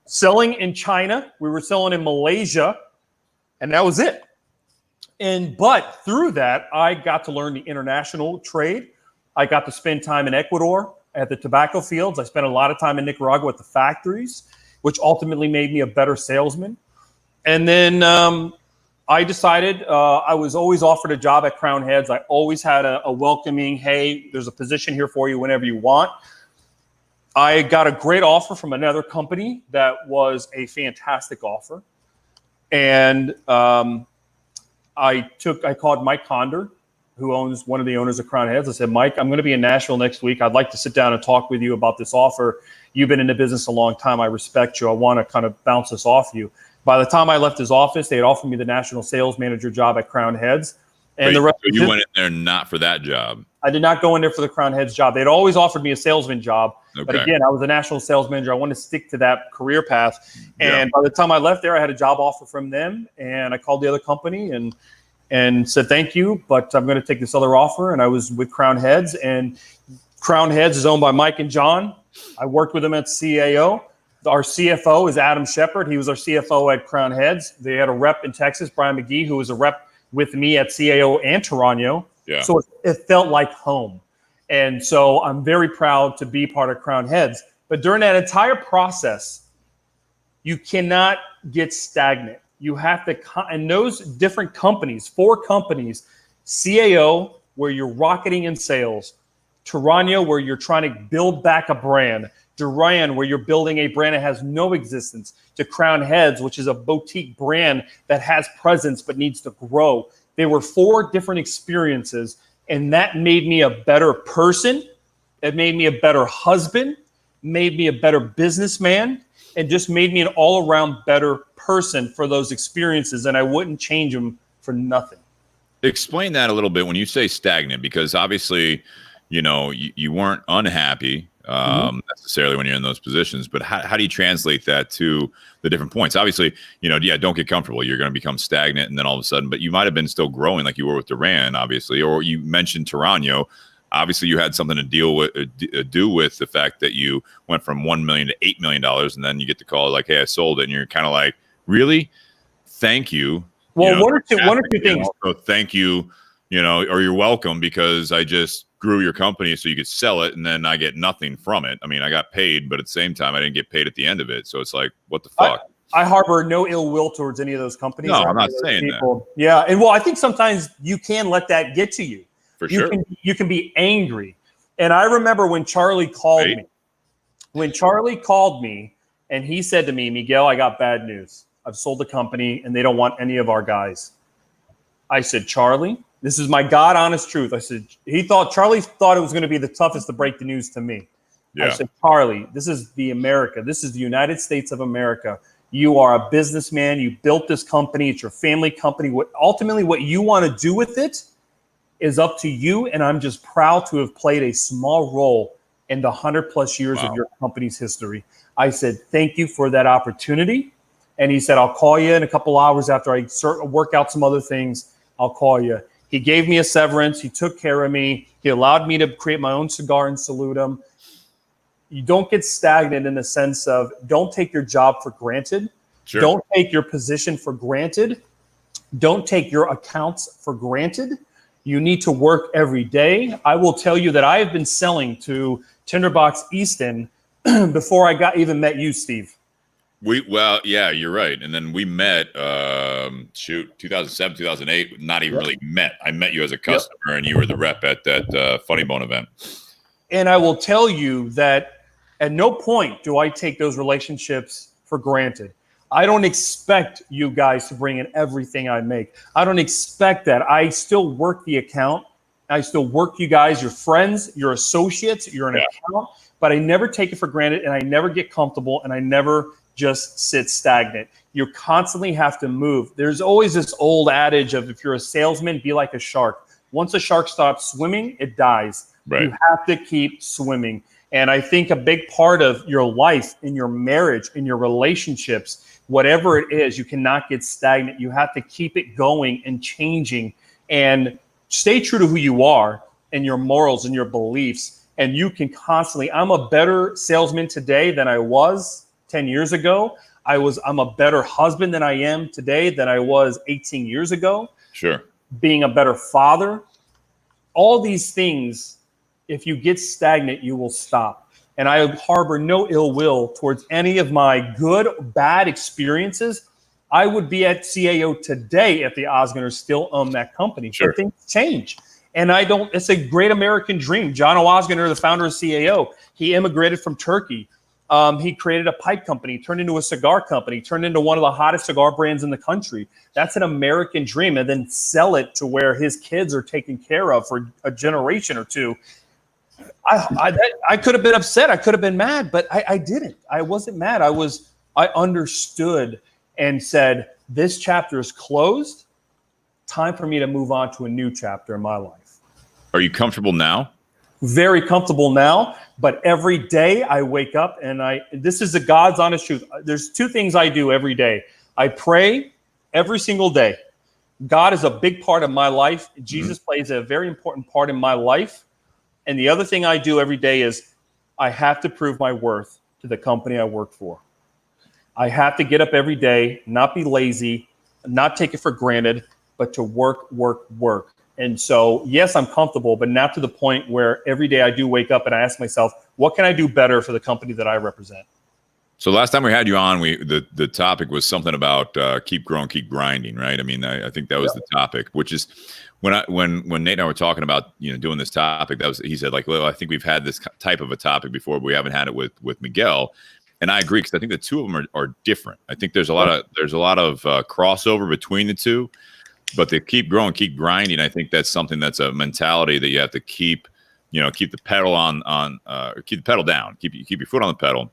selling in China. We were selling in Malaysia, and that was it. But through that, I got to learn the international trade. I got to spend time in Ecuador at the tobacco fields. I spent a lot of time in Nicaragua at the factories, which ultimately made me a better salesman. And then I decided I was always offered a job at Crown Heads. I always had a welcoming, hey, there's a position here for you whenever you want. I got a great offer from another company that was a fantastic offer. And I called Mike Conder, who owns one of the owners of Crown Heads. I said, "Mike, I'm going to be in Nashville next week. I'd like to sit down and talk with you about this offer. You've been in the business a long time. I respect you. I want to kind of bounce this off you." By the time I left his office, they had offered me the national sales manager job at Crown Heads. And the rest so you went in there not for that job. I did not go in there for the Crown Heads job. They'd always offered me a salesman job. Okay. But again, I was a national sales manager. I wanted to stick to that career path. And by the time I left there, I had a job offer from them. And I called the other company and said, "Thank you, but I'm going to take this other offer." And I was with Crown Heads. And Crown Heads is owned by Mike and John. I worked with them at CAO. Our CFO is Adam Shepard. He was our CFO at Crown Heads. They had a rep in Texas, Brian McGee, who was a rep with me at CAO and Toronto. Yeah. So it felt like home. And so I'm very proud to be part of Crown Heads. But during that entire process, you cannot get stagnant. You have to, and those different companies, 4 companies, CAO, where you're rocketing in sales, Toronto, where you're trying to build back a brand, Duran, where you're building a brand that has no existence, to Crown Heads, which is a boutique brand that has presence but needs to grow. They were 4 different experiences, and that made me a better person. It made me a better husband, made me a better businessman, and just made me an all-around better person for those experiences, and I wouldn't change them for nothing. Explain that a little bit when you say stagnant, because obviously, you weren't unhappy necessarily when you're in those positions, but how do you translate that to the different points? Obviously, don't get comfortable. You're going to become stagnant, and then all of a sudden, but you might have been still growing like you were with Duran, obviously, or you mentioned Tarano. Obviously, you had something to do with the fact that you went from $1 million to $8 million, and then you get the call like, "Hey, I sold it," and you're kind of like, "Really? Thank you." Well, one or two things. Also, thank you, or you're welcome, because I just grew your company so you could sell it, and then I get nothing from it. I mean, I got paid, but at the same time, I didn't get paid at the end of it. So it's like, what the fuck? I harbor no ill will towards any of those companies. No, I'm not saying that. Yeah, and I think sometimes you can let that get to you. For sure. You can be angry. And I remember when Charlie called me. When Charlie called me and he said to me, "Miguel, I got bad news. I've sold the company and they don't want any of our guys." I said, "Charlie, this is my God honest truth." I said, Charlie thought it was going to be the toughest to break the news to me. Yeah. I said, "Charlie, this is the United States of America. You are a businessman. You built this company. It's your family company. Ultimately, what you want to do with it is up to you. And I'm just proud to have played a small role in the 100+ years of your company's history." I said, "Thank you for that opportunity." And he said, "I'll call you in a couple hours after I work out some other things. I'll call you." He gave me a severance. He took care of me. He allowed me to create my own cigar and salute him. You don't get stagnant in the sense of, don't take your job for granted. Sure. Don't take your position for granted. Don't take your accounts for granted. You need to work every day. I will tell you that I have been selling to Tinderbox Easton before I even met you, Steve. Yeah, you're right. And then we met, 2007, 2008, not even really met. I met you as a customer, and you were the rep at that Funny Bone event. And I will tell you that at no point do I take those relationships for granted. I don't expect you guys to bring in everything I make. I don't expect that. I still work the account. I still work you guys, your friends, your associates, you're an account, but I never take it for granted, and I never get comfortable, and I never just sit stagnant. You constantly have to move. There's always this old adage of, if you're a salesman, be like a shark. Once a shark stops swimming, it dies. Right. You have to keep swimming. And I think a big part of your life, in your marriage, in your relationships, whatever it is, you cannot get stagnant. You have to keep it going and changing, and stay true to who you are and your morals and your beliefs. And you can constantly, I'm a better salesman today than I was 10 years ago. I'm a better husband than I am today than I was 18 years ago. Sure. Being a better father. All these things, if you get stagnant, you will stop. And I harbor no ill will towards any of my good or bad experiences. I would be at CAO today if the Osgooders still own that company. Sure. But things change. And it's a great American dream. John Osgoodner, the founder of CAO, he immigrated from Turkey. He created a pipe company, turned into a cigar company, turned into one of the hottest cigar brands in the country. That's an American dream. And then sell it to where his kids are taken care of for a generation or two. I could have been upset. I could have been mad, but I didn't. I wasn't mad. I understood and said, this chapter is closed. Time for me to move on to a new chapter in my life. Are you comfortable now? Very comfortable now, but every day I wake up and this is the God's honest truth. There's 2 things I do every day. I pray every single day. God is a big part of my life. Jesus plays a very important part in my life. And the other thing I do every day is I have to prove my worth to the company I work for. I have to get up every day, not be lazy, not take it for granted, but to work. And so, yes, I'm comfortable, but not to the point where every day I do wake up and I ask myself, what can I do better for the company that I represent? So last time we had you on, the topic was something about keep growing, keep grinding, right? I mean, I think that was the topic, which is when Nate and I were talking about doing this topic, he said like, well, I think we've had this type of a topic before, but we haven't had it with Miguel, and I agree because I think the two of them are different. I think there's a lot of crossover between the two, but the keep growing, keep grinding, I think that's something that's a mentality that you have to keep the pedal keep the pedal down, keep your foot on the pedal.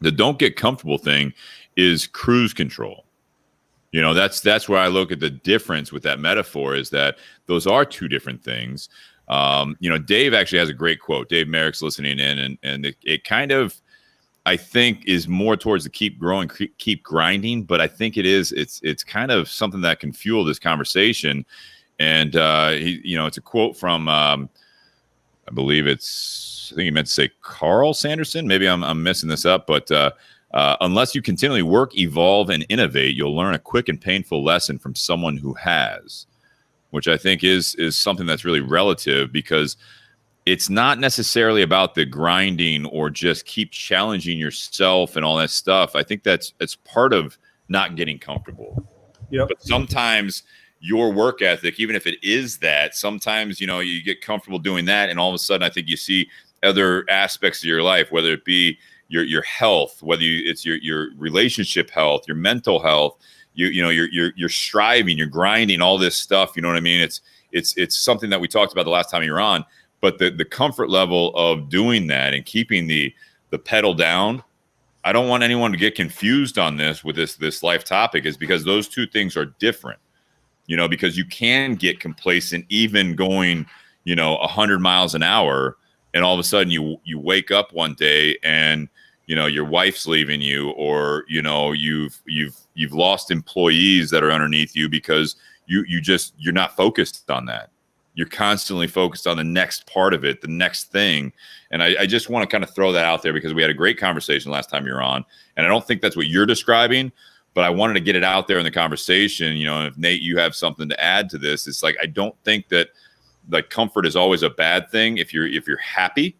The don't get comfortable thing is cruise control. That's where I look at the difference with that metaphor, is that those are two different things. Dave actually has a great quote. Dave Merrick's listening in, and it kind of, I think, is more towards the keep growing, keep grinding. But I think it's kind of something that can fuel this conversation. And it's a quote from I think he meant to say Carl Sanderson. Maybe I'm messing this up, but unless you continually work, evolve, and innovate, you'll learn a quick and painful lesson from someone who has, which I think is something that's really relative, because it's not necessarily about the grinding or just keep challenging yourself and all that stuff. I think it's part of not getting comfortable. Yep. But sometimes your work ethic, even if it is that, sometimes you get comfortable doing that, and all of a sudden I think you see other aspects of your life, whether it be your health, whether it's your relationship health, your mental health, you're striving, you're grinding, all this stuff. You know what I mean? It's something that we talked about the last time you were on. But the comfort level of doing that and keeping the pedal down, I don't want anyone to get confused on this with this life topic, is because those two things are different. Because you can get complacent even going 100 miles an hour, and all of a sudden you wake up one day and your wife's leaving you, or you've lost employees that are underneath you because you're not focused on that. You're constantly focused on the next part of it, the next thing. And I just want to kind of throw that out there, because we had a great conversation last time you were on, and I don't think that's what you're describing, but I wanted to get it out there in the conversation. If Nate, you have something to add to this, it's like, I don't think that like comfort is always a bad thing if you're happy,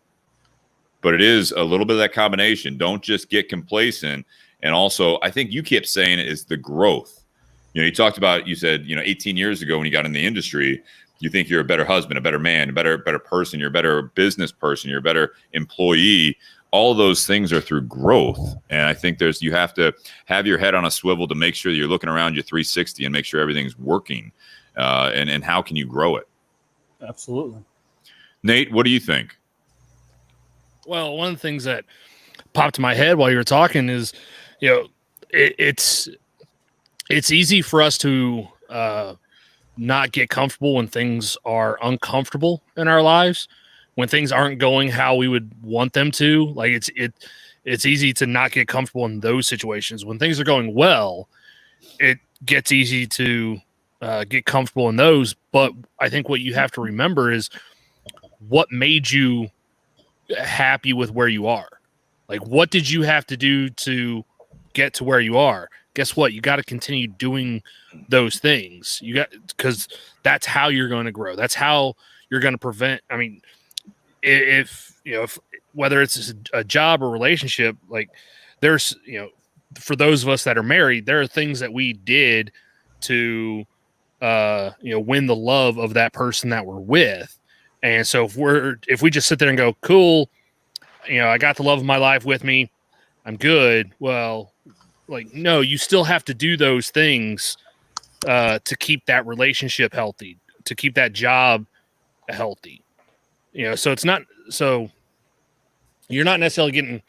but it is a little bit of that combination. Don't just get complacent. And also, I think you kept saying it is the growth. You talked about, you said, 18 years ago when you got in the industry, you think you're a better husband, a better man, a better person, you're a better business person, you're a better employee. All of those things are through growth. And I think you have to have your head on a swivel to make sure that you're looking around you 360 and make sure everything's working. And how can you grow it? Absolutely. Nate, what do you think? Well, one of the things that popped in my head while you were talking is, it's easy for us to not get comfortable when things are uncomfortable in our lives, when things aren't going how we would want them to. Like it's easy to not get comfortable in those situations. When things are going well, it gets easy to get comfortable in those. But I think what you have to remember is what made you happy with where you are. Like, what did you have to do to get to where you are? Guess what? You got to continue doing those things. Because that's how you're going to grow. That's how you're going to prevent. I mean, if whether it's a job or relationship, like there's, for those of us that are married, there are things that we did to, win the love of that person that we're with. And so if we just sit there and go, cool, I got the love of my life with me, I'm good. Well, like, no, you still have to do those things to keep that relationship healthy, to keep that job healthy. So you're not necessarily getting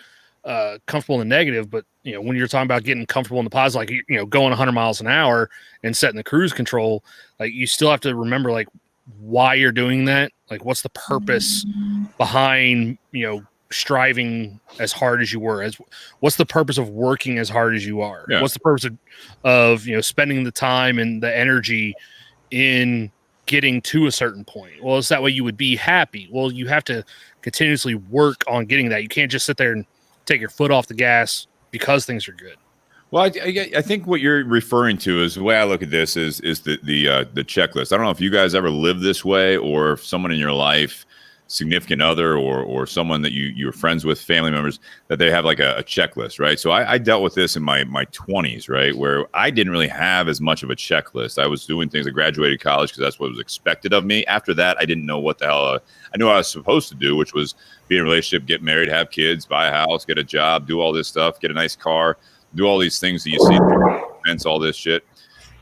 comfortable in the negative, but when you're talking about getting comfortable in the positive, like going 100 miles an hour and setting the cruise control, like you still have to remember like why you're doing that. Like, what's the purpose behind striving as hard as you were? What's the purpose of working as hard as you are? Yeah. What's the purpose of spending the time and the energy in getting to a certain point? Well, it's that way you would be happy. Well, you have to continuously work on getting that. You can't just sit there and take your foot off the gas because things are good. Well, I think what you're referring to is the way I look at this is the checklist. I don't know if you guys ever live this way, or if someone in your life significant other or someone that you're friends with, family members, that they have like a checklist, right? So I dealt with this in my 20s, right, where I didn't really have as much of a checklist. I was doing things. I graduated college because that's what was expected of me. After that, I didn't know what the hell I knew I was supposed to do, which was be in a relationship, get married, have kids, buy a house, get a job, do all this stuff, get a nice car, do all these things that you see, events, all this shit.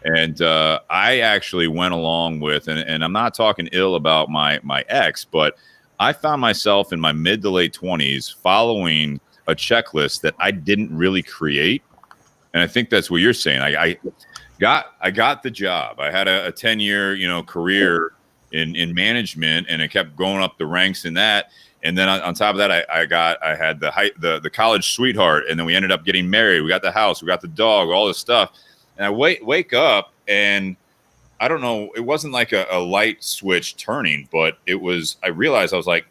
And I actually went along with, and I'm not talking ill about my ex, but I found myself in my mid to late 20s following a checklist that I didn't really create. And I think that's what you're saying. I got the job. I had a 10-year, career in management, and it kept going up the ranks in that. And then on top of that, I had the college sweetheart, and then we ended up getting married. We got the house, we got the dog, all this stuff. And I wake up, and I don't know, it wasn't like a light switch turning, but I realized I was like,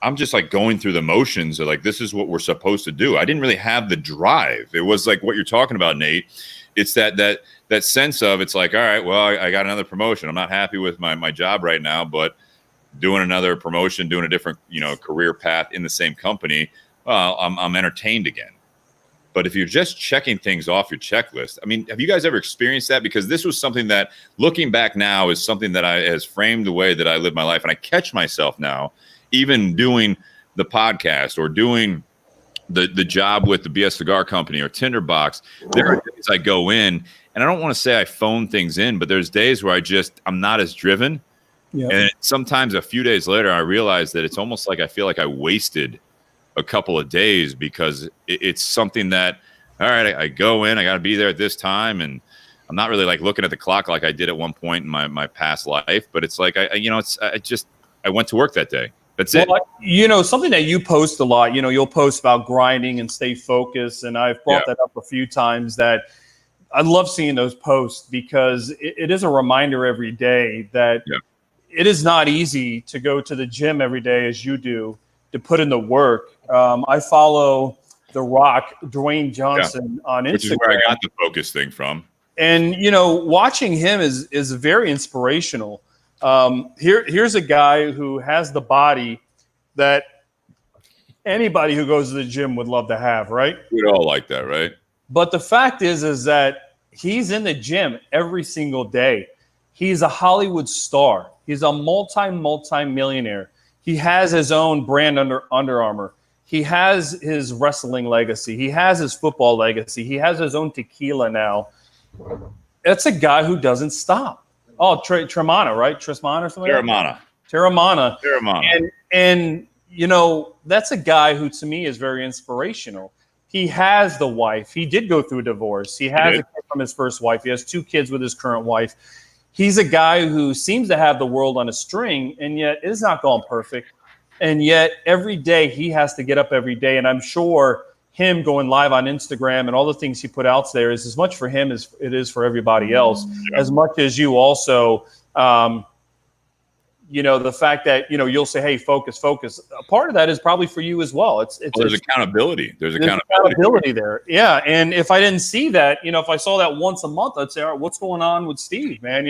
I'm just like going through the motions of like, this is what we're supposed to do. I didn't really have the drive. It was like what you're talking about, Nate. It's that sense of, it's like, all right, well, I got another promotion. I'm not happy with my job right now, but doing another promotion, doing a different, career path in the same company, well, I'm entertained again. But if you're just checking things off your checklist, I mean, have you guys ever experienced that? Because this was something that, looking back now, is something that has framed the way that I live my life. And I catch myself now, even doing the podcast or doing the job with the Cigar Company or Tinder Box. There are days I go in, and I don't want to say I phone things in, but there's days where I'm not as driven. Yeah. And sometimes a few days later, I realize that it's almost like I feel like I wasted a couple of days, because it's something that, all right, I go in, I got to be there at this time, and I'm not really like looking at the clock like I did at one point in my past life, but it's like I went to work that day. That's it. Something that you post a lot, you'll post about grinding and stay focused, and I've brought that up a few times. That I love seeing those posts, because it is a reminder every day that it is not easy to go to the gym every day as you do, to put in the work. I follow The Rock, Dwayne Johnson, on Instagram. Which is where I got the focus thing from. And, watching him is very inspirational. Here's a guy who has the body that anybody who goes to the gym would love to have, right? We'd all like that, right? But the fact is that he's in the gym every single day. He's a Hollywood star. He's a multi-millionaire. He has his own brand Under Armour. He has his wrestling legacy. He has his football legacy. He has his own tequila now. That's a guy who doesn't stop. Oh, Tremana, right? Trismana or something? Terramana. And that's a guy who, to me, is very inspirational. He has the wife. He did go through a divorce. He has a kid from his first wife. He has 2 kids with his current wife. He's a guy who seems to have the world on a string, and yet it is not going perfect. And yet every day he has to get up every day. And I'm sure him going live on Instagram and all the things he put out there is as much for him as it is for everybody else. As much as you also, the fact that, you'll say, hey, focus. A part of that is probably for you as well. There's accountability. There's accountability there. Yeah. And if I didn't see that, if I saw that once a month, I'd say, all right, what's going on with Steve, man?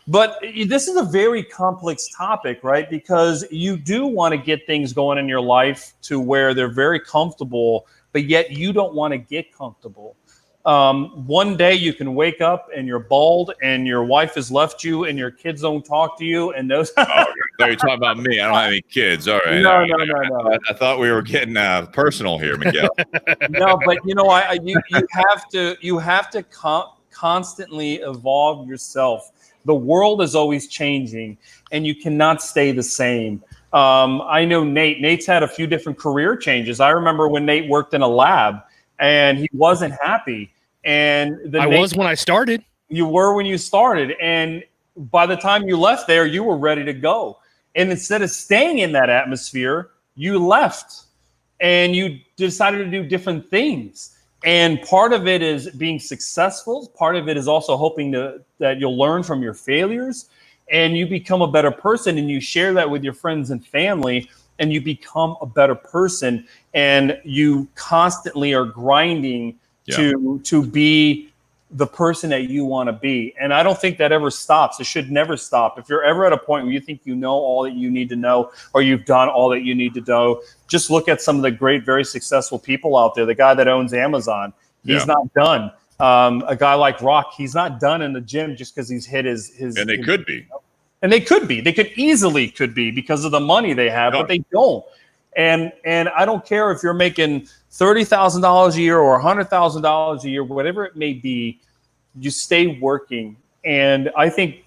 But this is a very complex topic, right? Because you do want to get things going in your life to where they're very comfortable, but yet you don't want to get comfortable. One day you can wake up and you're bald and your wife has left you and your kids don't talk to you, and those. You're talking about me. I don't have any kids. All right. No. I thought we were getting personal here, Miguel. No, but you have to constantly evolve yourself. The world is always changing, and you cannot stay the same. I know Nate. Nate's had a few different career changes. I remember when Nate worked in a lab, and he wasn't happy. And I was when I started. You were when you started, and by the time you left there, you were ready to go. And instead of staying in that atmosphere, you left, and you decided to do different things. And part of it is being successful. Part of it is also hoping that you'll learn from your failures, and you become a better person, and you share that with your friends and family, and you become a better person. And you constantly are grinding to be the person that you want to be. And I don't think that ever stops. It should never stop. If you're ever at a point where you think you know all that you need to know, or you've done all that you need to know, just look at some of the great, very successful people out there. The guy that owns Amazon, he's not done. A guy like Rock, he's not done in the gym just because he's hit his. And they could be. And they could be. They could easily be because of the money they have, but they don't. And I don't care if you're making $30,000 a year or $100,000 a year, whatever it may be, you stay working. And I think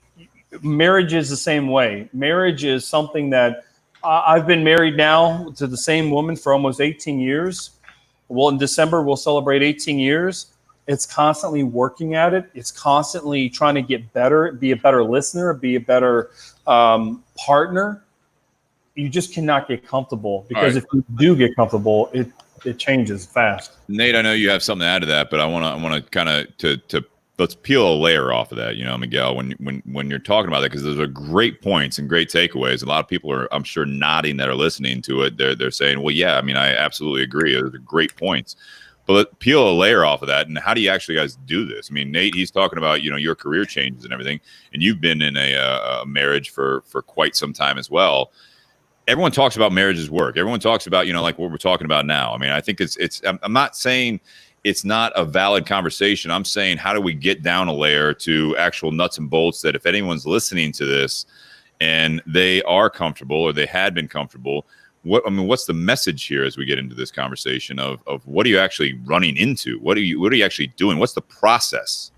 marriage is the same way. Marriage is something that I've been married now to the same woman for almost 18 years. Well, in December, we'll celebrate 18 years. It's constantly working at it. It's constantly trying to get better, be a better listener, be a better partner. You just cannot get comfortable, because if you do get comfortable, it changes fast. Nate, I know you have something to add to that, but I want to kind of to let's peel a layer off of that. You know, Miguel, when you're talking about that, because those are great points and great takeaways. A lot of people are, I'm sure, nodding that are listening to it. They're saying, well, yeah, I mean, I absolutely agree. Those are great points. But let's peel a layer off of that. And how do you actually guys do this? I mean, Nate, he's talking about, your career changes and everything, and you've been in a marriage for quite some time as well. Everyone talks about marriage as work. Everyone talks about, like what we're talking about now. I mean, I think I'm not saying it's not a valid conversation. I'm saying, how do we get down a layer to actual nuts and bolts, that if anyone's listening to this and they are comfortable, or they had been comfortable, what's the message here as we get into this conversation of what are you actually running into? What are you actually doing? What's the process?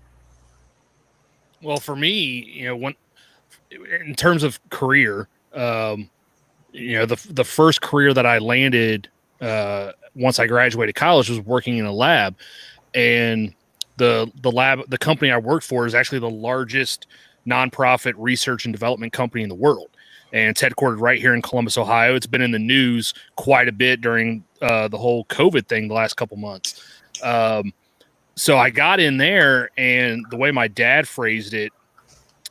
Well, for me, in terms of career, the first career that I landed once I graduated college was working in a lab, and the company I worked for is actually the largest nonprofit research and development company in the world. And it's headquartered right here in Columbus, Ohio. It's been in the news quite a bit during the whole COVID thing the last couple months. So I got in there, and the way my dad phrased it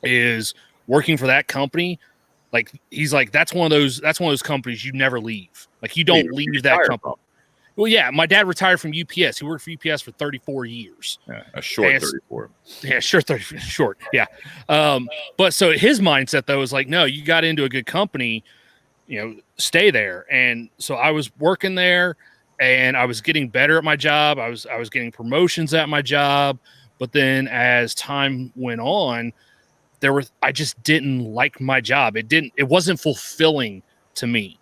is, working for that company, like, he's like, that's one of those companies you never leave. Like, you don't leave that company. Well, yeah, my dad retired from UPS. He worked for UPS for 34 years. Yeah, a short 34. Yeah, short. Yeah. But so his mindset, though, is like, no, you got into a good company, stay there. And so I was working there, and I was getting better at my job. I was getting promotions at my job. But then as time went on, I just didn't like my job. It wasn't fulfilling to me.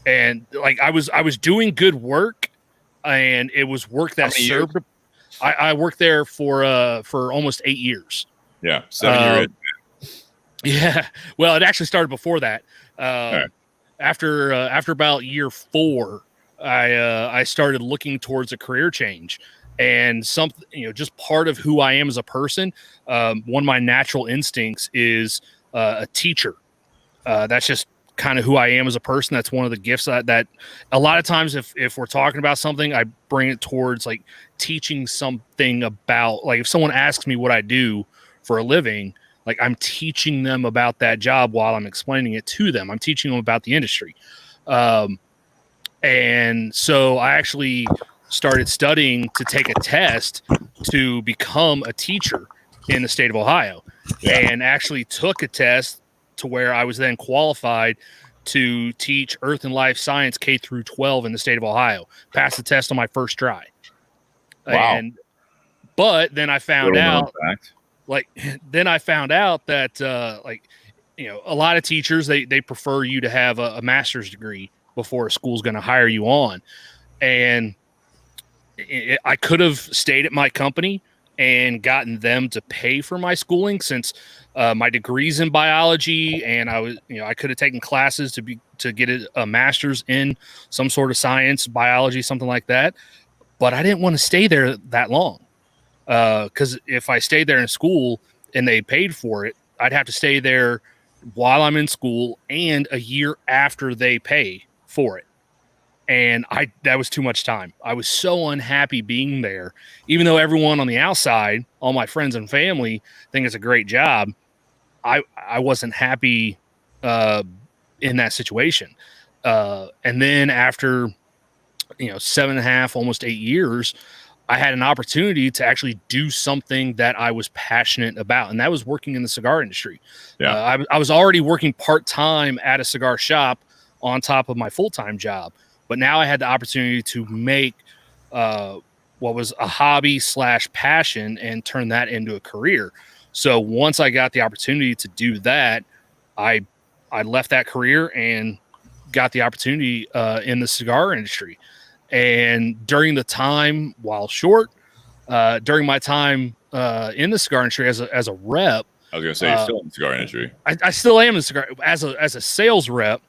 And like, I was doing good work, and it was work that served. I worked there for almost 8 years. Yeah. 7 years. Yeah. Well, it actually started before that. Right. After about year 4, I started looking towards a career change, and something, just part of who I am as a person. One of my natural instincts is a teacher. That's just kind of who I am as a person. That's one of the gifts that a lot of times, if we're talking about something, I bring it towards like teaching something about, like, if someone asks me what I do for a living, like, I'm teaching them about that job while I'm explaining it to them. I'm teaching them about the industry. And so I actually started studying to take a test to become a teacher in the state of Ohio, and actually took a test to where I was then qualified to teach Earth and Life Science K through 12 in the state of Ohio. Passed the test on my first try. Wow. But then I found out, that, a lot of teachers, they prefer you to have a master's degree before a school's going to hire you on. And I could have stayed at my company and gotten them to pay for my schooling, since my degree's in biology, and I could have taken classes to get a master's in some sort of science, biology, something like that. But I didn't want to stay there that long, because if I stayed there in school and they paid for it, I'd have to stay there while I'm in school and a year after they pay for it. And that was too much time. I was so unhappy being there, even though everyone on the outside, all my friends and family, think it's a great job. I wasn't happy in that situation. And then after 7.5, almost 8 years, I had an opportunity to actually do something that I was passionate about, and that was working in the cigar industry. Yeah. I was already working part-time at a cigar shop on top of my full-time job, but now I had the opportunity to make what was a hobby / passion and turn that into a career. So once I got the opportunity to do that, I left that career and got the opportunity in the cigar industry. And during the time, while short, during my time in the cigar industry as a rep, I was gonna say you're still in the cigar industry. I still am in the cigar as a sales rep.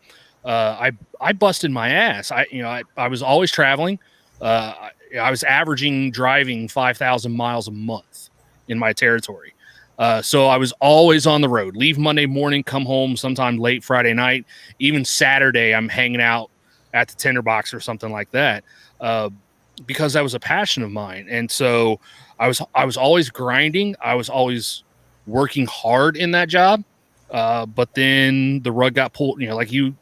I busted my ass. I was always traveling. I was averaging driving 5,000 miles a month in my territory. So I was always on the road. Leave Monday morning, come home sometime late Friday night. Even Saturday, I'm hanging out at the Tinder Box or something like that, because that was a passion of mine. And so I was always grinding. I was always working hard in that job. But then the rug got pulled, like you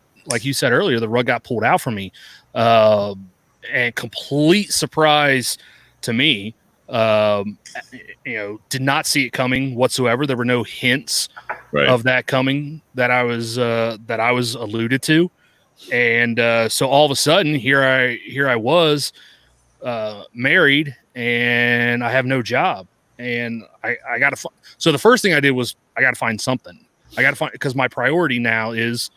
said earlier, the rug got pulled out for me. And complete surprise to me. Did not see it coming whatsoever. There were no hints of that coming that I was alluded to. And so all of a sudden, here I was, married, and I have no job, and I got to. So the first thing I did was I got to find something. I got to find, because my priority now is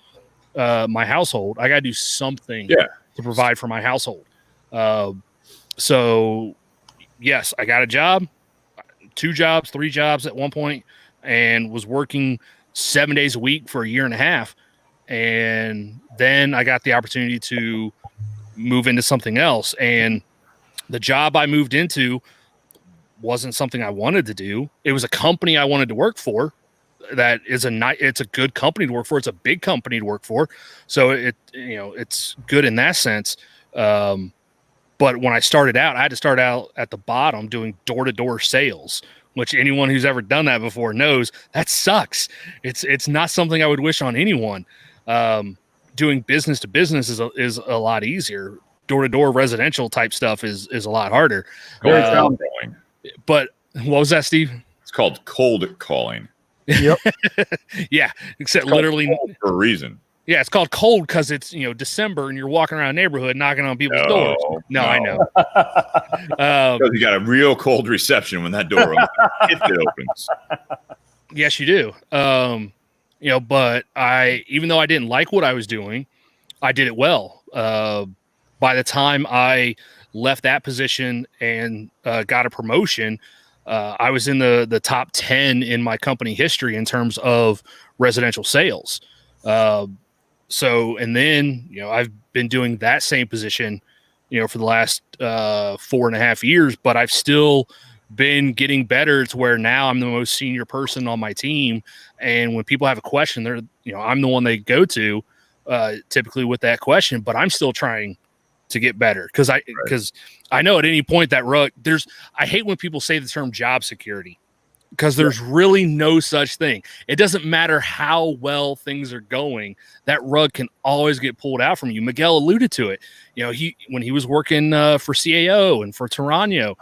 my household. I got to do something to provide for my household. So yes, I got a job, 2 jobs, 3 jobs at one point, and was working 7 days a week for a year and a half. And then I got the opportunity to move into something else. And the job I moved into wasn't something I wanted to do. It was a company I wanted to work for. That is it's a good company to work for. It's a big company to work for. So it's good in that sense. But when I started out, I had to start out at the bottom doing door-to-door sales, which anyone who's ever done that before knows that sucks. It's not something I would wish on anyone. Doing business to business is a lot easier. Door-to-door residential type stuff is a lot harder. Very challenging. But what was that, Steve? It's called cold calling. Yep. Yeah, except literally for a reason. Yeah, it's called cold because it's December and you're walking around the neighborhood knocking on people's doors. No, I know. Because you got a real cold reception when that door opens, if it opens. Yes, you do. But even though I didn't like what I was doing, I did it well. By the time I left that position and got a promotion, I was in the top 10 in my company history in terms of residential sales. And then, I've been doing that same position, for the last 4.5 years, but I've still been getting better to where now I'm the most senior person on my team. And when people have a question, they're, I'm the one they go to, typically with that question, but I'm still trying to get better because I know at any point that rug, I hate when people say the term job security, because there's really no such thing. It doesn't matter how well things are going. That rug can always get pulled out from you. Miguel alluded to it. When he was working for CAO and for Tarano,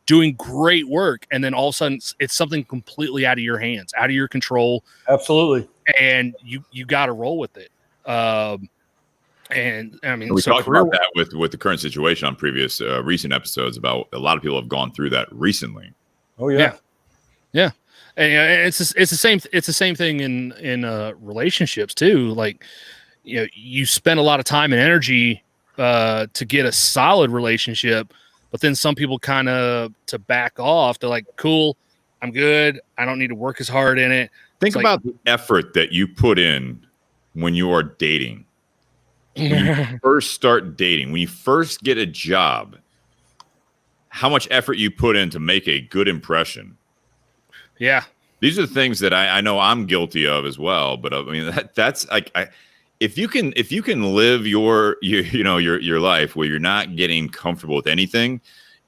doing great work. And then all of a sudden it's something completely out of your hands, out of your control. Absolutely. And you got to roll with it. And I mean, we talked about that with the current situation on previous recent episodes about a lot of people have gone through that recently. Oh yeah. Yeah. And it's the same thing in relationships too. Like, you spend a lot of time and energy to get a solid relationship, but then some people kind of to back off. They're like, cool, I'm good. I don't need to work as hard in it. Think about the effort that you put in when you are dating. When you first start dating, when you first get a job, how much effort you put in to make a good impression. Yeah. These are the things that I know I'm guilty of as well. But I mean, that's like, if you can live your life where you're not getting comfortable with anything,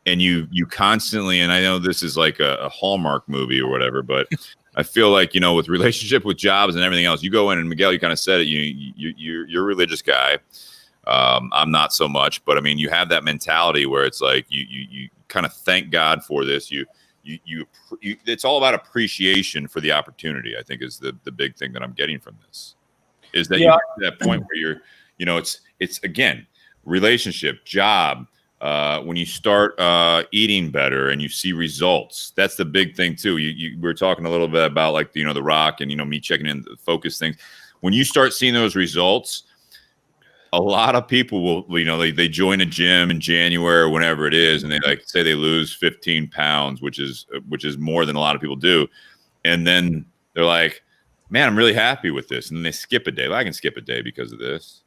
and you constantly, and I know this is like a Hallmark movie or whatever, but I feel like, with relationship with jobs and everything else, you go in, and Miguel, you kind of said it, you're a religious guy. I'm not so much, but I mean, you have that mentality where it's like you kind of thank God for this. You it's all about appreciation for the opportunity. I think is the big thing that I'm getting from this is that you get to that point where you're, it's again, relationship, job. When you start eating better and you see results, that's the big thing too. We were talking a little bit about like, The Rock and, me checking in the focus things. When you start seeing those results, a lot of people will, they join a gym in January or whenever it is, and they say they lose 15 pounds, which is more than a lot of people do. And then they're like, man, I'm really happy with this. And then they skip a day. Well, I can skip a day because of this.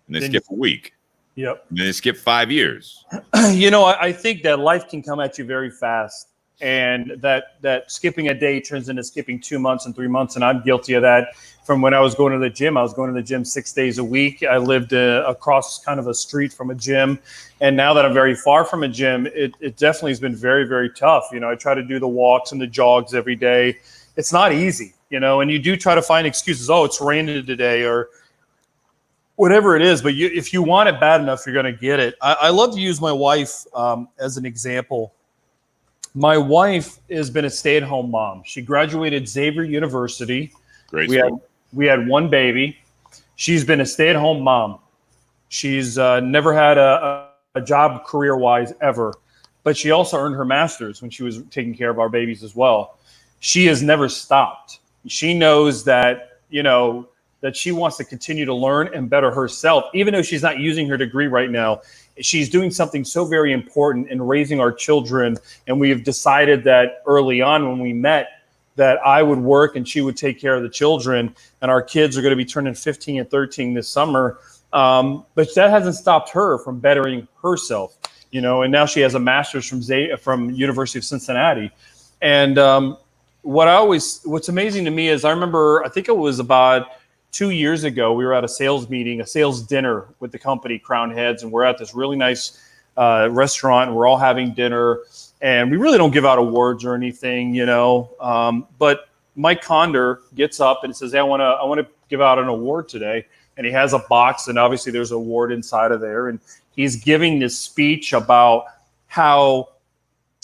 And they skip a week. Yep. And then they skip 5 years. I think that life can come at you very fast, and that skipping a day turns into skipping 2 months and 3 months. And I'm guilty of that. From when I was going to the gym, I was going to the gym 6 days a week. I lived across kind of a street from a gym. And now that I'm very far from a gym, it definitely has been very, very tough. I try to do the walks and the jogs every day. It's not easy, and you do try to find excuses. Oh, it's raining today or whatever it is. But if you want it bad enough, you're going to get it. I love to use my wife as an example. My wife has been a stay-at-home mom. She graduated Xavier University. Great. We had one baby. She's been a stay-at-home mom. She's never had a job career-wise ever, but she also earned her master's when she was taking care of our babies as well. She has never stopped. She knows that, that she wants to continue to learn and better herself, even though she's not using her degree right now. She's doing something so very important in raising our children. And we have decided that early on when we met, that I would work and she would take care of the children, and our kids are going to be turning 15 and 13 this summer. But that hasn't stopped her from bettering herself, and now she has a master's from University of Cincinnati. And what's amazing to me is I remember, I think it was about 2 years ago, we were at a sales meeting, a sales dinner with the company Crown Heads, and we're at this really nice restaurant, and we're all having dinner. And we really don't give out awards or anything, but Mike Conder gets up and says, hey, I want to give out an award today. And he has a box, and obviously there's an award inside of there. And he's giving this speech about how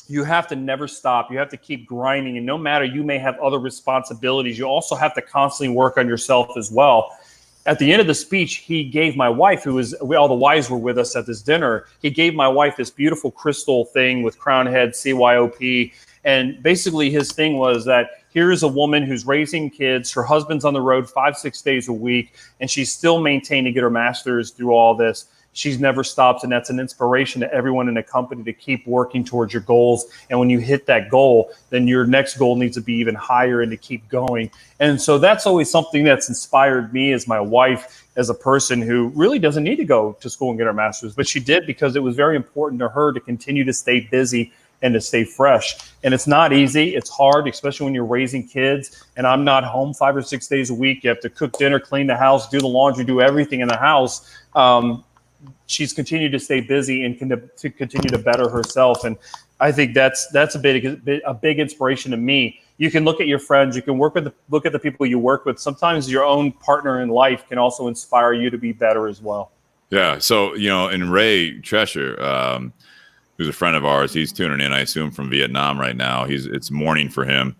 you have to never stop. You have to keep grinding. And no matter, you may have other responsibilities, you also have to constantly work on yourself as well. At the end of the speech, he gave my wife, all the wives were with us at this dinner, he gave my wife this beautiful crystal thing with Crown Head, CYOP. And basically his thing was that here is a woman who's raising kids, her husband's on the road 5-6 days a week, and she's still maintaining to get her master's through all this. She's never stopped, and that's an inspiration to everyone in the company to keep working towards your goals. And when you hit that goal, then your next goal needs to be even higher and to keep going. And so that's always something that's inspired me as my wife, as a person who really doesn't need to go to school and get her master's, but she did because it was very important to her to continue to stay busy and to stay fresh. And it's not easy. It's hard, especially when you're raising kids. And I'm not home 5 or 6 days a week. You have to cook dinner, clean the house, do the laundry, do everything in the house. She's continued to stay busy and to continue to better herself. And I think that's a big inspiration to me. You can look at your friends, you can look at the people you work with. Sometimes your own partner in life can also inspire you to be better as well. Yeah. So, and Ray Tresher, who's a friend of ours, he's tuning in, I assume, from Vietnam right now. It's morning for him.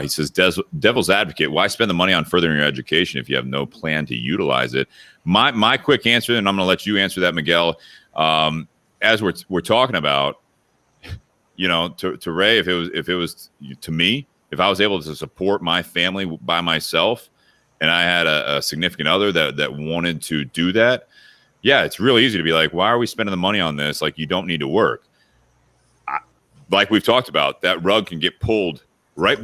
He says, devil's advocate, why spend the money on furthering your education if you have no plan to utilize it? My quick answer, and I'm going to let you answer that, Miguel, as we're talking about, to Ray, if it was to me, if I was able to support my family by myself and I had a significant other that wanted to do that, yeah, it's real easy to be like, why are we spending the money on this? Like, you don't need to work. Like we've talked about, that rug can get pulled right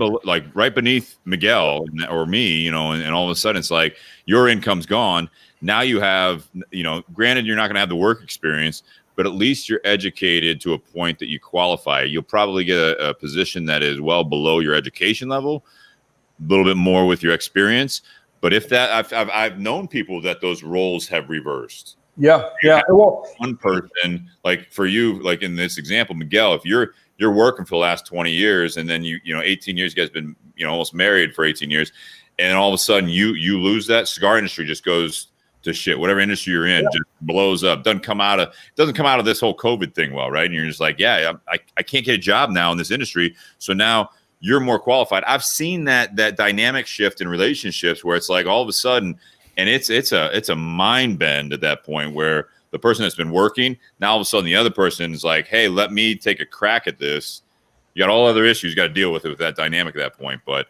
beneath Miguel or me, and all of a sudden it's like your income's gone. Now you have, granted you're not going to have the work experience, but at least you're educated to a point that you qualify. You'll probably get a position that is well below your education level, a little bit more with your experience. But if that, I've known people that those roles have reversed. Yeah. Well, one person, like for you, like in this example, Miguel, if you're working for the last 20 years and then you 18 years, you guys been, almost married for 18 years. And then all of a sudden you lose that. Cigar industry just goes to shit. Whatever industry you're in just blows up. Doesn't come out of this whole COVID thing well, right? And you're just like, yeah, I can't get a job now in this industry. So now you're more qualified. I've seen that dynamic shift in relationships where it's like all of a sudden, and it's a mind bend at that point where the person that's been working, now all of a sudden the other person is like, hey, let me take a crack at this. You got all other issues you got to deal with that dynamic at that point. But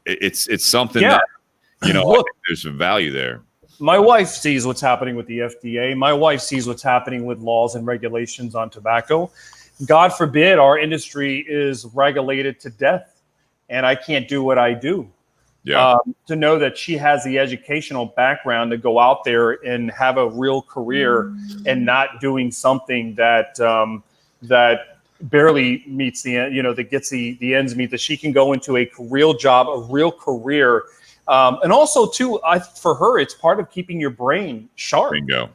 it's something that, you know, look, I think there's some value there. My wife sees what's happening with the FDA. My wife sees what's happening with laws and regulations on tobacco. God forbid our industry is regulated to death and I can't do what I do. Yeah. To know that she has the educational background to go out there and have a real career and not doing something that that barely meets the end, you know, that gets the ends meet, that she can go into a real job, a real career. And also too, for her, it's part of keeping your brain sharp. Bingo.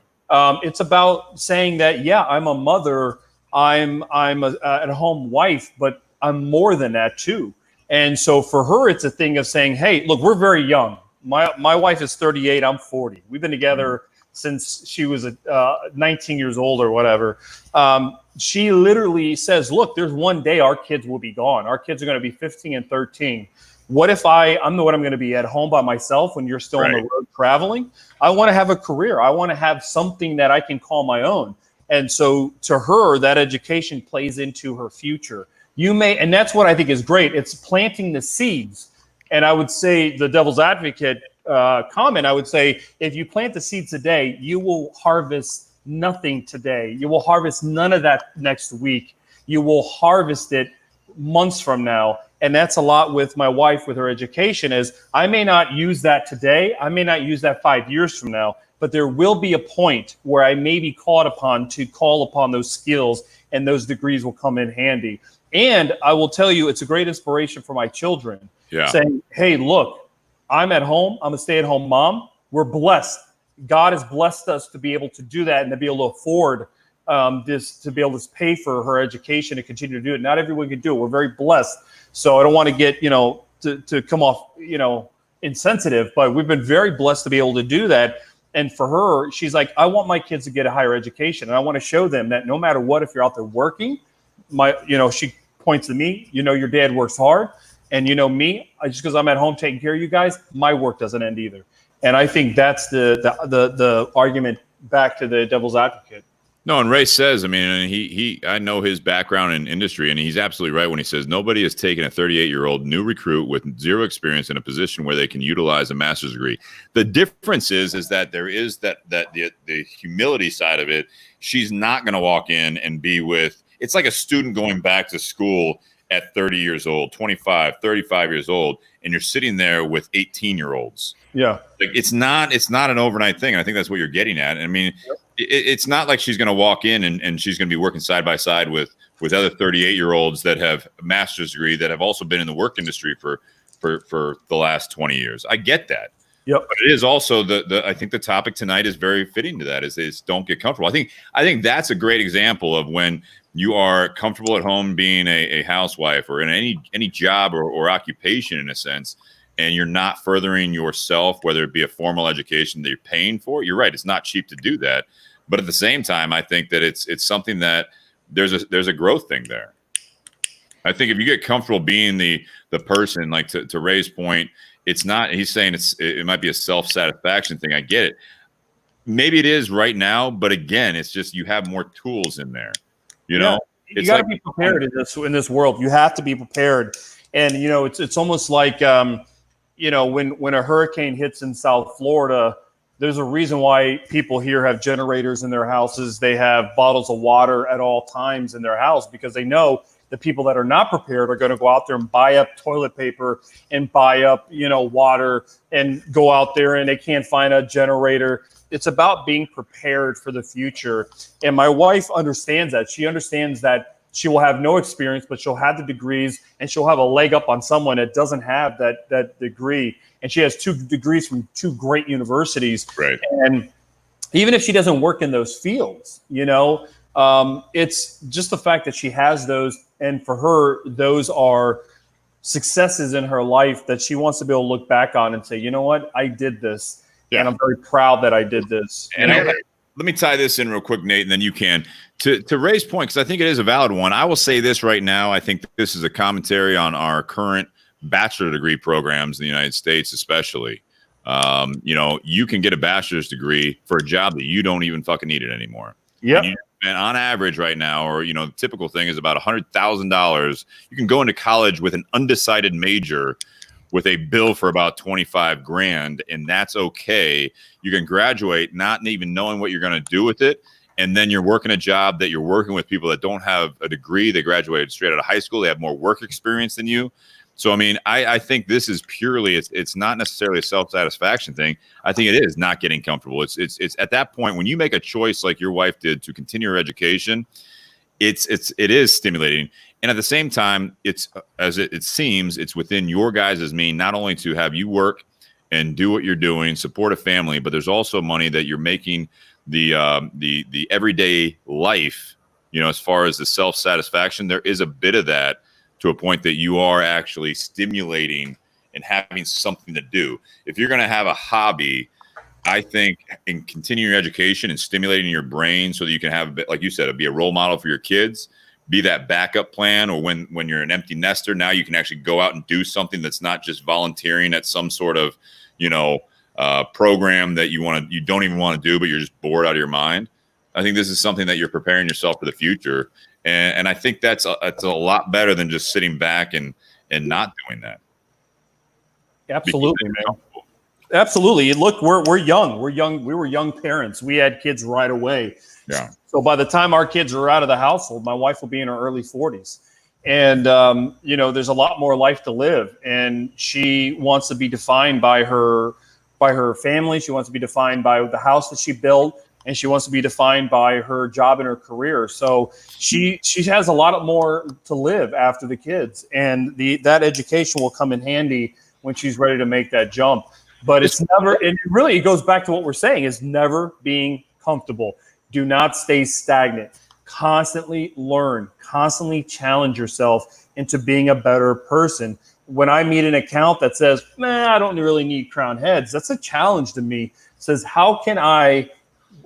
It's about saying that, yeah, I'm a mother, I'm a at-home wife, but I'm more than that too. And so for her, it's a thing of saying, hey, look, we're very young. My wife is 38. I'm 40. We've been together since she was 19 years old or whatever. She literally says, look, there's one day our kids will be gone. Our kids are going to be 15 and 13. What if I'm going to be at home by myself when you're still on the road traveling? I want to have a career. I want to have something that I can call my own. And so to her, that education plays into her future. And that's what I think is great. It's planting the seeds. And I would say the devil's advocate comment, I would say, if you plant the seeds today, you will harvest nothing today. You will harvest none of that next week. You will harvest it months from now. And that's a lot with my wife, with her education, is I may not use that today. I may not use that 5 years from now, but there will be a point where I may be called upon to call upon those skills, and those degrees will come in handy. And I will tell you, it's a great inspiration for my children, saying, hey, look, I'm at home. I'm a stay-at-home mom. We're blessed. God has blessed us to be able to do that and to be able to afford to be able to pay for her education and continue to do it. Not everyone can do it. We're very blessed. So I don't want to get, to come off, insensitive, but we've been very blessed to be able to do that. And for her, she's like, I want my kids to get a higher education. And I want to show them that no matter what, if you're out there working, she points to me, your dad works hard. And me, just because I'm at home taking care of you guys, my work doesn't end either. And I think that's the argument back to the devil's advocate. No, and Ray says, I know his background in industry, and he's absolutely right when he says nobody has taken a 38-year-old new recruit with zero experience in a position where they can utilize a master's degree. The difference is that there is the humility side of it. She's not going to walk in and be with. It's like a student going back to school at 30 years old, 25, 35 years old, and you're sitting there with 18-year-olds. Yeah. Like it's not an overnight thing. And I think that's what you're getting at. It's not like she's going to walk in and she's going to be working side by side with other 38-year-olds that have a master's degree that have also been in the work industry for the last 20 years. I get that. Yep. But it is also I think the topic tonight is very fitting to that is don't get comfortable. I think that's a great example of when you are comfortable at home being a housewife or in any job or occupation in a sense, and you're not furthering yourself, whether it be a formal education that you're paying for. You're right. It's not cheap to do that. But at the same time, I think that it's something that there's a growth thing there. I think if you get comfortable being the person, like to Ray's point, it's not, he's saying it might be a self-satisfaction thing. I get it. Maybe it is right now, but again, it's just you have more tools in there. You got to be prepared in this world. You have to be prepared. And, it's almost like, when a hurricane hits in South Florida, there's a reason why people here have generators in their houses. They have bottles of water at all times in their house because they know the people that are not prepared are going to go out there and buy up toilet paper and buy up, water and go out there and they can't find a generator. It's about being prepared for the future. And my wife understands that. She understands that she will have no experience, but she'll have the degrees and she'll have a leg up on someone that doesn't have that degree. And she has 2 degrees from 2 great universities. Right. And even if she doesn't work in those fields, it's just the fact that she has those. And for her, those are successes in her life that she wants to be able to look back on and say, you know what, I did this. Yeah. And I'm very proud that I did this. And let me tie this in real quick, Nate, and then you can. To Ray's point, because I think it is a valid one, I will say this right now. I think this is a commentary on our current bachelor degree programs in the United States, especially. You can get a bachelor's degree for a job that you don't even fucking need it anymore. Yeah. And on average right now, or, the typical thing is about $100,000. You can go into college with an undecided major with a bill for about 25 grand, and that's okay. You can graduate not even knowing what you're going to do with it. And then you're working a job that you're working with people that don't have a degree. They graduated straight out of high school. They have more work experience than you. So, I mean, I think this is purely, it's not necessarily a self-satisfaction thing. I think it is not getting comfortable. It's at that point when you make a choice like your wife did to continue her education, it is stimulating. And at the same time, it's, as it seems, it's within your guys' mean, not only to have you work and do what you're doing, support a family, but there's also money that you're making the everyday life, as far as the self-satisfaction, there is a bit of that, to a point that you are actually stimulating and having something to do. If you're going to have a hobby, I think in continuing your education and stimulating your brain so that you can have, like you said, be a role model for your kids, be that backup plan, or when you're an empty nester, now you can actually go out and do something that's not just volunteering at some sort of, program that you don't even want to do, but you're just bored out of your mind. I think this is something that you're preparing yourself for the future. And I think it's a lot better than just sitting back and not doing that. Absolutely, man. Absolutely. Look, we're young. We're young. We were young parents. We had kids right away. Yeah. So by the time our kids are out of the household, my wife will be in her early 40s. And, there's a lot more life to live. And she wants to be defined by her family. She wants to be defined by the house that she built. And she wants to be defined by her job and her career. So she has a lot more to live after the kids, and that education will come in handy when she's ready to make that jump. But it's never, and really it goes back to what we're saying, is never being comfortable. Do not stay stagnant. Constantly learn, constantly challenge yourself into being a better person. When I meet an account that says, I don't really need crown heads, that's a challenge to me. It says, how can I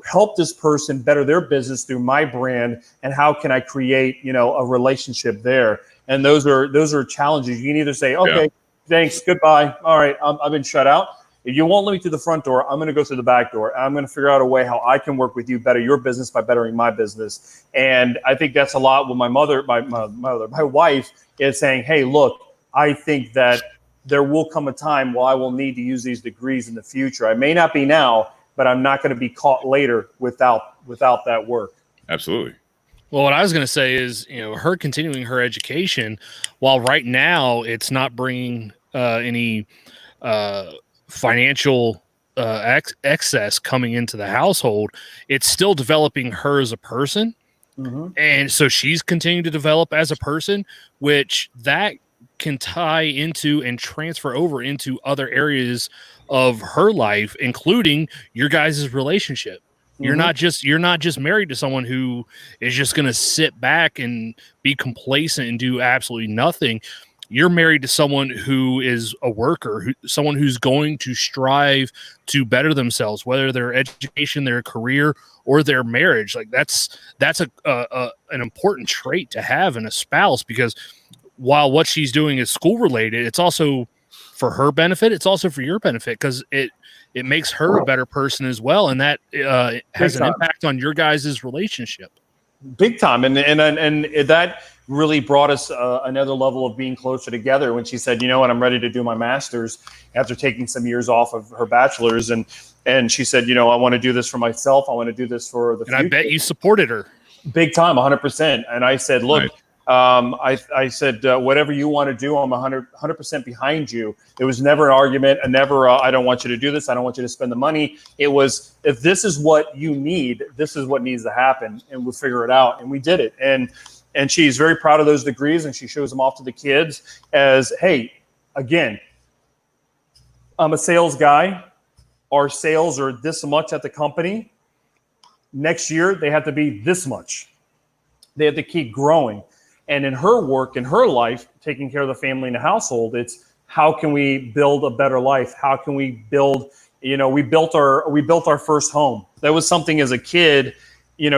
help this person better their business through my brand, and how can I create, a relationship there? And those are challenges. You can either say, okay, thanks, goodbye. All right, I've been shut out. If you won't let me through the front door, I'm going to go through the back door. I'm going to figure out a way how I can work with you, better your business by bettering my business. And I think that's a lot with my wife is saying, hey, look, I think that there will come a time where I will need to use these degrees in the future. I may not be now, but I'm not going to be caught later without that work. Absolutely. Well, what I was going to say is, her continuing her education, while right now it's not bringing any financial excess coming into the household, it's still developing her as a person. Mm-hmm. And so she's continuing to develop as a person, which that can tie into and transfer over into other areas of her life, including your guys' relationship. Mm-hmm. You're not just married to someone who is just going to sit back and be complacent and do absolutely nothing. You're married to someone who is a worker, someone who's going to strive to better themselves, whether their education, their career, or their marriage. Like that's an important trait to have in a spouse, because while what she's doing is school related, it's also for her benefit. It's also for your benefit, because it makes her a better person as well, and that has an impact on your guys' relationship. Big time, and that really brought us another level of being closer together. When she said, "You know what, I'm ready to do my master's," after taking some years off of her bachelor's, and she said, "You know, I want to do this for myself. I want to do this for the future." And I bet you supported her big time, 100%. And I said, "Look." Right. I said, whatever you want to do, I'm 100% behind you. It was never an argument, and never, I don't want you to do this. I don't want you to spend the money. It was, if this is what you need, this is what needs to happen, and we'll figure it out. And we did it. And she's very proud of those degrees, and she shows them off to the kids as, hey, again, I'm a sales guy. Our sales are this much at the company. Next year, they have to be this much. They have to keep growing. And in her work, in her life, taking care of the family and the household, it's how can we build a better life? How can we build, we built our first home. That was something as a kid,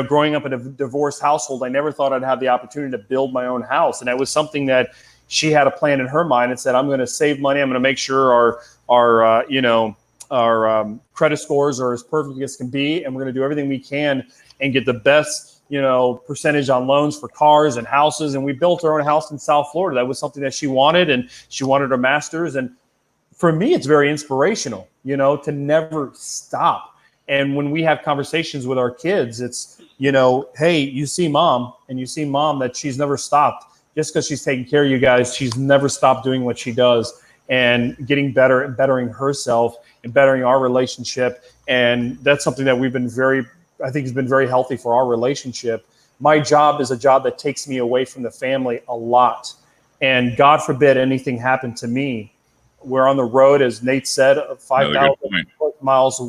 growing up in a divorced household, I never thought I'd have the opportunity to build my own house. And that was something that she had a plan in her mind and said, I'm going to save money. I'm going to make sure our credit scores are as perfect as can be. And we're going to do everything we can and get the best, percentage on loans for cars and houses. And we built our own house in South Florida. That was something that she wanted, and she wanted her master's. And for me, it's very inspirational, to never stop. And when we have conversations with our kids, it's, hey, you see mom that she's never stopped. Just because she's taking care of you guys, she's never stopped doing what she does and getting better and bettering herself and bettering our relationship. And that's something that I think has been very healthy for our relationship. My job is a job that takes me away from the family a lot. And God forbid anything happened to me. We're on the road, as Nate said, 5,000 miles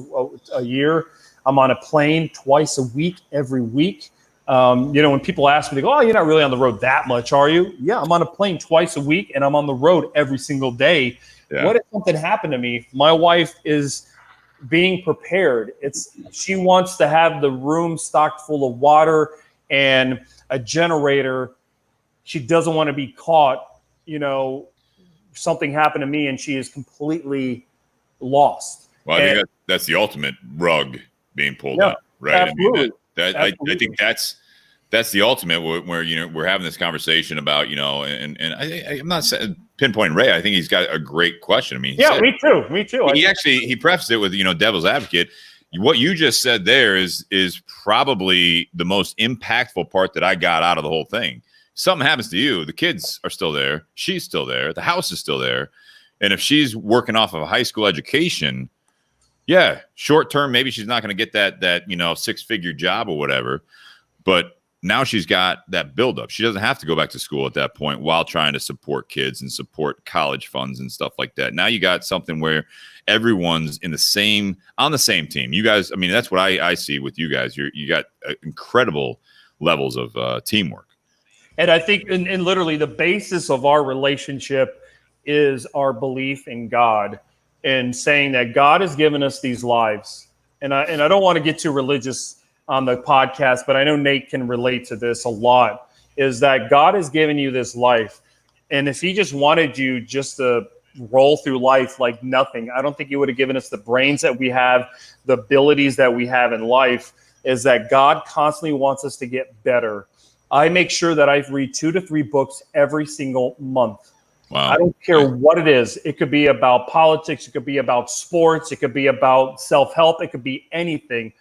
a year. I'm on a plane twice a week, every week. When people ask me, they go, oh, you're not really on the road that much, are you? Yeah, I'm on a plane twice a week, and I'm on the road every single day. Yeah. What if something happened to me? My wife is being prepared. She wants to have the room stocked full of water and a generator. She doesn't want to be caught, something happened to me and she is completely lost. Well, I think that's the ultimate rug being pulled out, right? Absolutely. I think that's the ultimate where we're having this conversation about and I'm not saying pinpointing Ray. I think he's got a great question. I mean, me too. He prefaced it with devil's advocate. What you just said there is probably the most impactful part that I got out of the whole thing. Something happens to you, the kids are still there, she's still there, the house is still there, and if she's working off of a high school education, yeah, short term, maybe she's not going to get that 6-figure job or whatever, but now she's got that buildup. She doesn't have to go back to school at that point while trying to support kids and support college funds and stuff like that. Now you got something where everyone's on the same team. You guys, I mean, that's what I see with you guys. You got incredible levels of teamwork. And I think, and literally the basis of our relationship is our belief in God and saying that God has given us these lives. And I don't want to get too religious on the podcast, but I know Nate can relate to this a lot, is that God has given you this life. And if he just wanted you just to roll through life like nothing, I don't think he would have given us the brains that we have, the abilities that we have in life, is that God constantly wants us to get better. I make sure that I read 2 to 3 books every single month. Wow. I don't care what it is. It could be about politics. It could be about sports. It could be about self-help. It could be anything.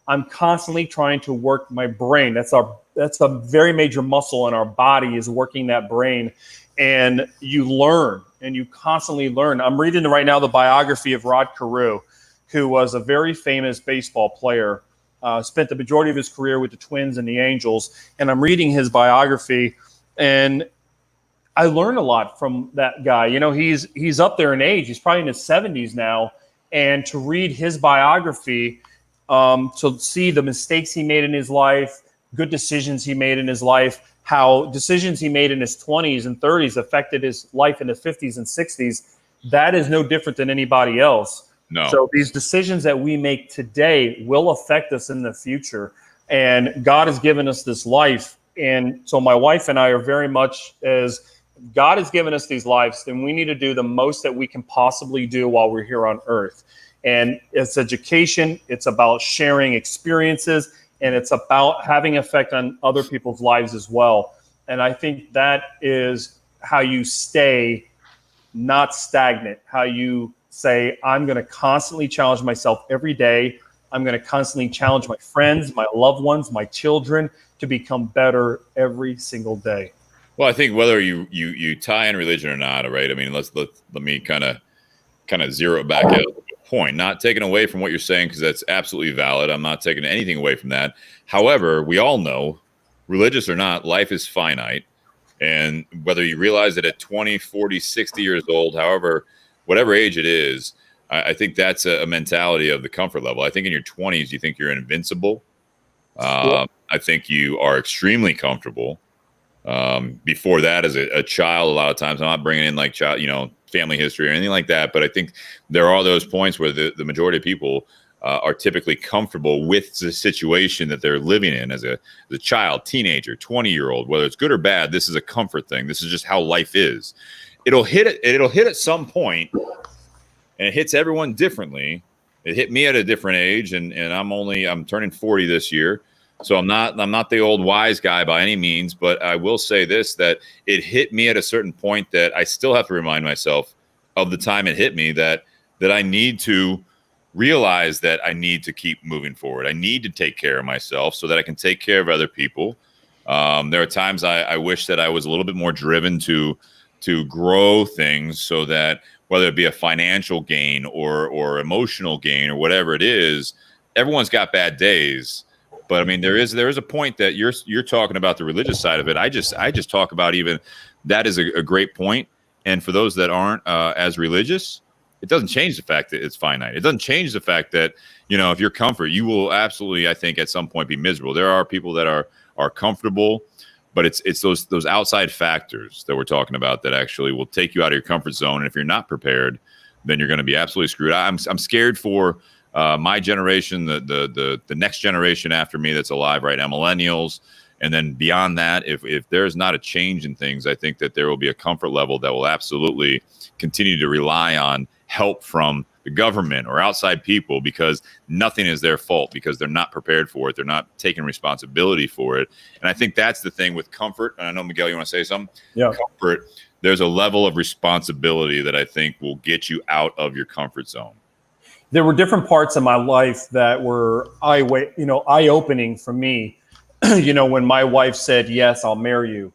I'm constantly trying to work my brain. That's a very major muscle in our body, is working that brain. And you learn, and you constantly learn. I'm reading right now the biography of Rod Carew, who was a very famous baseball player. Spent the majority of his career with the Twins and the Angels. And I'm reading his biography, and I learned a lot from that guy. He's up there in age. He's probably in his 70s now. And to read his biography, to see the mistakes he made in his life, good decisions he made in his life, how decisions he made in his 20s and 30s affected his life in the 50s and 60s, that is no different than anybody else. No. So these decisions that we make today will affect us in the future. And God has given us this life. And so my wife and I are very much as God has given us these lives, then we need to do the most that we can possibly do while we're here on earth. And it's education. It's about sharing experiences, and it's about having effect on other people's lives as well. And I think that is how you stay not stagnant, how you say, I'm going to constantly challenge myself every day. I'm going to constantly challenge my friends, my loved ones, my children to become better every single day. Well, I think whether you tie in religion or not, right? I mean, let me kind of zero it back at a point, not taking away from what you're saying, because that's absolutely valid. I'm not taking anything away from that. However, we all know, religious or not, life is finite. And whether you realize it at 20, 40, 60 years old, however, whatever age it is, I think that's a mentality of the comfort level. I think in your 20s, you think you're invincible. I think you are extremely comfortable. Before that, as a child, a lot of times I'm not bringing in like family history or anything like that. But I think there are those points where the majority of people are typically comfortable with the situation that they're living in as a child, teenager, 20-year-old, whether it's good or bad. This is a comfort thing. This is just how life is. It'll hit at some point, and it hits everyone differently. It hit me at a different age, and I'm turning 40 this year. So I'm not the old wise guy by any means, but I will say this, that it hit me at a certain point that I still have to remind myself of the time it hit me, that I need to realize that I need to keep moving forward. I need to take care of myself so that I can take care of other people. There are times I wish that I was a little bit more driven to grow things, so that whether it be a financial gain or emotional gain or whatever it is, everyone's got bad days. But I mean, there is a point that you're talking about the religious side of it. I just talk about, even that is a great point. And for those that aren't as religious, it doesn't change the fact that it's finite. It doesn't change the fact that, if you're comfort, you will absolutely, I think, at some point be miserable. There are people that are comfortable, but it's those outside factors that we're talking about that actually will take you out of your comfort zone. And if you're not prepared, then you're going to be absolutely screwed. I'm scared for my generation, the next generation after me that's alive right now, millennials. And then beyond that, if there's not a change in things, I think that there will be a comfort level that will absolutely continue to rely on help from the government or outside people, because nothing is their fault, because they're not prepared for it. They're not taking responsibility for it. And I think that's the thing with comfort. And I know, Miguel, you want to say something? Yeah. Comfort, there's a level of responsibility that I think will get you out of your comfort zone. There were different parts of my life that were eye-opening for me. When my wife said, "Yes, I'll marry you,"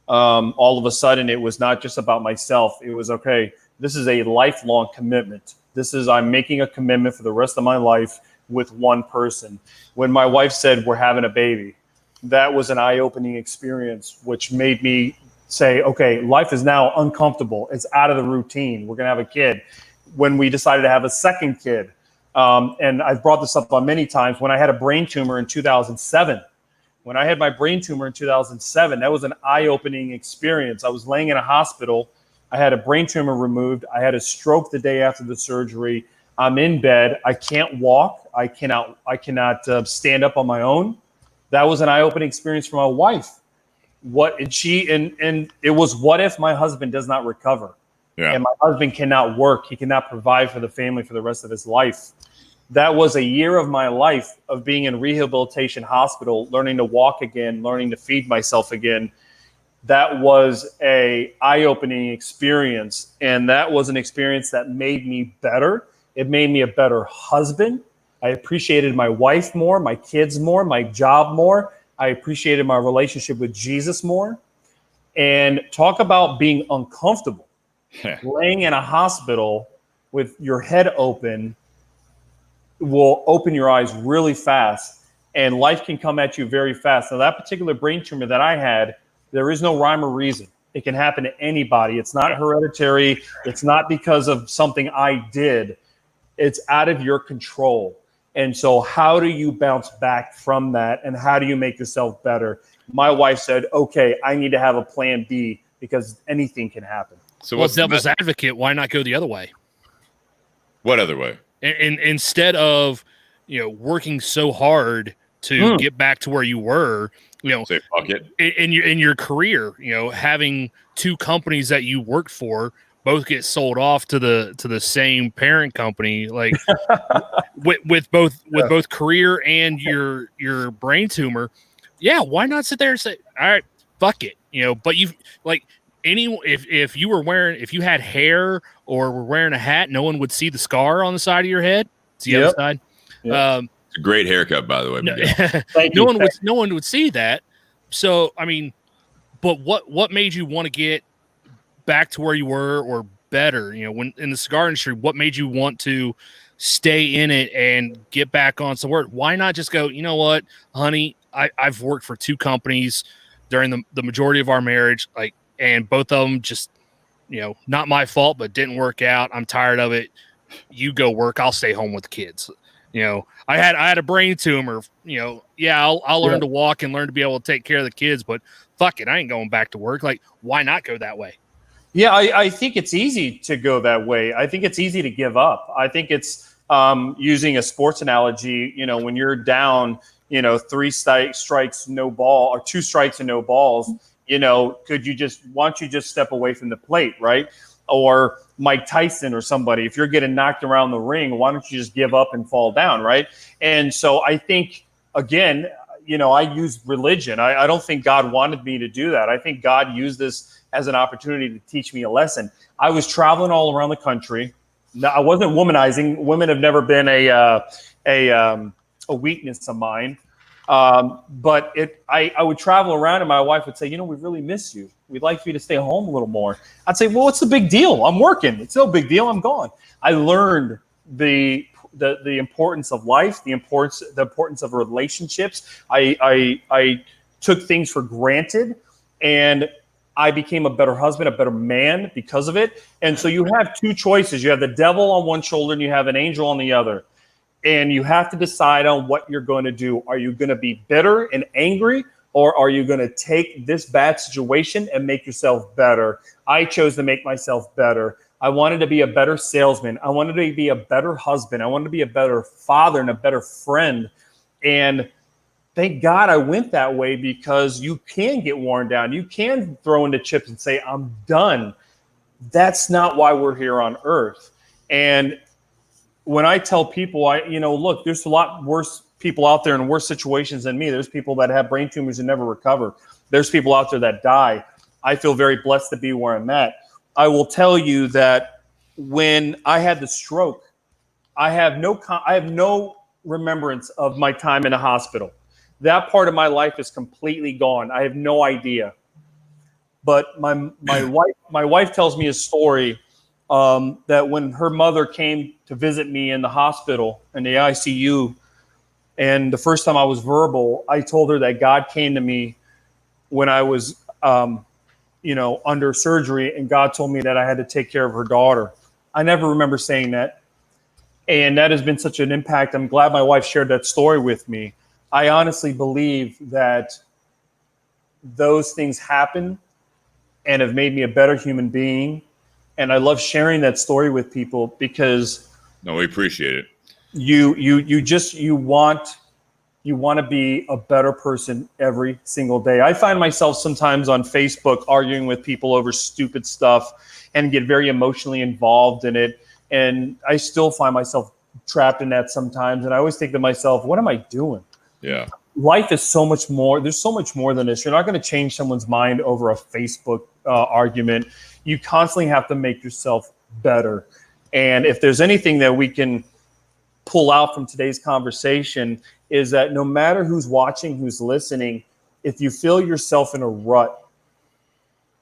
all of a sudden it was not just about myself. It was, okay, this is a lifelong commitment. I'm making a commitment for the rest of my life with one person. When my wife said, "We're having a baby," that was an eye-opening experience, which made me say, okay, life is now uncomfortable. It's out of the routine. We're going to have a kid. When we decided to have a second kid, and I've brought this up on many times, when I had a brain tumor in 2007, that was an eye-opening experience. I was laying in a hospital. I had a brain tumor removed. I had a stroke the day after the surgery. I'm in bed. I can't walk. I cannot stand up on my own. That was an eye-opening experience for my wife. And it was, what if my husband does not recover? Yeah. And my husband cannot work. He cannot provide for the family for the rest of his life. That was a year of my life of being in rehabilitation hospital, learning to walk again, learning to feed myself again. That was a eye-opening experience. And that was an experience that made me better. It made me a better husband. I appreciated my wife more, my kids more, my job more. I appreciated my relationship with Jesus more. And talk about being uncomfortable. Laying in a hospital with your head open will open your eyes really fast, and life can come at you very fast. Now, that particular brain tumor that I had, there is no rhyme or reason. It can happen to anybody. It's not hereditary. It's not because of something I did. It's out of your control. And so how do you bounce back from that, and how do you make yourself better? My wife said, okay, I need to have a plan B, because anything can happen. So well, devil's advocate, why not go the other way? What other way? And instead of, working so hard to get back to where you were, say fuck it. in your career, having two companies that you worked for both get sold off to the same parent company, like with both career and your brain tumor. Yeah, why not sit there and say, all right, fuck it, but you like. If you had hair or were wearing a hat, no one would see the scar on the side of your head. It's the other side. Yep. It's a great haircut, by the way. No one would see that. So, I mean, but what made you want to get back to where you were or better? When in the cigar industry, what made you want to stay in it and get back on some work? Why not just go, you know what, honey, I've worked for two companies during the majority of our marriage, and both of them just, not my fault, but didn't work out. I'm tired of it. You go work. I'll stay home with the kids. I had a brain tumor. I'll learn to walk and learn to be able to take care of the kids, but fuck it, I ain't going back to work. Like, why not go that way? Yeah, I think it's easy to go that way. I think it's easy to give up. I think it's using a sports analogy, when you're down, 3 strikes, no ball, or 2 strikes and no balls, why don't you just step away from the plate, right? Or Mike Tyson or somebody, if you're getting knocked around the ring, why don't you just give up and fall down, right? And so I think, again, I use religion. I don't think God wanted me to do that. I think God used this as an opportunity to teach me a lesson. I was traveling all around the country. Now, I wasn't womanizing. Women have never been a weakness of mine. But I would travel around and my wife would say, we really miss you. We'd like for you to stay home a little more. I'd say, well, what's the big deal? I'm working. It's no big deal. I'm gone. I learned the importance of life, the importance of relationships. I took things for granted, and I became a better husband, a better man because of it. And so you have 2 choices. You have the devil on one shoulder and you have an angel on the other. And you have to decide on what you're going to do. Are you going to be bitter and angry, or are you going to take this bad situation and make yourself better? I chose to make myself better. I wanted to be a better salesman. I wanted to be a better husband. I wanted to be a better father and a better friend. And thank God I went that way, because you can get worn down. You can throw in the chips and say, I'm done. That's not why we're here on earth. And when I tell people, look, there's a lot worse people out there in worse situations than me. There's people that have brain tumors and never recover. There's people out there that die. I feel very blessed to be where I'm at. I will tell you that when I had the stroke, I have no remembrance of my time in a hospital. That part of my life is completely gone. I have no idea. But my wife tells me a story that when her mother came to visit me in the hospital, in the ICU, and the first time I was verbal, I told her that God came to me when I was, under surgery, and God told me that I had to take care of her daughter. I never remember saying that. And that has been such an impact. I'm glad my wife shared that story with me. I honestly believe that those things happen and have made me a better human being. And I love sharing that story with people, because we appreciate it. You want to be a better person every single day. I find myself sometimes on Facebook arguing with people over stupid stuff and get very emotionally involved in it. And I still find myself trapped in that sometimes. And I always think to myself, what am I doing? Yeah. Life is so much more. There's so much more than this. You're not going to change someone's mind over a Facebook argument. You constantly have to make yourself better. And if there's anything that we can pull out from today's conversation, is that no matter who's watching, who's listening, if you feel yourself in a rut,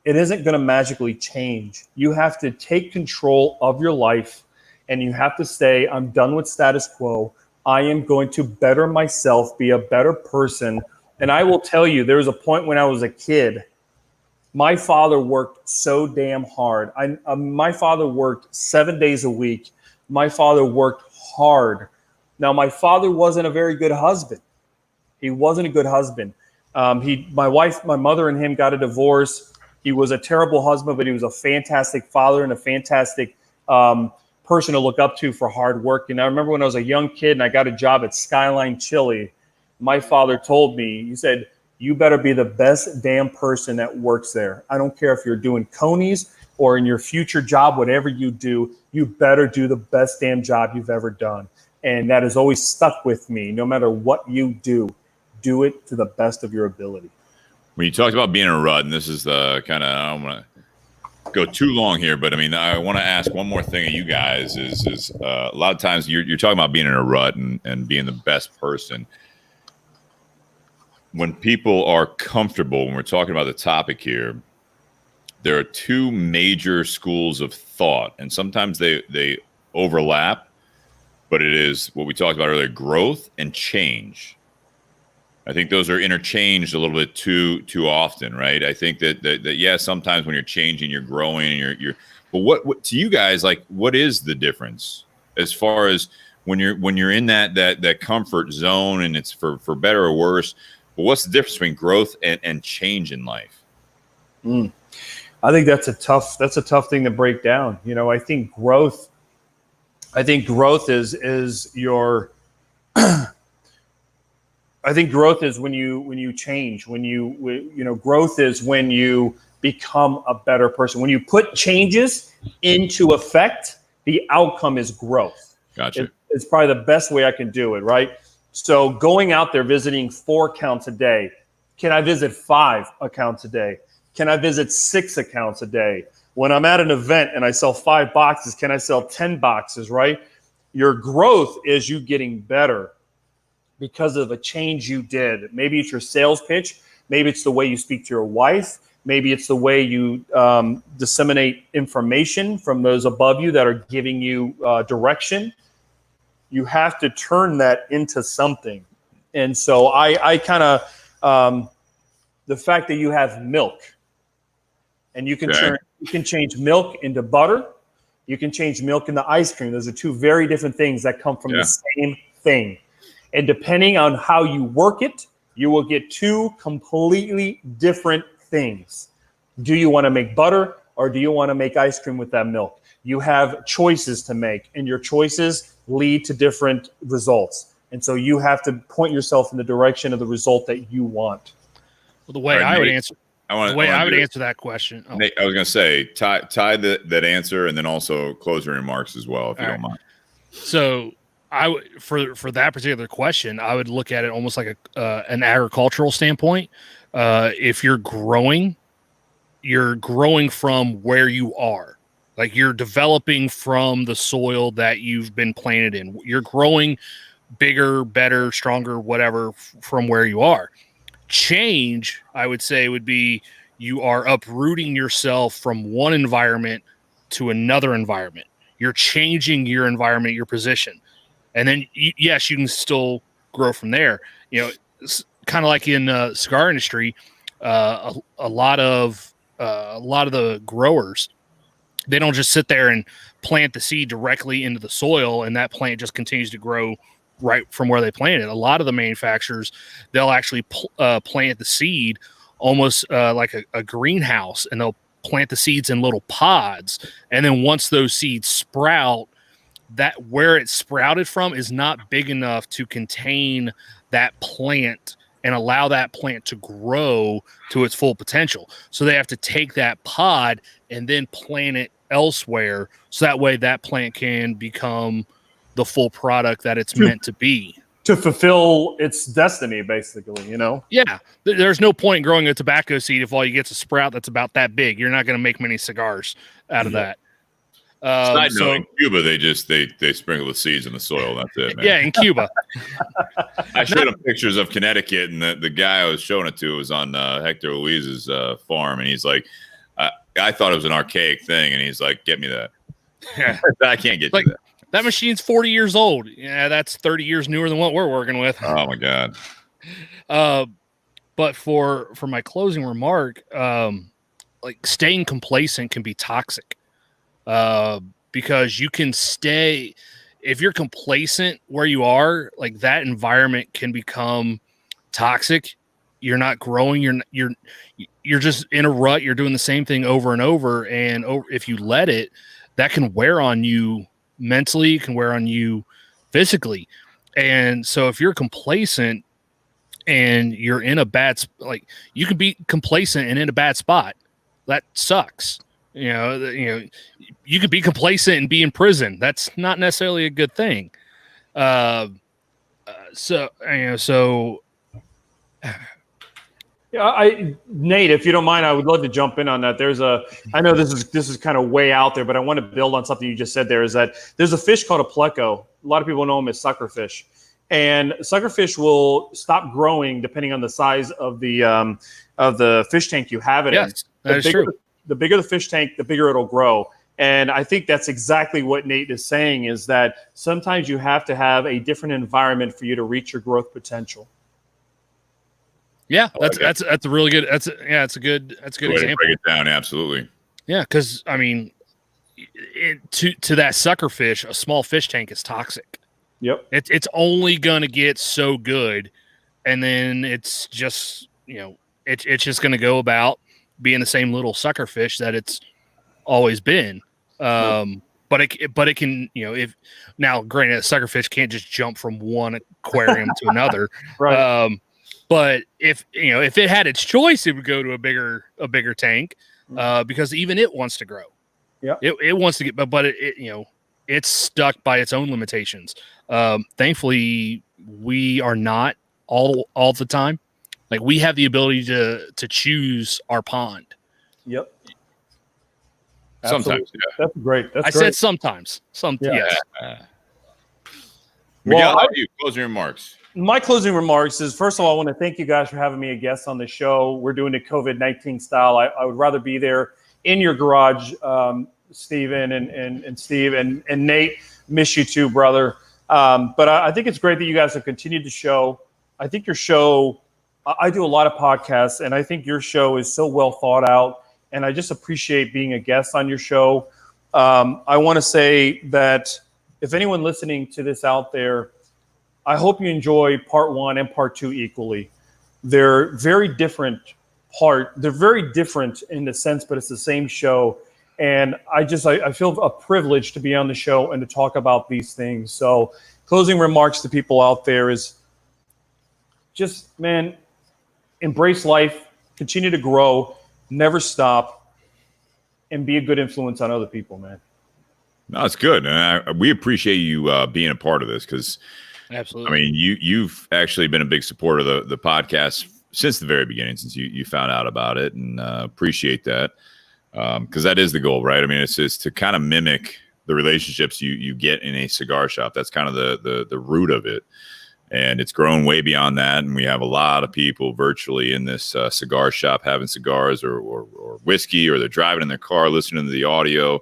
it isn't going to magically change. You have to take control of your life, and you have to say, I'm done with status quo. I am going to better myself, be a better person. And I will tell you, there was a point when I was a kid, my father worked so damn hard. My father worked 7 days a week. My father worked hard. Now, my father wasn't a very good husband. He wasn't a good husband. My mother and him got a divorce. He was a terrible husband, but he was a fantastic father and a fantastic person to look up to for hard work. And I remember when I was a young kid and I got a job at Skyline Chili, my father told me, he said, you better be the best damn person that works there. I don't care if you're doing Coney's or in your future job, whatever you do, you better do the best damn job you've ever done. And that has always stuck with me. No matter what you do it to the best of your ability. When you talked about being in a rut, and this is the kind of, I don't want to go too long here, but I mean, I want to ask one more thing of you guys is a lot of times you're talking about being in a rut and being the best person. When people are comfortable, when we're talking about the topic here, there are 2 major schools of thought, and sometimes they overlap, but it is what we talked about earlier, growth and change. I think those are interchanged a little bit too often, right? I think that yeah, sometimes when you're changing, you're growing, and you're. But what to you guys, like, what is the difference as far as when you're in that comfort zone, and it's for better or worse. But what's the difference between growth and change in life? I think that's a tough thing to break down. You know, I think growth is your I think growth is when you change, growth is when you become a better person. When you put changes into effect, the outcome is growth. Gotcha. It's probably the best way I can do it, right? So going out there, visiting 4 accounts a day. Can I visit 5 accounts a day? Can I visit 6 accounts a day? When I'm at an event and I sell 5 boxes, can I sell 10 boxes, right? Your growth is you getting better because of a change you did. Maybe it's your sales pitch. Maybe it's the way you speak to your wife. Maybe it's the way you disseminate information from those above you that are giving you direction. You have to turn that into something. And so I kind of, the fact that you have milk and you can change milk into butter. You can change milk into ice cream. Those are 2 very different things that come from the same thing. And depending on how you work it, you will get 2 completely different things. Do you want to make butter or do you want to make ice cream with that milk? You have choices to make, and your choices lead to different results. And so you have to point yourself in the direction of the result that you want. Well, the way I would answer that question. Nate, I was going to say, tie that answer, and then also closing remarks as well, if you don't mind. So for that particular question, I would look at it almost like an agricultural standpoint. If you're growing from where you are. Like you're developing from the soil that you've been planted in. You're growing bigger, better, stronger, whatever from where you are. Change, I would say, would be you are uprooting yourself from one environment to another environment. You're changing your environment, your position. And then, yes, you can still grow from there. You know, it's kind of like in the cigar industry, a lot of the growers, they don't just sit there and plant the seed directly into the soil and that plant just continues to grow right from where they planted. A lot of the manufacturers, they'll actually plant the seed almost like a greenhouse, and they'll plant the seeds in little pods. And then once those seeds sprout, that where it sprouted from is not big enough to contain that plant and allow that plant to grow to its full potential. So they have to take that pod and then plant it elsewhere, so that way that plant can become the full product that it's meant to be. To fulfill its destiny, basically, you know? Yeah. There's no point in growing a tobacco seed if all you get is a sprout that's about that big. You're not going to make many cigars out of that. Side note, in Cuba, they sprinkle the seeds in the soil. That's it, man. Yeah, in Cuba. I showed him pictures of Connecticut, and the guy I was showing it to was on Hector Luis's farm, and he's like, I thought it was an archaic thing, and he's like, get me that. Yeah. I can't get you that. That machine's 40 years old. Yeah, that's 30 years newer than what we're working with. Oh, my God. But for my closing remark, like staying complacent can be toxic. Because you can stay, if you're complacent where you are, like that environment can become toxic. You're not growing. You're just in a rut. You're doing the same thing over and over. And if you let it, that can wear on you mentally, can wear on you physically. And so if you're complacent and you're in a bad, like you can be complacent and in a bad spot, that sucks. You know, you could be complacent and be in prison. That's not necessarily a good thing. Yeah, Nate, if you don't mind, I would love to jump in on that. I know this is kind of way out there, but I want to build on something you just said there, is that there's a fish called a pleco. A lot of people know them as suckerfish. And suckerfish will stop growing depending on the size of the fish tank you have it in. Yes, that is true. The bigger the fish tank, the bigger it'll grow. And I think that's exactly what Nate is saying, is that sometimes you have to have a different environment for you to reach your growth potential. Yeah, that's a really good. It's a good example. To break it down, absolutely. Yeah, because I mean, to that sucker fish, a small fish tank is toxic. Yep. It's only gonna get so good, and then it's just it's just gonna go about being the same little sucker fish that it's always been. But it can, if now granted, a suckerfish can't just jump from one aquarium to another. Right. But if it had its choice, it would go to a bigger tank, because even it wants to grow. Yeah. It wants to get, but it's stuck by its own limitations. Thankfully, we are not all the time. Like, we have the ability to choose our pond. Yep. Sometimes, yeah. That's great. I said sometimes. Yes. Miguel, how are you? Closing remarks. My closing remarks is, first of all, I want to thank you guys for having me a guest on the show. We're doing it COVID-19 style. I would rather be there in your garage, Steven and Steve and Nate. Miss you too, brother. But I think it's great that you guys have continued the show. I think your show, I do a lot of podcasts, and I think your show is so well thought out. And I just appreciate being a guest on your show. I want to say that if anyone listening to this out there, I hope you enjoy part 1 and part 2 equally. They're very different they're very different in the sense, but it's the same show. And I feel a privilege to be on the show and to talk about these things. So closing remarks to people out there is just, man, embrace life, continue to grow, never stop, and be a good influence on other people, man. No, it's good. And we appreciate you being a part of this, because absolutely. I mean, you've actually been a big supporter of the podcast since the very beginning, since you found out about it, and appreciate that, because that is the goal, right? I mean, it's just to kind of mimic the relationships you get in a cigar shop. That's kind of the root of it. And it's grown way beyond that. And we have a lot of people virtually in this cigar shop having cigars or whiskey, or they're driving in their car, listening to the audio.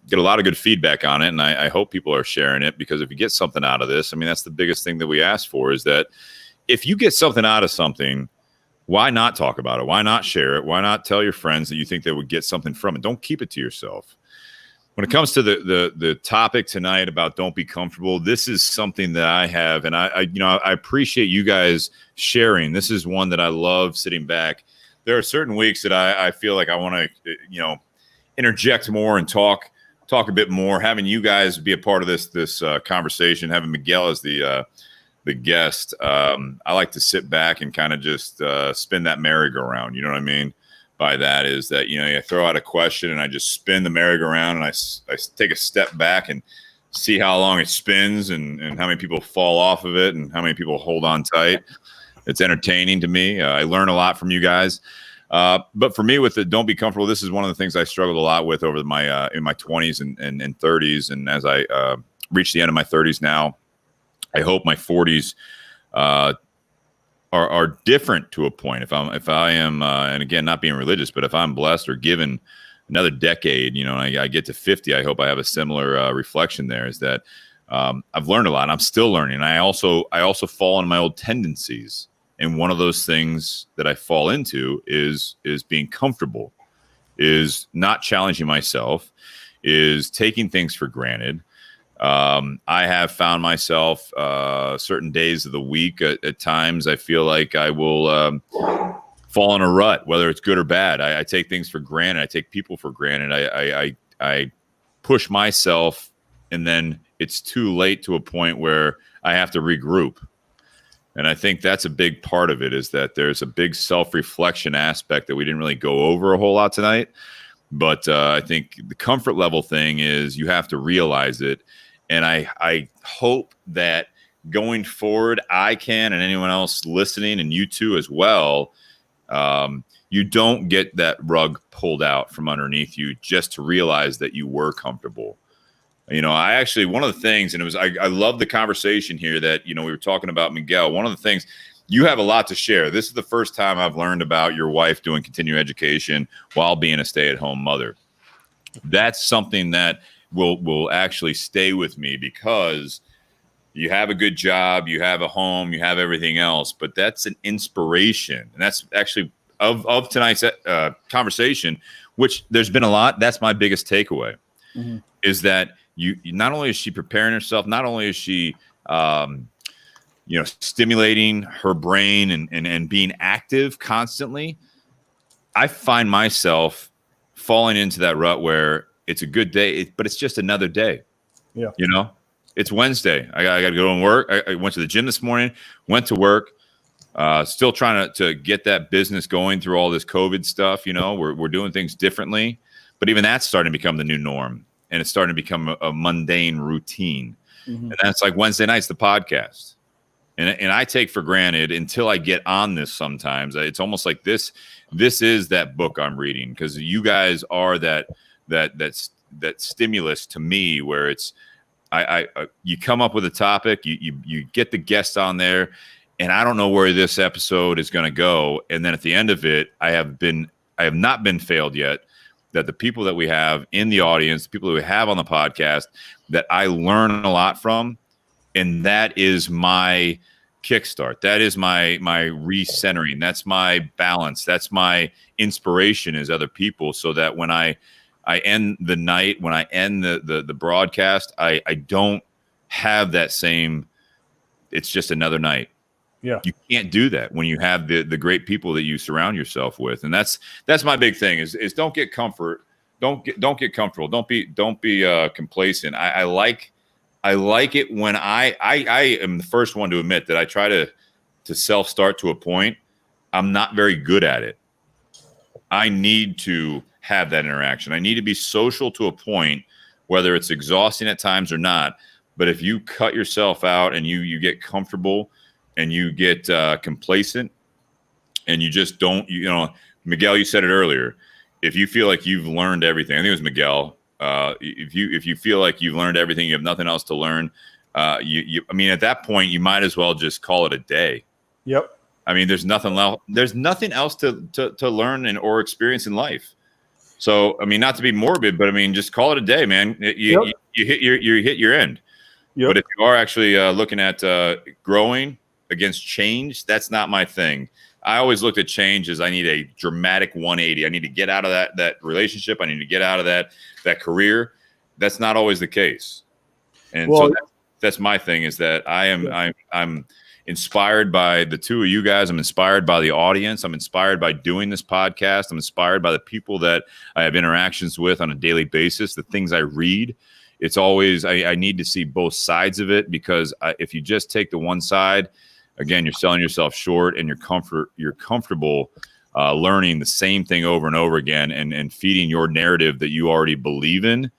Get a lot of good feedback on it. And I hope people are sharing it, because if you get something out of this, I mean, that's the biggest thing that we ask for, is that if you get something out of something, why not talk about it? Why not share it? Why not tell your friends that you think they would get something from it? Don't keep it to yourself. When it comes to the topic tonight about don't be comfortable, this is something that I have, and I appreciate you guys sharing. This is one that I love sitting back. There are certain weeks that I feel like I want to, interject more and talk a bit more. Having you guys be a part of this conversation, having Miguel as the guest, I like to sit back and kind of just spin that merry-go-round. You know what I mean? By that is that, I throw out a question and I just spin the merry-go-round, and I take a step back and see how long it spins and how many people fall off of it and how many people hold on tight. It's entertaining to me. I learn a lot from you guys. But for me, with the don't be comfortable, this is one of the things I struggled a lot with over my in my 20s and 30s. And as I reach the end of my 30s now, I hope my 40s are different to a point. If I am, and again, not being religious, but if I'm blessed or given another decade, I get to 50, I hope I have a similar reflection there, is that I've learned a lot. I'm still learning. I also fall into my old tendencies. And one of those things that I fall into is being comfortable, is not challenging myself, is taking things for granted. I have found myself certain days of the week at times I feel like I will fall in a rut, whether it's good or bad. I take things for granted. I take people for granted. I push myself, and then it's too late to a point where I have to regroup. And I think that's a big part of it, is that there's a big self-reflection aspect that we didn't really go over a whole lot tonight. But I think the comfort level thing is you have to realize it. And I hope that going forward, I can, and anyone else listening, and you too as well, you don't get that rug pulled out from underneath you just to realize that you were comfortable. I actually, one of the things, and it was, I love the conversation here that, we were talking about Miguel. One of the things, you have a lot to share. This is the first time I've learned about your wife doing continuing education while being a stay-at-home mother. That's something that will actually stay with me, because you have a good job, you have a home, you have everything else, but that's an inspiration. And that's actually of tonight's conversation, which there's been a lot. That's my biggest takeaway, is that not only is she preparing herself, not only is she stimulating her brain and being active constantly. I find myself falling into that rut where it's a good day, but it's just another day. Yeah. It's Wednesday. I got to go and work. I went to the gym this morning, went to work, still trying to get that business going through all this COVID stuff. We're doing things differently, but even that's starting to become the new norm, and it's starting to become a mundane routine. Mm-hmm. And that's like Wednesday nights, the podcast. And I take for granted until I get on this sometimes. It's almost like this is that book I'm reading, because you guys are that stimulus to me, where it's you come up with a topic, you get the guest on there, and I don't know where this episode is going to go. And then at the end of it, I have not been failed yet, that the people that we have in the audience, the people that we have on the podcast, that I learn a lot from. And that is my kickstart. That is my recentering. That's my balance. That's my inspiration, is other people, so that when I end the night, when I end the broadcast, I don't have that same, it's just another night. Yeah. You can't do that when you have the great people that you surround yourself with. And that's my big thing is don't get comfort. Don't get comfortable. Don't be complacent. I like it when I am the first one to admit that I try to self-start to a point. I'm not very good at it. I need to have that interaction. I need to be social to a point, whether it's exhausting at times or not. But if you cut yourself out and you get comfortable and you get complacent and you just don't, Miguel, you said it earlier. If you feel like you've learned everything, I think it was Miguel. If you feel like you've learned everything, you have nothing else to learn. At that point, you might as well just call it a day. Yep. I mean, there's nothing else to learn or experience in life. So, not to be morbid, but just call it a day, man. You hit your end. Yep. But if you are actually looking at growing against change, that's not my thing. I always looked at change as I need a dramatic 180. I need to get out of that relationship. I need to get out of that career. That's not always the case. And so that's my thing, is that I'm inspired by the two of you guys. I'm inspired by the audience. I'm inspired by doing this podcast. I'm inspired by the people that I have interactions with on a daily basis, the things I read. It's always, I need to see both sides of it, because if you just take the one side, again, you're selling yourself short, and you're comfortable learning the same thing over and over again, and feeding your narrative that you already believe in.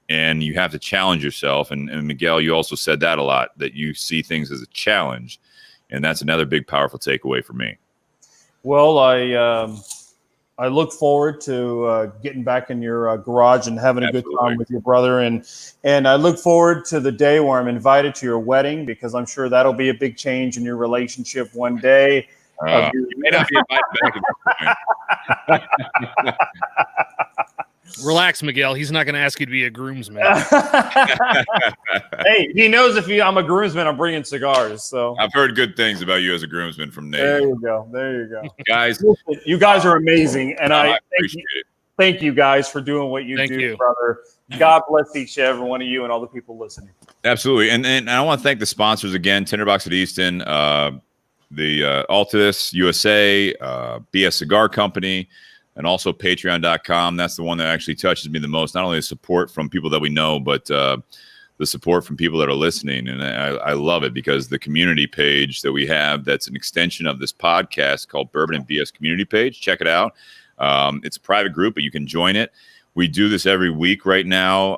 And you have to challenge yourself. And Miguel, you also said that a lot, that you see things as a challenge. And that's another big, powerful takeaway for me. Well, I look forward to getting back in your garage and having a good time with your brother. And I look forward to the day where I'm invited to your wedding, because I'm sure that'll be a big change in your relationship one day. You may not be invited back at this point. Relax, Miguel. He's not going to ask you to be a groomsman. Hey, he knows if I'm a groomsman, I'm bringing cigars. So I've heard good things about you as a groomsman from Nate. There you go. Guys, you guys are amazing, and I appreciate it. Thank you guys for doing what you do, brother. God bless each and every one of you and all the people listening. Absolutely, and I want to thank the sponsors again: Tinder Box at Easton, the Altadis USA, Cigar Company, and also Patreon.com. That's the one that actually touches me the most. Not only the support from people that we know, but the support from people that are listening. And I love it, because the community page that we have, that's an extension of this podcast, called Bourbon and BS Community Page. Check it out. It's a private group, but you can join it. We do this every week right now,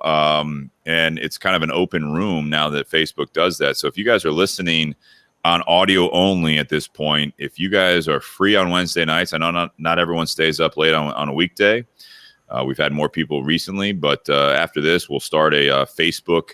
and it's kind of an open room now that Facebook does that. So if you guys are listening on audio only at this point, if you guys are free on Wednesday nights, I know not everyone stays up late on a weekday. We've had more people recently, but after this, we'll start a Facebook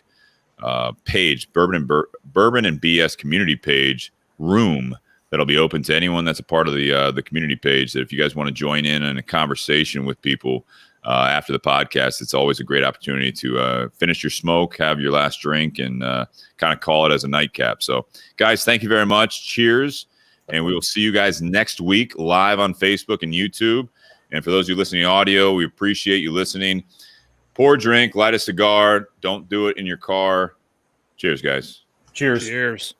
page, Bourbon and BS community page room, that'll be open to anyone that's a part of the community page. That if you guys want to join in a conversation with people after the podcast, it's always a great opportunity to finish your smoke, have your last drink, and kind of call it as a nightcap. So, guys, thank you very much. Cheers. And we will see you guys next week live on Facebook and YouTube. And for those of you listening to audio, we appreciate you listening. Pour a drink, light a cigar. Don't do it in your car. Cheers, guys. Cheers. Cheers.